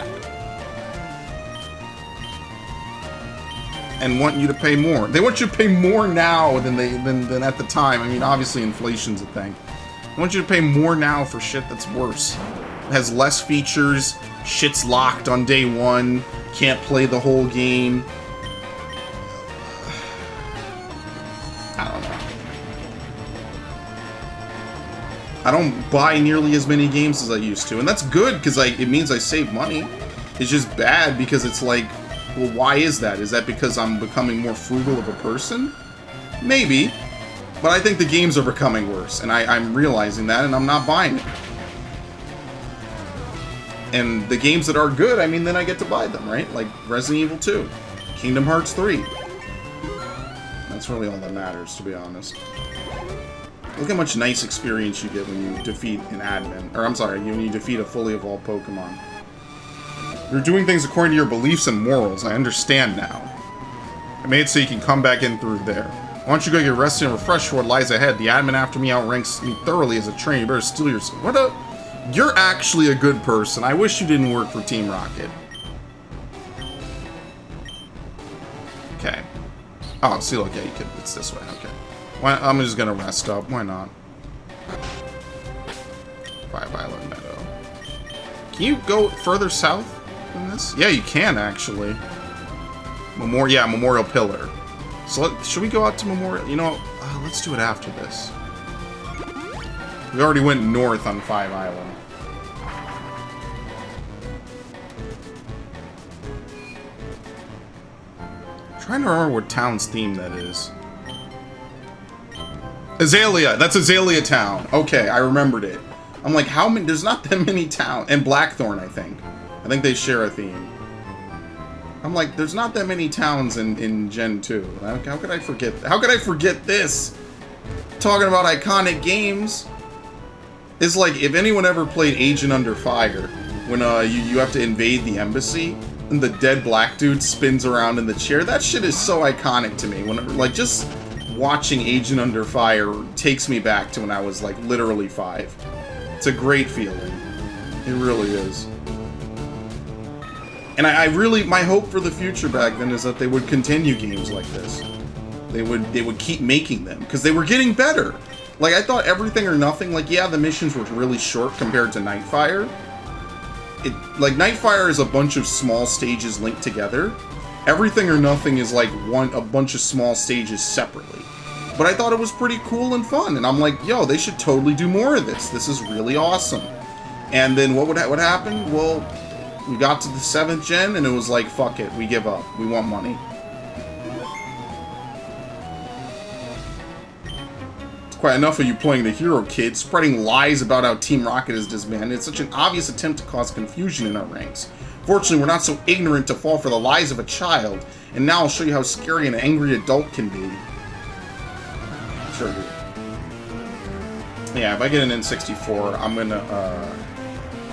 and want you to pay more. They want you to pay more now than than at the time. I mean, obviously inflation's a thing. I want you to pay more now for shit that's worse. It has less features, shit's locked on day one, can't play the whole game. I don't know. I don't buy nearly as many games as I used to, and that's good because it means I save money. It's just bad because it's like, well, why is that? Is that because I'm becoming more frugal of a person? Maybe. But I think the games are becoming worse, and I'm realizing that, and I'm not buying it. And the games that are good, I mean, then I get to buy them, right? Like Resident Evil 2, Kingdom Hearts 3. That's really all that matters, to be honest. Look how much nice experience you get when you defeat an admin. Or, I'm sorry, when you defeat a fully evolved Pokemon. You're doing things according to your beliefs and morals. I understand now. I made it so you can come back in through there. Why don't you go get rested and refreshed for what lies ahead? The admin after me outranks me thoroughly as a trainer. You better steal yourself. What a... You're actually a good person. I wish you didn't work for Team Rocket. Okay. Oh, see, look, yeah, you could... It's this way, okay. I'm just gonna rest up. Why not? 5 Island Meadow. Can you go further south than this? Yeah, you can, actually. Memorial Pillar. So should we go out to Memorial? You know, let's do it after this. We already went north on 5 Island. I'm trying to remember what town's theme that is. Azalea! That's Azalea Town. Okay, I remembered it. I'm like, how many? There's not that many towns. And Blackthorn, I think. I think they share a theme. I'm like, there's not that many towns in Gen 2. How could I forget? How could I forget this? Talking about iconic games. It's like, if anyone ever played Agent Under Fire, when you have to invade the embassy, and the dead black dude spins around in the chair, that shit is so iconic to me. When, like, just watching Agent Under Fire takes me back to when I was, like, literally 5. It's a great feeling. It really is. And I really, my hope for the future back then is that they would continue games like this. They would keep making them, because they were getting better. Like, I thought Everything or Nothing, like, yeah, the missions were really short compared to Nightfire. Like, Nightfire is a bunch of small stages linked together. Everything or Nothing is like a bunch of small stages separately. But I thought it was pretty cool and fun, and I'm like, yo, they should totally do more of this. This is really awesome. And then what happened? Well, we got to the 7th gen, and it was like, fuck it, we give up. We want money. It's quite enough of you playing the hero, kid, spreading lies about how Team Rocket is disbanded. It's such an obvious attempt to cause confusion in our ranks. Fortunately, we're not so ignorant to fall for the lies of a child, and now I'll show you how scary an angry adult can be. Sure, dude. Yeah, if I get an N64, I'm gonna,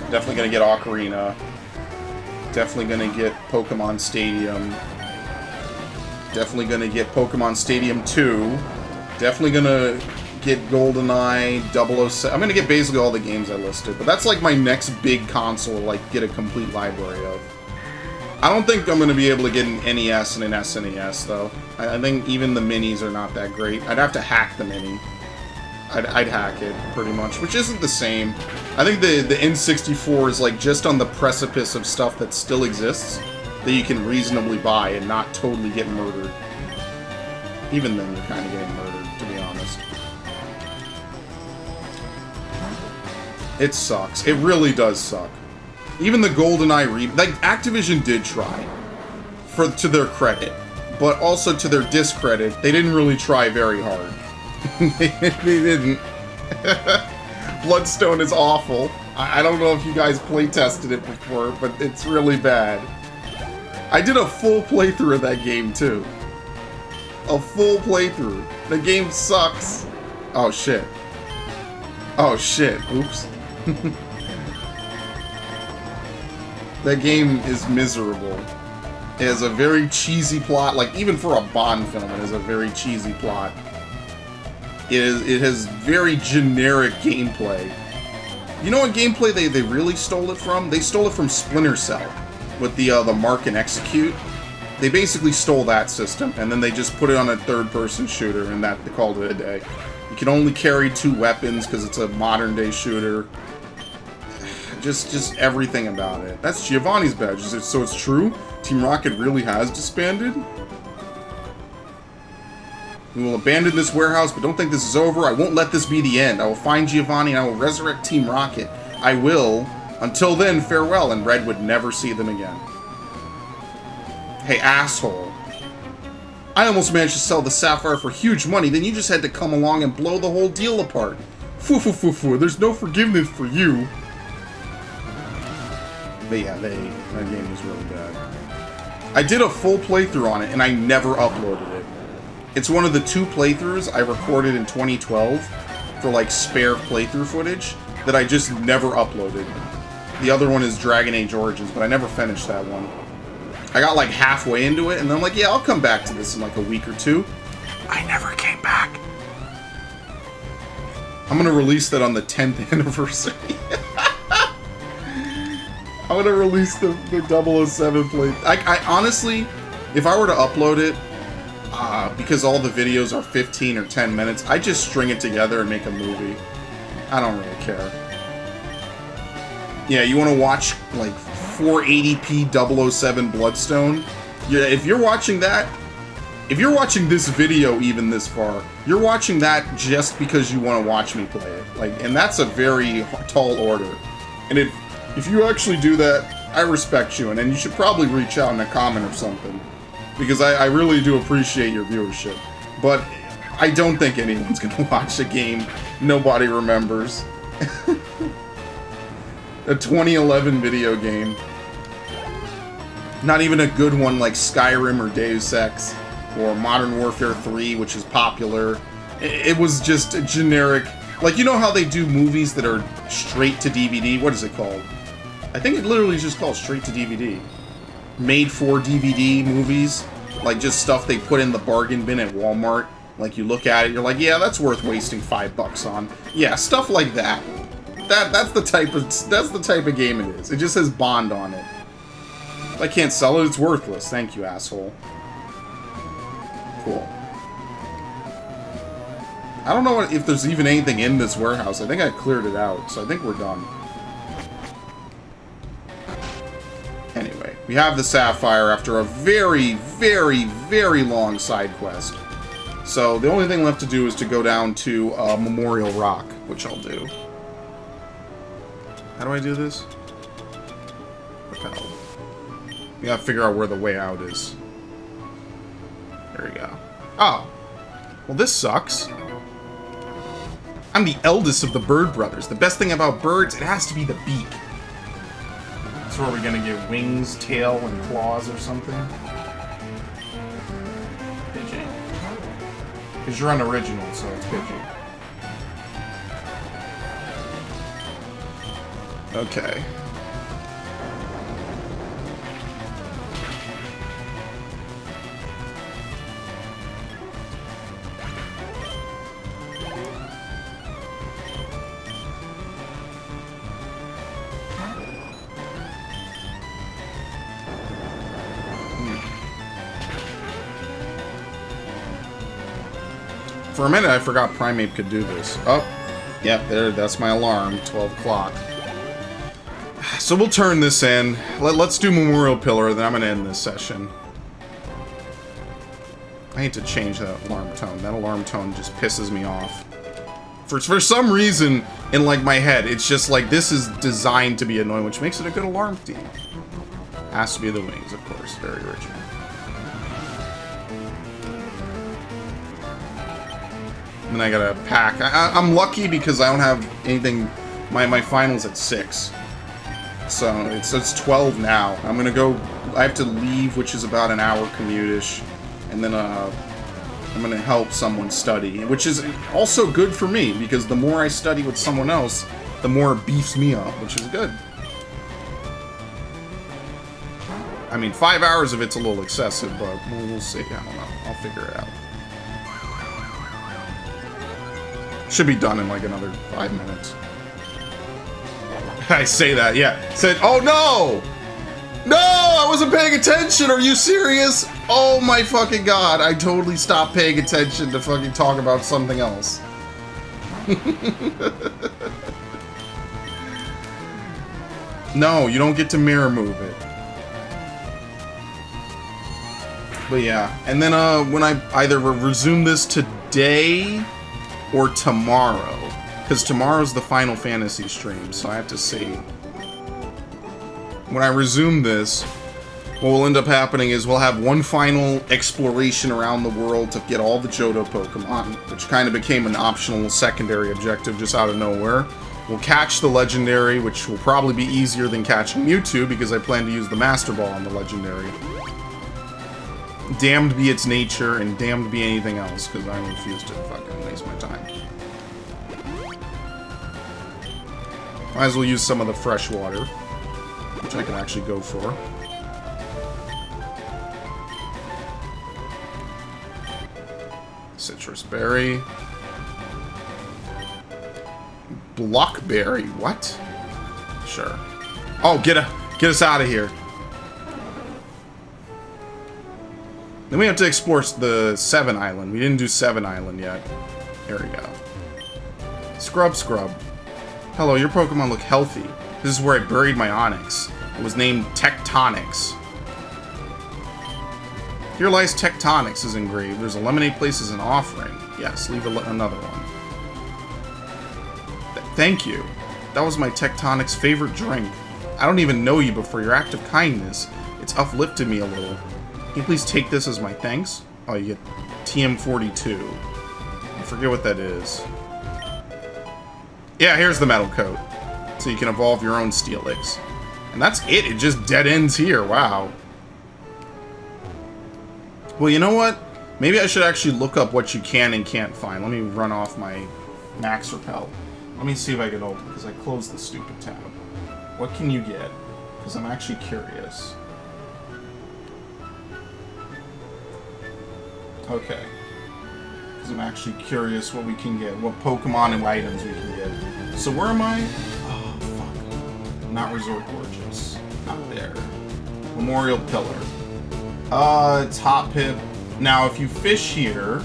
definitely gonna get Ocarina. Definitely gonna get Pokemon Stadium. Definitely gonna get Pokemon Stadium 2. Definitely gonna get GoldenEye, 007. I'm gonna get basically all the games I listed, but that's like my next big console to like get a complete library of. I don't think I'm gonna be able to get an NES and an SNES though. I think even the minis are not that great. I'd have to hack the mini. I'd hack it, pretty much, which isn't the same. I think the N64 is like just on the precipice of stuff that still exists that you can reasonably buy and not totally get murdered. Even then, you're kind of getting murdered, to be honest. It sucks. It really does suck. Even the GoldenEye like, Activision did try, to their credit, but also to their discredit, they didn't really try very hard. They didn't. Bloodstone is awful. I don't know if you guys playtested it before, but it's really bad. I did a full playthrough of that game, too. a full playthrough. The game sucks. Oh shit. Oh shit. Oops. That game is miserable. It has a very cheesy plot. Like, even for a Bond film, it has a very cheesy plot. It has very generic gameplay. You know what gameplay they really stole it from? They stole it from Splinter Cell with the Mark and Execute. They basically stole that system, and then they just put it on a third-person shooter, and that they called it a day. You can only carry 2 weapons because it's a modern-day shooter. Just everything about it. That's Giovanni's badge. So it's true? Team Rocket really has disbanded? We will abandon this warehouse, but don't think this is over. I won't let this be the end. I will find Giovanni and I will resurrect Team Rocket. I will. Until then, farewell, and Red would never see them again. Hey, asshole. I almost managed to sell the Sapphire for huge money, then you just had to come along and blow the whole deal apart. Foo. There's no forgiveness for you. But yeah, that game was really bad. I did a full playthrough on it, and I never uploaded it. It's one of the 2 playthroughs I recorded in 2012 for, like, spare playthrough footage that I just never uploaded. The other one is Dragon Age Origins, but I never finished that one. I got, like, halfway into it, and then I'm like, yeah, I'll come back to this in, like, a week or 2. I never came back. I'm gonna release that on the 10th anniversary. I'm gonna release the 007 play. I honestly, if I were to upload it, because all the videos are 15 or 10 minutes, I just string it together and make a movie. I don't really care. Yeah, you want to watch, like, 480p 007 Bloodstone? Yeah, if you're watching that, if you're watching this video even this far, you're watching that just because you want to watch me play it. Like, and that's a very tall order. And if you actually do that, I respect you, and then you should probably reach out in a comment or something. Because I really do appreciate your viewership. But I don't think anyone's gonna watch a game nobody remembers. A 2011 video game. Not even a good one like Skyrim or Deus Ex, or Modern Warfare 3, which is popular. It was just a generic... Like, you know how they do movies that are straight to DVD? What is it called? I think it literally is just called straight to DVD. Made for DVD movies, like just stuff they put in the bargain bin at Walmart. Like, you look at it, you're like, yeah, that's worth wasting $5 on. Yeah, stuff like that. That's the type of game it is. It just has Bond on it. If I can't sell it, it's worthless. Thank you, asshole. Cool. I don't know if there's even anything in this warehouse. I think I cleared it out, so I think we're done. Anyway, we have the Sapphire after a very, very, very long side quest. So the only thing left to do is to go down to Memorial Rock, which I'll do. How do I do this? Repel. We gotta figure out where the way out is. There we go. Oh. Well, this sucks. I'm the eldest of the Bird Brothers. The best thing about birds, it has to be the beak. So are we gonna get wings, tail, and claws or something? Pidgey. Because you're unoriginal, so it's Pidgey. Okay. For a minute, I forgot Primeape could do this. Oh, yep, there. That's my alarm. 12 o'clock. So we'll turn this in. Let's do Memorial Pillar, then I'm going to end this session. I need to change that alarm tone. That alarm tone just pisses me off. For some reason, in like my head, it's just like this is designed to be annoying, which makes it a good alarm theme. Has to be the wings, of course. Very original. And then I gotta pack. I'm lucky because I don't have anything. My final's at 6. So it's 12 now. I'm gonna go. I have to leave, which is about an hour commute-ish. And then I'm gonna help someone study, which is also good for me, because the more I study with someone else, the more it beefs me up, which is good. I mean, 5 hours of it's a little excessive, but we'll see. I don't know. I'll figure it out. Should be done in like another 5 minutes. I say that, yeah. Said, oh no! No! I wasn't paying attention! Are you serious? Oh my fucking god, I totally stopped paying attention to fucking talk about something else. No, you don't get to mirror move it. But yeah, and then when I either resume this today or tomorrow, because tomorrow's the Final Fantasy stream, so I have to see. When I resume this, what will end up happening is we'll have one final exploration around the world to get all the Johto Pokemon, which kind of became an optional secondary objective just out of nowhere. We'll catch the Legendary, which will probably be easier than catching Mewtwo, because I plan to use the Master Ball on the Legendary. Damned be its nature, and damned be anything else, because I refuse to fucking waste my time. Might as well use some of the fresh water, which I can actually go for. Citrus berry. Blockberry, what? Sure. Oh, get us out of here. Then we have to explore the 7 Island. We didn't do 7 Island yet. Here we go. Scrub. Hello, your Pokemon look healthy. This is where I buried my Onix. It was named Tectonics. Here lies Tectonics is engraved. There's a lemonade place as an offering. Yes, leave another one. Thank you. That was my Tectonics' favorite drink. I don't even know you, but for your act of kindness, it's uplifted me a little. Can you please take this as my thanks? Oh, you get TM42. I forget what that is. Yeah, here's the metal coat. So you can evolve your own Steelix. And that's it. It just dead ends here. Wow. Well, you know what? Maybe I should actually look up what you can and can't find. Let me run off my Max Repel. Let me see if I can open, because I closed the stupid tab. What can you get? Because I'm actually curious. Okay. Because I'm actually curious what we can get. What Pokemon and items we can get. So where am I? Oh, fuck. Not Resort Gorgeous. Not there. Memorial Pillar. Top Pip. Now, if you fish here...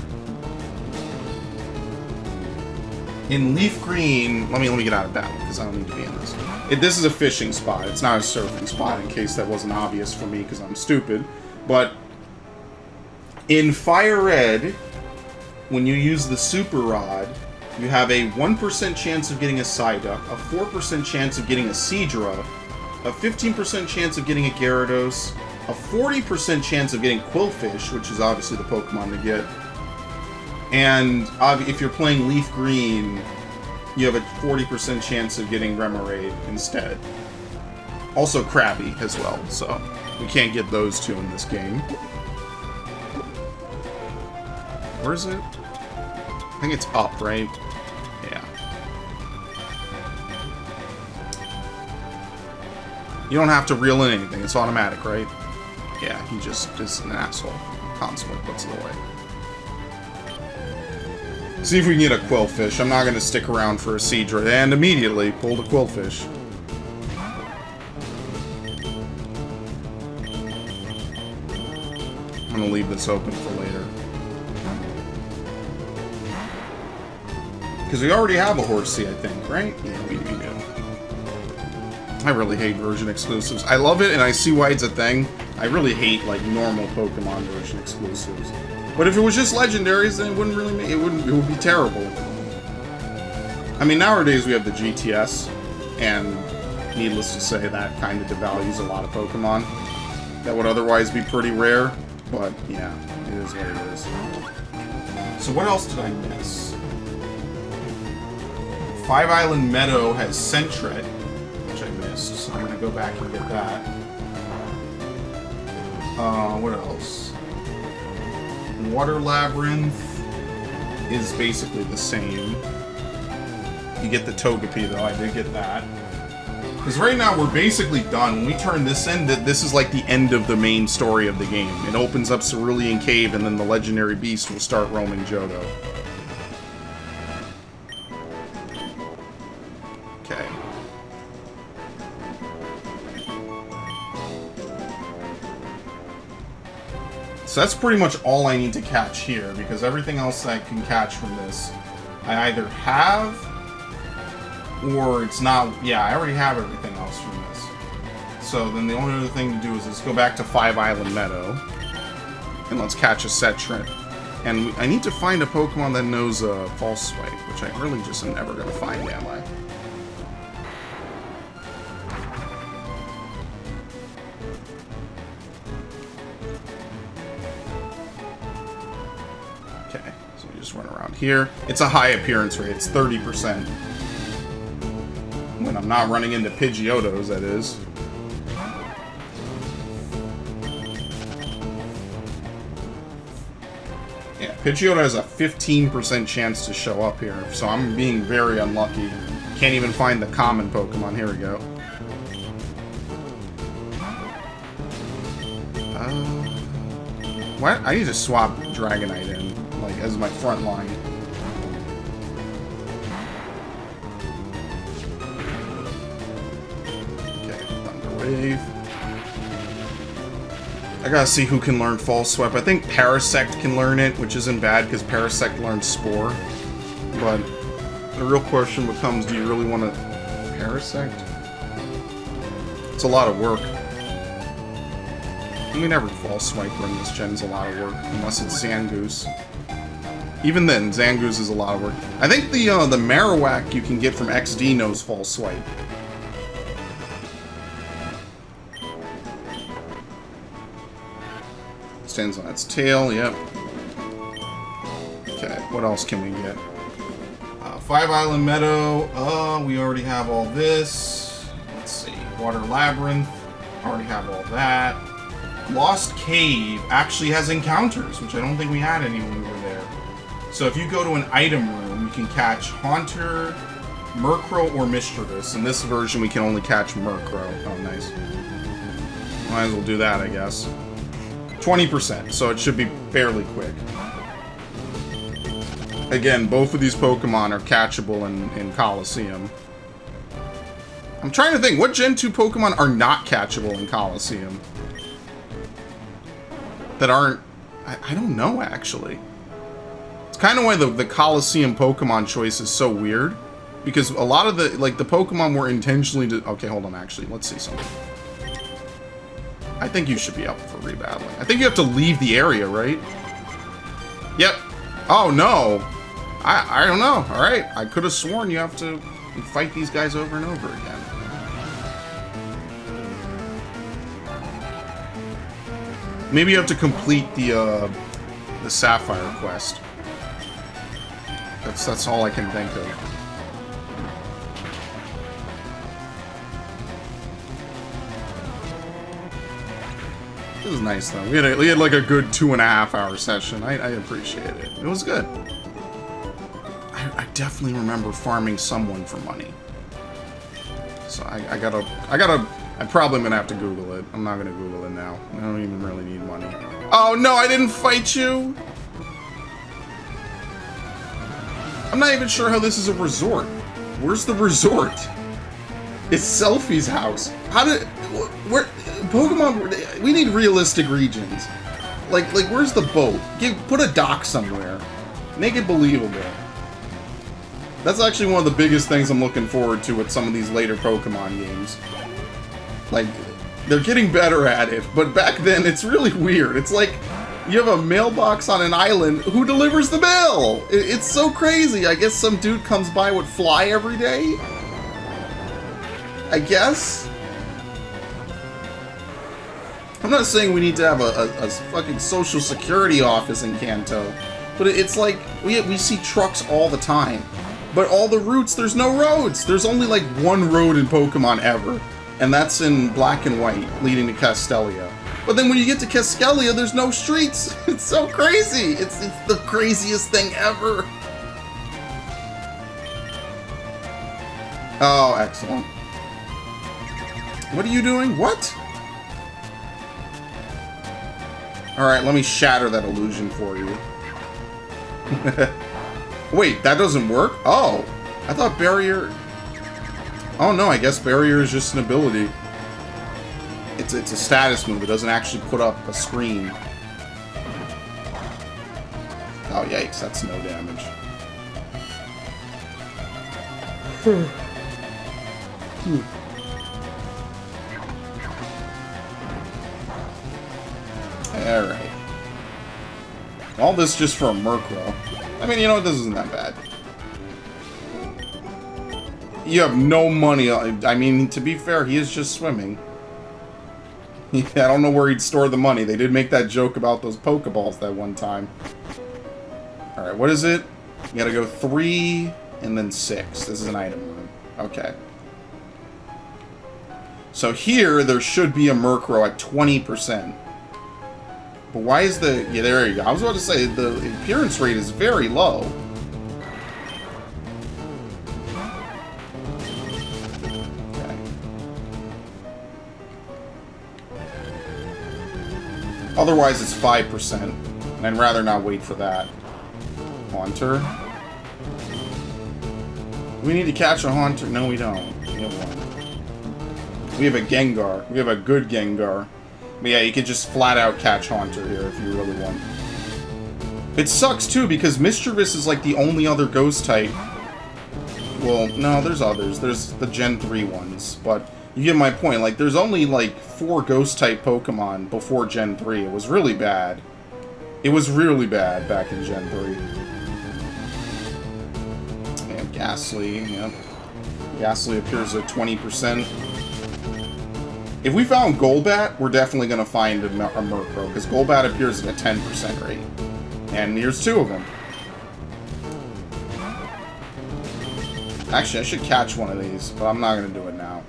In Leaf Green, let me get out of battle, because I don't need to be in this. This is a fishing spot. It's not a surfing spot, in case that wasn't obvious for me, because I'm stupid. But in FireRed, when you use the Super Rod, you have a 1% chance of getting a Psyduck, a 4% chance of getting a Seadra, a 15% chance of getting a Gyarados, a 40% chance of getting Quillfish, which is obviously the Pokemon to get. And if you're playing Leaf Green, you have a 40% chance of getting Remoraid instead. Also Krabby as well, so we can't get those two in this game. Where is it? I think it's up, right? Yeah. You don't have to reel in anything, it's automatic, right? Yeah, he just is an asshole. Constantly puts it away. See if we can get a Quillfish. I'm not going to stick around for a Seadra. And immediately pulled a Quillfish. I'm going to leave this open for later. Because we already have a Horsea, I think, right? Yeah, we do. I really hate version exclusives. I love it, and I see why it's a thing. I really hate, like, normal Pokemon version exclusives. But if it was just legendaries, then it wouldn't really make it would be terrible. I mean, nowadays we have the GTS, and needless to say, that kind of devalues a lot of Pokemon that would otherwise be pretty rare. But yeah, it is what it is. So what else did I miss? 5 Island Meadow has Sentret, which I missed, so I'm gonna go back and get that. What else? Water Labyrinth is basically the same. You get the Togepi, though. I did get that. Because right now, we're basically done. When we turn this in, this is like the end of the main story of the game. It opens up Cerulean Cave, and then the Legendary Beast will start roaming Johto. Okay. So that's pretty much all I need to catch here, because everything else I can catch from this, I either have, or it's not. Yeah, I already have everything else from this. So then the only other thing to do is let's go back to 5 Island Meadow, and let's catch a Setrin. And I need to find a Pokemon that knows False Swipe, which I really just am never going to find, am I? Okay, so we just run around here. It's a high appearance rate. It's 30%. When I'm not running into Pidgeotos, that is. Yeah, Pidgeotto has a 15% chance to show up here, so I'm being very unlucky. Can't even find the common Pokemon. Here we go. What? I need to swap Dragonite in, like, as my front line. Okay, Thunder Wave. I gotta see who can learn False Swipe. I think Parasect can learn it, which isn't bad because Parasect learns Spore. But the real question becomes, do you really want to Parasect? It's a lot of work. I mean, every False Swiper in this gen is a lot of work, unless it's Zangoose. Even then, Zangoose is a lot of work. I think the Marowak you can get from XD knows False Swipe. Stands on its tail, yep. Okay, what else can we get? 5 Island Meadow, we already have all this. Let's see, Water Labyrinth, already have all that. Lost Cave actually has encounters, which I don't think we had any when we were there. So if you go to an item room, you can catch Haunter, Murkrow, or Mischievous. In this version, we can only catch Murkrow. Oh, nice. Might as well do that, I guess. 20%, so it should be fairly quick. Again, both of these Pokemon are catchable in Coliseum. I'm trying to think, what Gen 2 Pokemon are not catchable in Coliseum? That aren't... I don't know, actually. It's kind of why the Coliseum Pokemon choice is so weird. Because a lot of the Pokemon were intentionally... Okay, hold on, actually. Let's see something. I think you should be up for rebattling. I think you have to leave the area, right? Yep. Oh, no. I don't know. Alright. I could have sworn you have to fight these guys over and over again. Maybe you have to complete the Sapphire quest. That's all I can think of. This is nice though. We had like a good 2.5 hour session. I appreciate it. It was good. I definitely remember farming someone for money. So I'm probably gonna have to Google it. I'm not gonna Google it now. I don't even really need money. Oh no, I didn't fight you! I'm not even sure how this is a resort. Where's the resort? It's Selfie's house. Where Pokemon, we need realistic regions. Like where's the boat? Put a dock somewhere. Make it believable. That's actually one of the biggest things I'm looking forward to with some of these later Pokemon games. Like, they're getting better at it, but back then it's really weird. It's like, you have a mailbox on an island, who delivers the mail? It's so crazy. I guess some dude comes by with Fly every day? I guess? I'm not saying we need to have a fucking social security office in Kanto, but it's like, we see trucks all the time. But all the routes, there's no roads. There's only like one road in Pokemon ever. And that's in Black and White, leading to Castelia. But then when you get to Cascalia, there's no streets. It's so crazy. It's the craziest thing ever. Oh, excellent. What are you doing? What? Alright, let me shatter that illusion for you. Wait, that doesn't work? Oh, I thought barrier... Oh no, I guess barrier is just an ability. It's a status move. It doesn't actually put up a screen. Oh, yikes, that's no damage. Alright. All this just for a Murkrow. I mean, you know, this isn't that bad. You have no money. I mean, to be fair, he is just swimming. I don't know where he'd store the money. They did make that joke about those Pokeballs that one time. Alright, what is it? You gotta go 3 and then 6. This is an item room. Okay. So here, there should be a Murkrow at 20%. But why is the... Yeah, there you go. I was about to say, the appearance rate is very low. Okay. Otherwise, it's 5%. And I'd rather not wait for that. Haunter. We need to catch a Haunter. No, we don't. We have one. We have a Gengar. We have a good Gengar. But yeah, you could just flat out catch Haunter here if you really want. It sucks too because Mischievous is like the only other ghost type. Well, no, there's others. There's the Gen 3 ones, but you get my point. Like, there's only like 4 ghost type Pokemon before Gen 3. It was really bad. It was really bad back in Gen 3. And Ghastly, yep. Ghastly appears at 20%. If we found Golbat, we're definitely going to find a Murkrow, because Golbat appears at a 10% rate. And here's 2 of them. Actually, I should catch one of these, but I'm not going to do it now.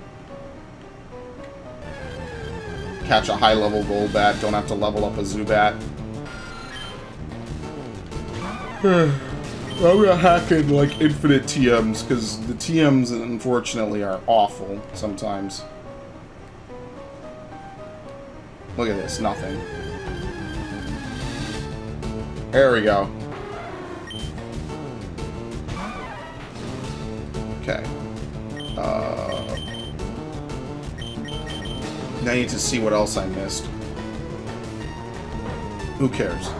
Catch a high-level Golbat, don't have to level up a Zubat. I'm going to hack in, like, infinite TMs, because the TMs, unfortunately, are awful sometimes. Look at this, nothing. There we go. Okay. Now I need to see what else I missed. Who cares?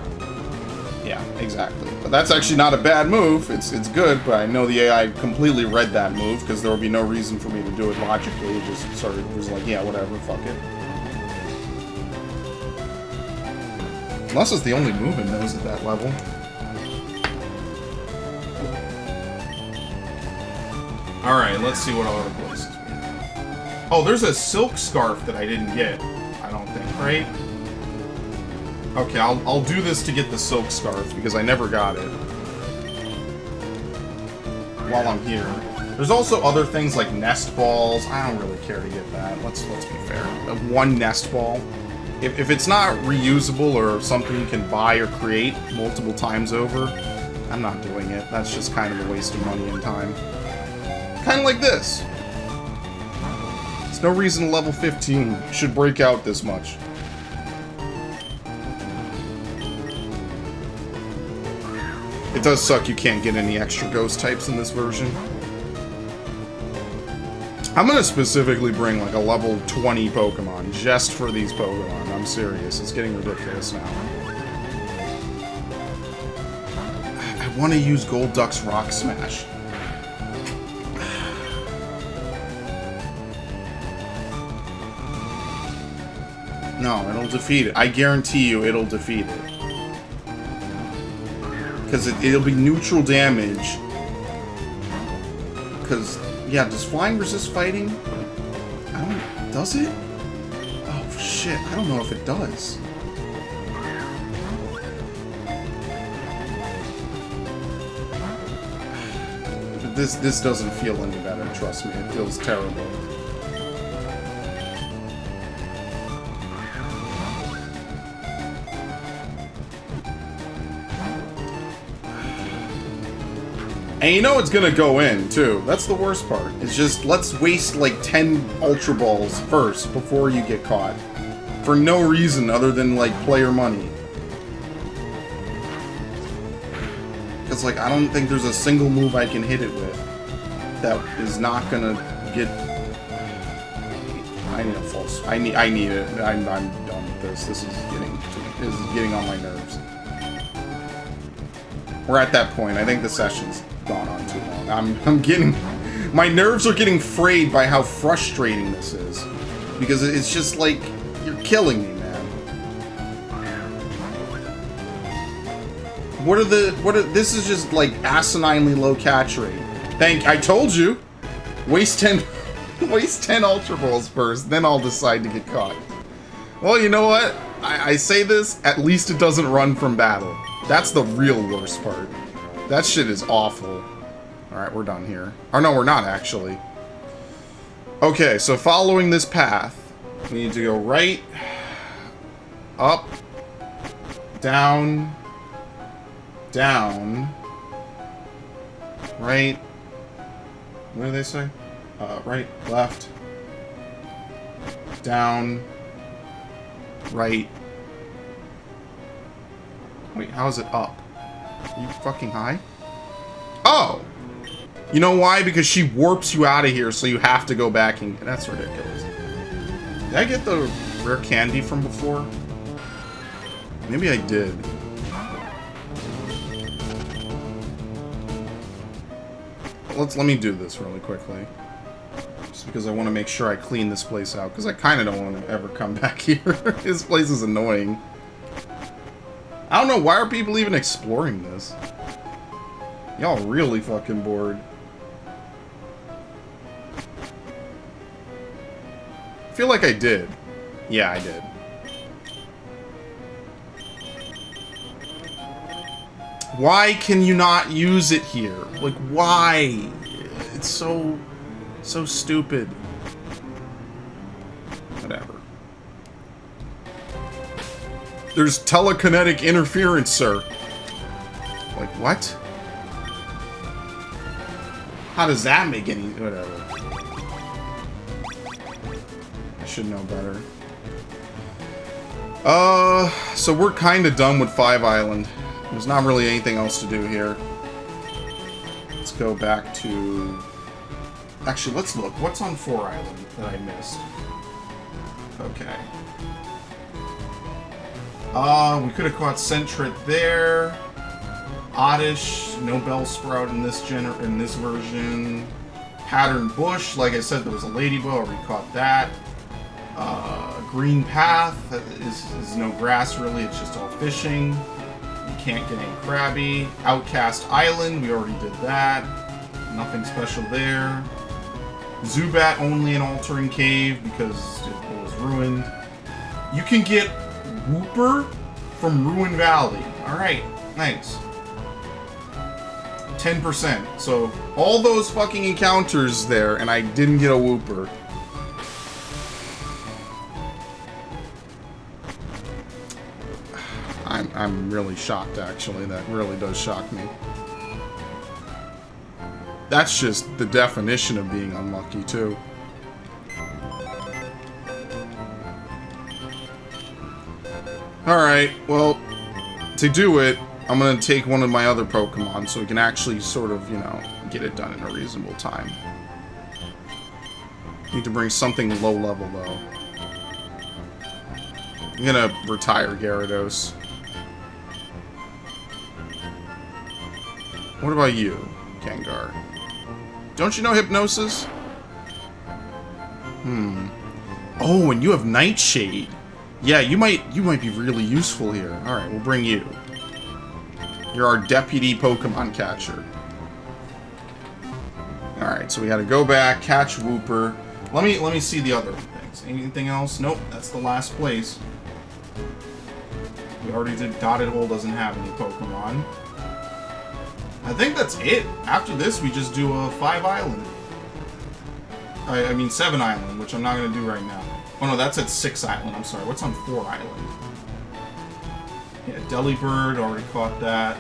Yeah, exactly. But that's actually not a bad move. It's good, but I know the AI completely read that move, because there would be no reason for me to do it logically. It just was like, yeah, whatever, fuck it. Unless it's the only move it knows at that level. Alright, let's see what other places we have. Oh, there's a Silk Scarf that I didn't get, I don't think, right? Okay, I'll do this to get the Silk Scarf, because I never got it. While I'm here. There's also other things like Nest Balls. I don't really care to get that. Let's be fair. One Nest Ball. If it's not reusable or something you can buy or create multiple times over, I'm not doing it. That's just kind of a waste of money and time. Kind of like this. There's no reason level 15 should break out this much. It does suck you can't get any extra ghost types in this version. I'm gonna specifically bring like a level 20 Pokemon just for these Pokemon. I'm serious. It's getting ridiculous now. I want to use Golduck's Rock Smash. No, it'll defeat it. I guarantee you it'll defeat it. Because it'll be neutral damage. Because... yeah, does flying resist fighting? I don't... does it? Oh, shit. I don't know if it does. But this doesn't feel any better, trust me. It feels terrible. And you know it's gonna go in, too. That's the worst part. It's just, let's waste like 10 Ultra Balls first before you get caught. For no reason other than, like, player money. Because, like, I don't think there's a single move I can hit it with that is not gonna get... I need a false... I need it. I'm done with this. This is getting on my nerves. We're at that point. I think the session's gone on too long. I'm getting... My nerves are getting frayed by how frustrating this is. Because it's just like... You're killing me, man. This is just like asininely low catch rate. I told you! Waste 10 Ultra Balls first, then I'll decide to get caught. Well, you know what? I say this, at least it doesn't run from battle. That's the real worst part. That shit is awful. Alright, we're done here. Or no, we're not, actually. Okay, so following this path, we need to go right, up, down, down, right. What do they say? Right, left, down, right. Wait, how is it up? Are you fucking high? Oh! You know why? Because she warps you out of here, so you have to go back and... That's ridiculous. Did I get the rare candy from before? Maybe I did. Let me do this really quickly. Just because I want to make sure I clean this place out. Because I kind of don't want to ever come back here. This place is annoying. I don't know, why are people even exploring this? Y'all really fucking bored. I feel like I did. Yeah, I did. Why can you not use it here? Like, why? It's so stupid. Whatever. There's telekinetic interference, sir. Like, what? How does that make any... Whatever. I should know better. So we're kind of done with 5 Island. There's not really anything else to do here. Let's go back to... Actually, let's look. What's on 4 Island that I missed? Okay. We could have caught Sentret there. Oddish, no Bellsprout in this version. Pattern Bush, like I said, there was a Ladybug, already caught that. Green Path is no grass really, it's just all fishing. You can't get any Krabby. Outcast Island, we already did that. Nothing special there. Zubat only an altering cave because it was ruined. You can get Wooper from Ruin Valley. Alright, thanks. 10%. So, all those fucking encounters there, and I didn't get a Wooper. I'm really shocked, actually. That really does shock me. That's just the definition of being unlucky, too. Alright, well, to do it, I'm going to take one of my other Pokemon so we can actually sort of, you know, get it done in a reasonable time. Need to bring something low level, though. I'm going to retire Gyarados. What about you, Gengar? Don't you know Hypnosis? Oh, and you have Nightshade. Yeah, you might be really useful here. Alright, we'll bring you. You're our deputy Pokemon catcher. Alright, so we gotta go back, catch Wooper. Let me see the other things. Anything else? Nope, that's the last place. We already did Dotted Hole doesn't have any Pokemon. I think that's it. After this, we just do a 5 Island. I mean 7 Island, which I'm not going to do right now. Oh no, that's at 6 Island. I'm sorry. What's on 4 Island? Yeah, Delibird, already caught that.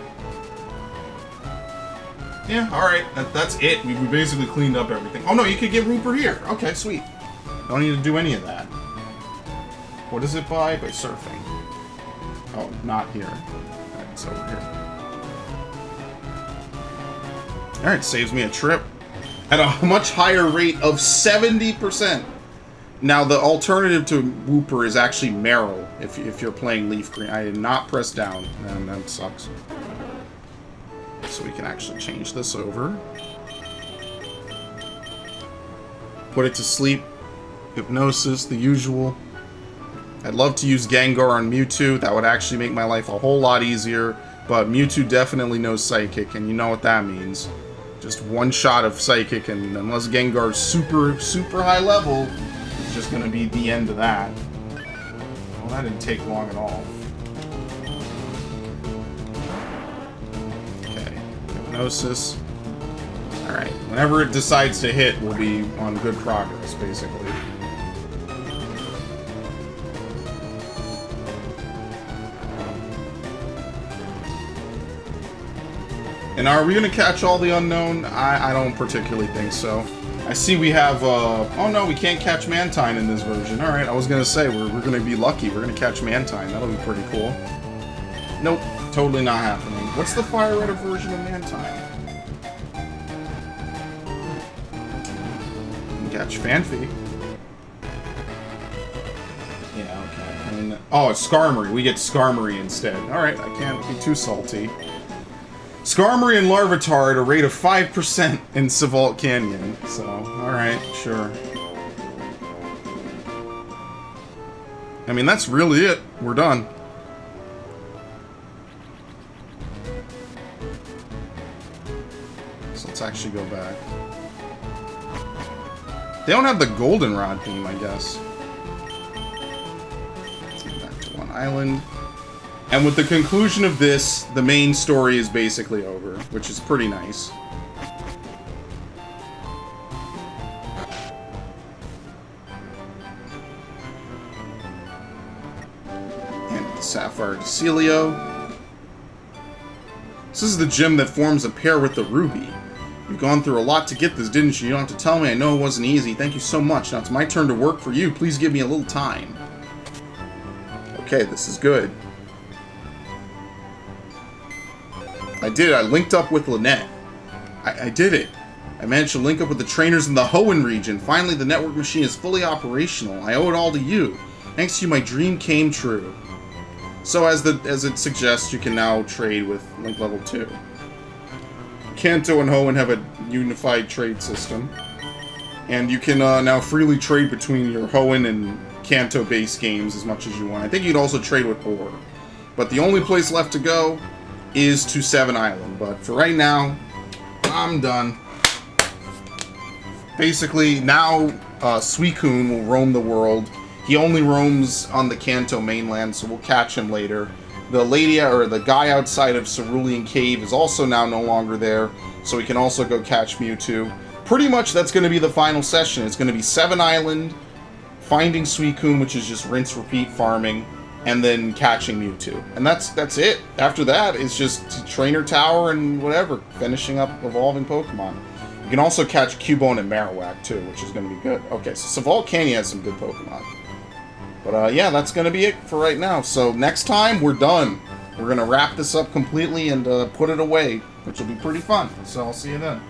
Yeah, alright. That's it. We basically cleaned up everything. Oh no, you could get Rupert here. Okay, sweet. Don't need to do any of that. What is it by? By surfing. Oh, not here. Alright, it's over here. Alright, saves me a trip. At a much higher rate of 70%. Now, the alternative to Wooper is actually Marrow, if you're playing Leaf Green. I did not press down, and that sucks. So we can actually change this over. Put it to sleep. Hypnosis, the usual. I'd love to use Gengar on Mewtwo. That would actually make my life a whole lot easier. But Mewtwo definitely knows Psychic, and you know what that means. Just one shot of Psychic, and unless Gengar's super high level, it's just going to be the end of that. Well, that didn't take long at all. Okay, Hypnosis. Alright, whenever it decides to hit, we'll be on good progress, basically. And are we going to catch all the unknown? I don't particularly think so. I see we have, oh no, we can't catch Mantine in this version. Alright, I was going to say, we're going to be lucky. We're going to catch Mantine. That'll be pretty cool. Nope, totally not happening. What's the FireRed version of Mantine? We can catch Fanphy. Yeah, okay. And, oh, it's Skarmory. We get Skarmory instead. Alright, I can't be too salty. Skarmory and Larvitar at a rate of 5% in Savault Canyon. So, alright, sure. I mean, that's really it. We're done. So let's actually go back. They don't have the Goldenrod theme, I guess. Let's get back to one island. And with the conclusion of this, the main story is basically over, which is pretty nice. And Sapphire Decilio. This is the gem that forms a pair with the ruby. You've gone through a lot to get this, didn't you? You don't have to tell me. I know it wasn't easy. Thank you so much. Now it's my turn to work for you. Please give me a little time. Okay, this is good. I did. I linked up with Lynette. I did it. I managed to link up with the trainers in the Hoenn region. Finally, the network machine is fully operational. I owe it all to you. Thanks to you, my dream came true. So, as it suggests, you can now trade with Link Level 2. Kanto and Hoenn have a unified trade system. And you can now freely trade between your Hoenn and Kanto-based games as much as you want. I think you'd also trade with Ore. But the only place left to go is to Seven Island, but for right now, I'm done. Basically, now Suicune will roam the world. He only roams on the Kanto mainland, so we'll catch him later. The lady, or the guy outside of Cerulean Cave is also now no longer there, so we can also go catch Mewtwo. Pretty much that's going to be the final session. It's going to be Seven Island, finding Suicune, which is just rinse, repeat farming, and then catching Mewtwo. And that's it. After that, it's just Trainer Tower and whatever, finishing up evolving Pokemon. You can also catch Cubone and Marowak, too, which is going to be good. Okay, so Savault Canyon has some good Pokemon. But, yeah, that's going to be it for right now. So, next time, we're done. We're going to wrap this up completely and put it away, which will be pretty fun. So, I'll see you then.